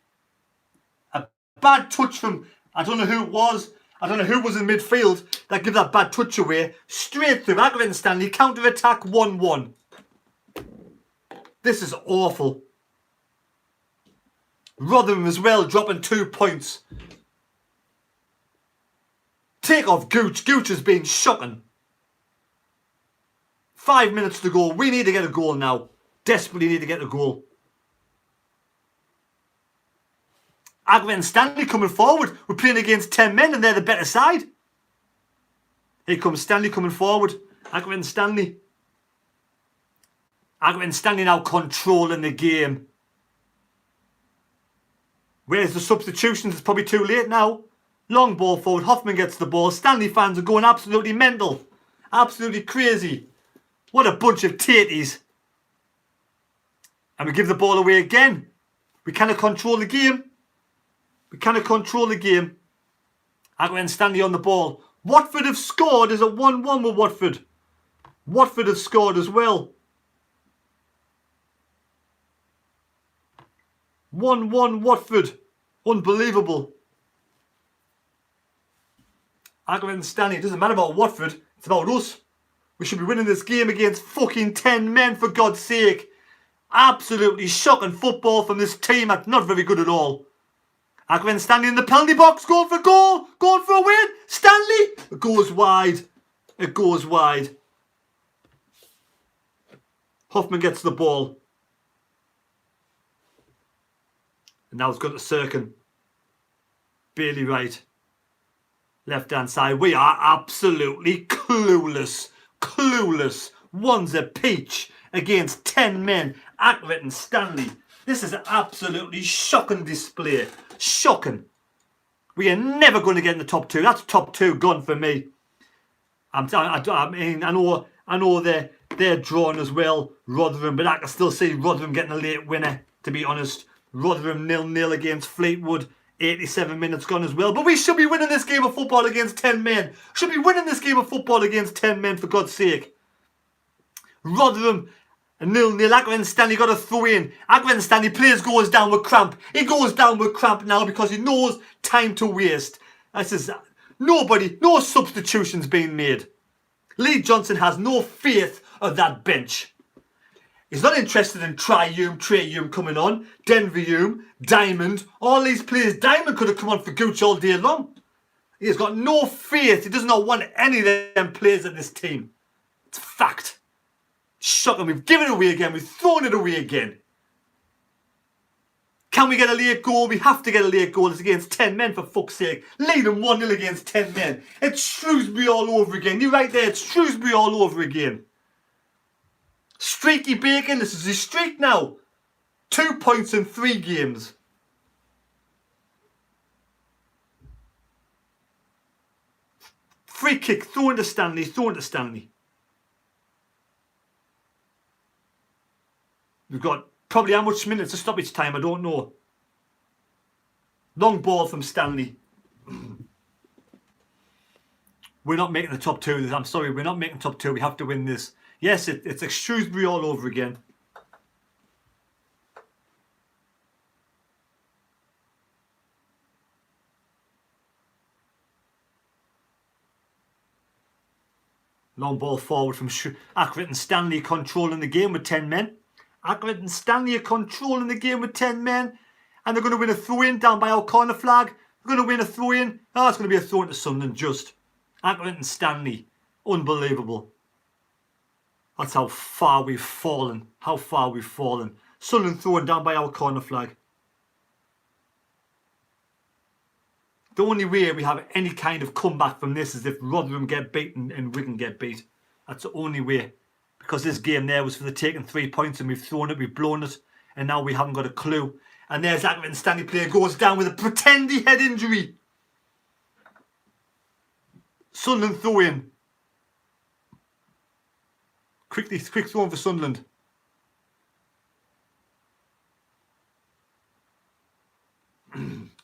A bad touch from, I don't know who it was. I don't know who was in midfield that gave that bad touch away. Straight through. Accrington Stanley, counter-attack 1-1. This is awful. Rotherham as well, dropping 2 points. Take off Gooch. Gooch has been shocking. 5 minutes to go. We need to get a goal now. Desperately need to get a goal. Accrington Stanley coming forward. We're playing against 10 men and they're the better side. Here comes Stanley coming forward. Accrington Stanley. Accrington Stanley now controlling the game. Where's the substitutions? It's probably too late now. Long ball forward. Hoffman gets the ball. Stanley fans are going absolutely mental. Absolutely crazy. What a bunch of tatties. And we give the ball away again. We cannot control the game. We cannot control the game. Accrington Stanley on the ball. Watford have scored. Is it 1-1 with Watford? Watford have scored as well. 1-1 Watford. Unbelievable. Accrington Stanley. It doesn't matter about Watford. It's about us. We should be winning this game against fucking 10 men, for God's sake. Absolutely shocking football from this team. Not very good at all. Accrington Stanley in the penalty box. Going for goal. Going for a win. Stanley. It goes wide. It goes wide. Hoffman gets the ball. And now it's got to Sirkin. Bailey Wright. Left hand side. We are absolutely clueless. Clueless. One's a peach against 10 men. Accrington Stanley. This is an absolutely shocking display. Shocking. We are never going to get in the top 2. That's top 2 gone for me. I know they're drawn as well, Rotherham, but I can still see Rotherham getting a late winner, to be honest. Rotherham 0-0 against Fleetwood. 87 minutes gone as well. But we should be winning this game of football against 10 men. Should be winning this game of football against 10 men, for God's sake. Rotherham 0-0. Accrington Stanley got a throw in. Accrington Stanley plays goes down with cramp. He goes down with cramp now because he knows time to waste. This is no substitutions being made. Lee Johnson has no faith of that bench. He's not interested in Trey Hume coming on, Denver Hume, Diamond, all these players. Diamond could have come on for Gooch all day long. He's got no faith. He does not want any of them players in this team. It's a fact. Shocking. We've given it away again. We've thrown it away again. Can we get a late goal? We have to get a late goal. It's against 10 men, for fuck's sake. Leading 1-0 against 10 men. It's Shrewsbury all over again. You're right there. It's Shrewsbury all over again. Streaky Bacon. This is his streak now. 2 points in 3 games. Free kick. Throw into Stanley. Throw into Stanley. We've got probably how much minutes of stoppage time, I don't know. Long ball from Stanley. We're not making the top 2 of this. I'm sorry, we're not making top 2. We have to win this. Yes, it's a Shrewsbury all over again. Long ball forward from Accrington. Stanley controlling the game with 10 men. Accrington Stanley are controlling the game with 10 men. And they're going to win a throw-in down by our corner flag. They're going to win a throw-in. Oh, it's going to be a throw-in to Sunderland just. Accrington Stanley. Unbelievable. That's how far we've fallen. How far we've fallen. Sunderland thrown down by our corner flag. The only way we have any kind of comeback from this is if Rotherham get beaten and Wigan get beat. That's the only way. Because this game there was for the taking 3 points and we've thrown it, we've blown it, and now we haven't got a clue. And there's Accrington Stanley player goes down with a pretend head injury. Sunderland throw in. Quick throw in for Sunderland.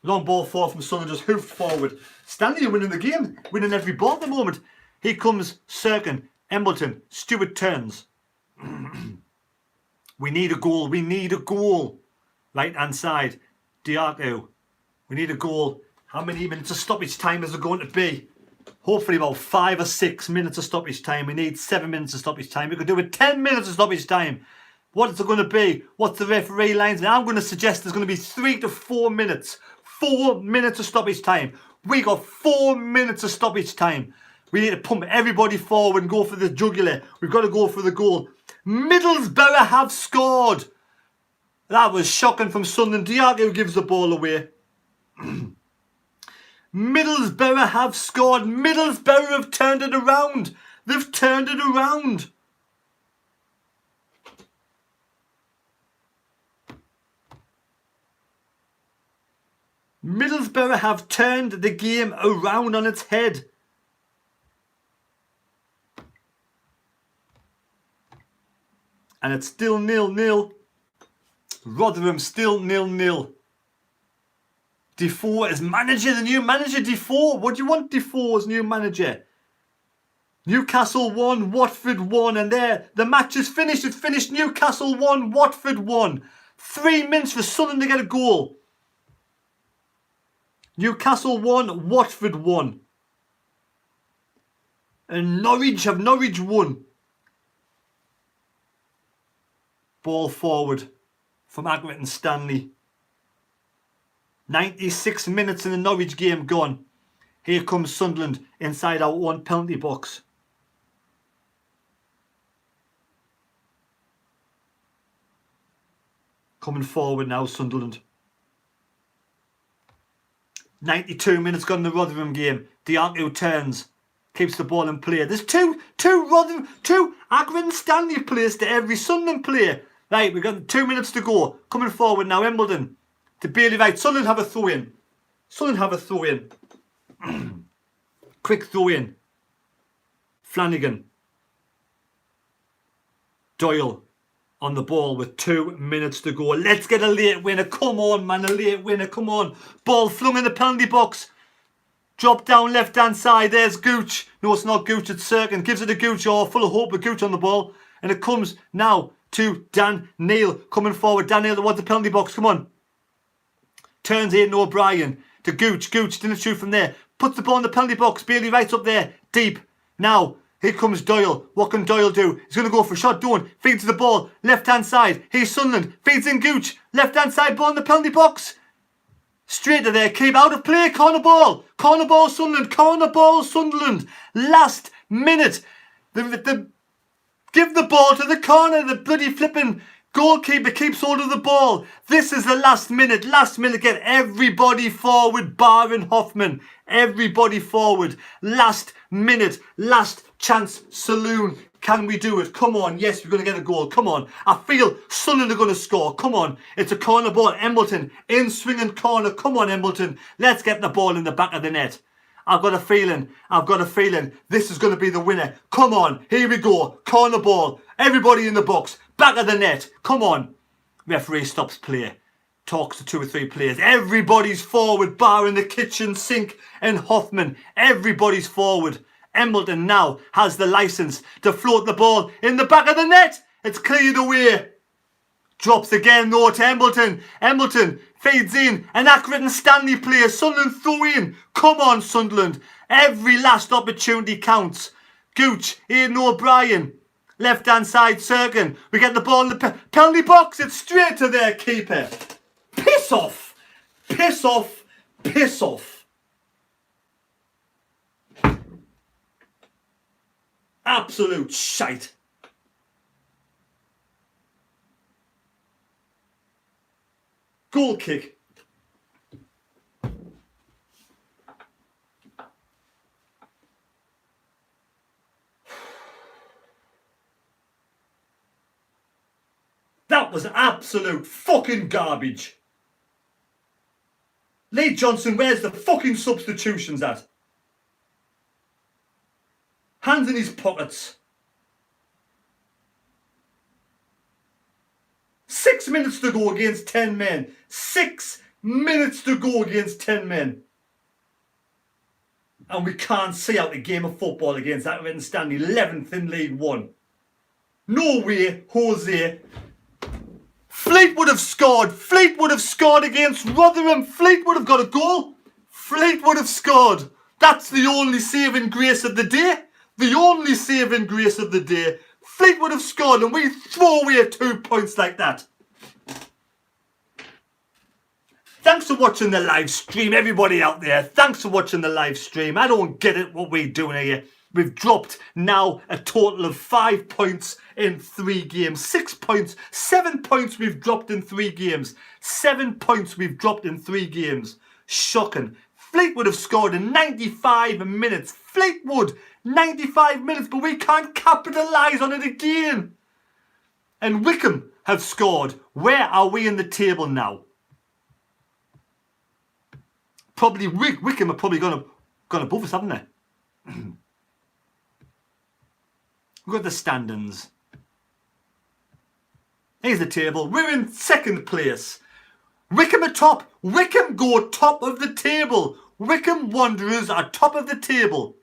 Long ball forward from Sunderland, just hoofed forward. Stanley are winning the game, winning every ball at the moment. Here comes Serkin, Embleton, Stewart turns. We need a goal, we need a goal. Right hand side, Diaco. We need a goal. How many minutes of stoppage time is there going to be? Hopefully about 5 or 6 minutes of stoppage time. We need 7 minutes of stoppage time. We could do with 10 minutes of stoppage time. What is it going to be? What's the referee lines? Now I'm going to suggest there's going to be 3 to 4 minutes. 4 minutes of stoppage time. We got 4 minutes of stoppage time. We need to pump everybody forward and go for the jugular. We've got to go for the goal. Middlesbrough have scored. That was shocking from Sunderland. Diaco gives the ball away. Middlesbrough have scored. Middlesbrough have turned it around. They've turned it around. Middlesbrough have turned the game around on its head. And it's still 0-0. Rotherham still 0-0. Defoe is manager, the new manager, Defoe. What do you want Defoe as new manager? Newcastle 1, Watford 1, and there, the match is finished. It's finished. Newcastle 1, Watford 1. 3 minutes for Sunderland to get a goal. Newcastle 1, Watford 1. And Norwich won. Ball forward from Accrington Stanley. 96 minutes in the Norwich game gone. Here comes Sunderland inside our own penalty box. Coming forward now, Sunderland. 92 minutes gone in the Rotherham game. Diaco turns. Keeps the ball in play. There's two Accrington Stanley players to every Sunderland player. Right, we've got 2 minutes to go. Coming forward now, Embleton. To Bailey right. Sunderland have a throw in. Sunderland have a throw in. Quick throw in. Flanagan. Doyle on the ball with 2 minutes to go. Let's get a late winner. Come on, man. A late winner. Come on. Ball flung in the penalty box. Drop down left hand side. There's Gooch. No, it's not Gooch. It's Serkin. Gives it to Gooch. Oh, full of hope with Gooch on the ball. And it comes now to Dan Neil coming forward. Dan Neil towards the penalty box. Come on. Turns Aidan O'Brien to Gooch. Gooch didn't shoot from there. Puts the ball in the penalty box. Bailey Wright's up there. Deep. Now Here comes Doyle. What can Doyle do? He's going to go for a shot. Don't. Feeds the ball. Left-hand side. Here's Sunderland. Feeds in Gooch. Left-hand side ball in the penalty box. Straight to there. Keep out of play. Corner ball. Corner ball Sunderland. Corner ball Sunderland. Last minute. Give the ball to the corner. The bloody flipping goalkeeper keeps hold of the ball. This is the last minute. Last minute. Get everybody forward. Barring Hoffman. Everybody forward. Last minute. Last chance saloon. Can we do it? Come on. Yes, we're going to get a goal. Come on. I feel Sunderland are going to score. Come on. It's a corner ball. Embleton in swinging corner. Come on, Embleton. Let's get the ball in the back of the net. I've got a feeling this is going to be the winner. Come on. Here we go. Corner ball. Everybody in the box. Back of the net. Come on. Referee stops play. Talks to 2 or 3 players. Everybody's forward, barring the kitchen sink and Hoffman. Everybody's forward. Embleton now has the licence to float the ball in the back of the net. It's cleared away. Drops again though to Embleton. Embleton fades in. An Accrington Stanley player. Sunderland throw in. Come on, Sunderland. Every last opportunity counts. Gooch, Aidan O'Brien. Left-hand side, Serkin. We get the ball in the penalty box. It's straight to their keeper. Piss off. Piss off. Piss off. Absolute shite. Goal kick. That was absolute fucking garbage. Lee Johnson, where's the fucking substitutions at? Hands in his pockets. 6 minutes to go against 10 men. 6 minutes to go against 10 men. And we can't see out a game of football against Accrington Stanley, 11th in League One. No way, Jose. Fleetwood have scored. Fleetwood have scored against Rotherham. Fleetwood have got a goal. Fleetwood have scored. That's the only saving grace of the day. The only saving grace of the day. Fleetwood have scored and we throw away 2 points like that. Thanks for watching the live stream, everybody out there. Thanks for watching the live stream. I don't get it, what we're doing here. We've dropped now a total of 5 points in 3 games. 6 points, 7 points we've dropped in 3 games. 7 points we've dropped in 3 games. Shocking. Fleetwood have scored in 95 minutes. Fleetwood, 95 minutes, but we can't capitalise on it again. And Wickham have scored. Where are we in the table now? Probably Wickham are probably gone above us, haven't they? We've got the standings. Here's the table. We're in 2nd place. Wickham are top. Wickham go top of the table. Wickham Wanderers are top of the table.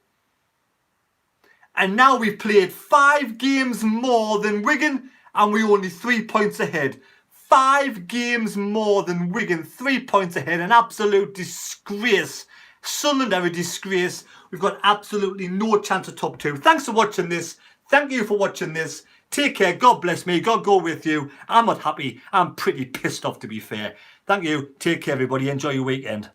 And now we've played 5 games more than Wigan and we're only 3 points ahead. 5 games more than Wigan, 3 points ahead. An absolute disgrace. Sunderland are a disgrace. We've got absolutely no chance of top 2. Thanks for watching this. Thank you for watching this. Take care. God bless me. God go with you. I'm not happy. I'm pretty pissed off, to be fair. Thank you. Take care, everybody. Enjoy your weekend.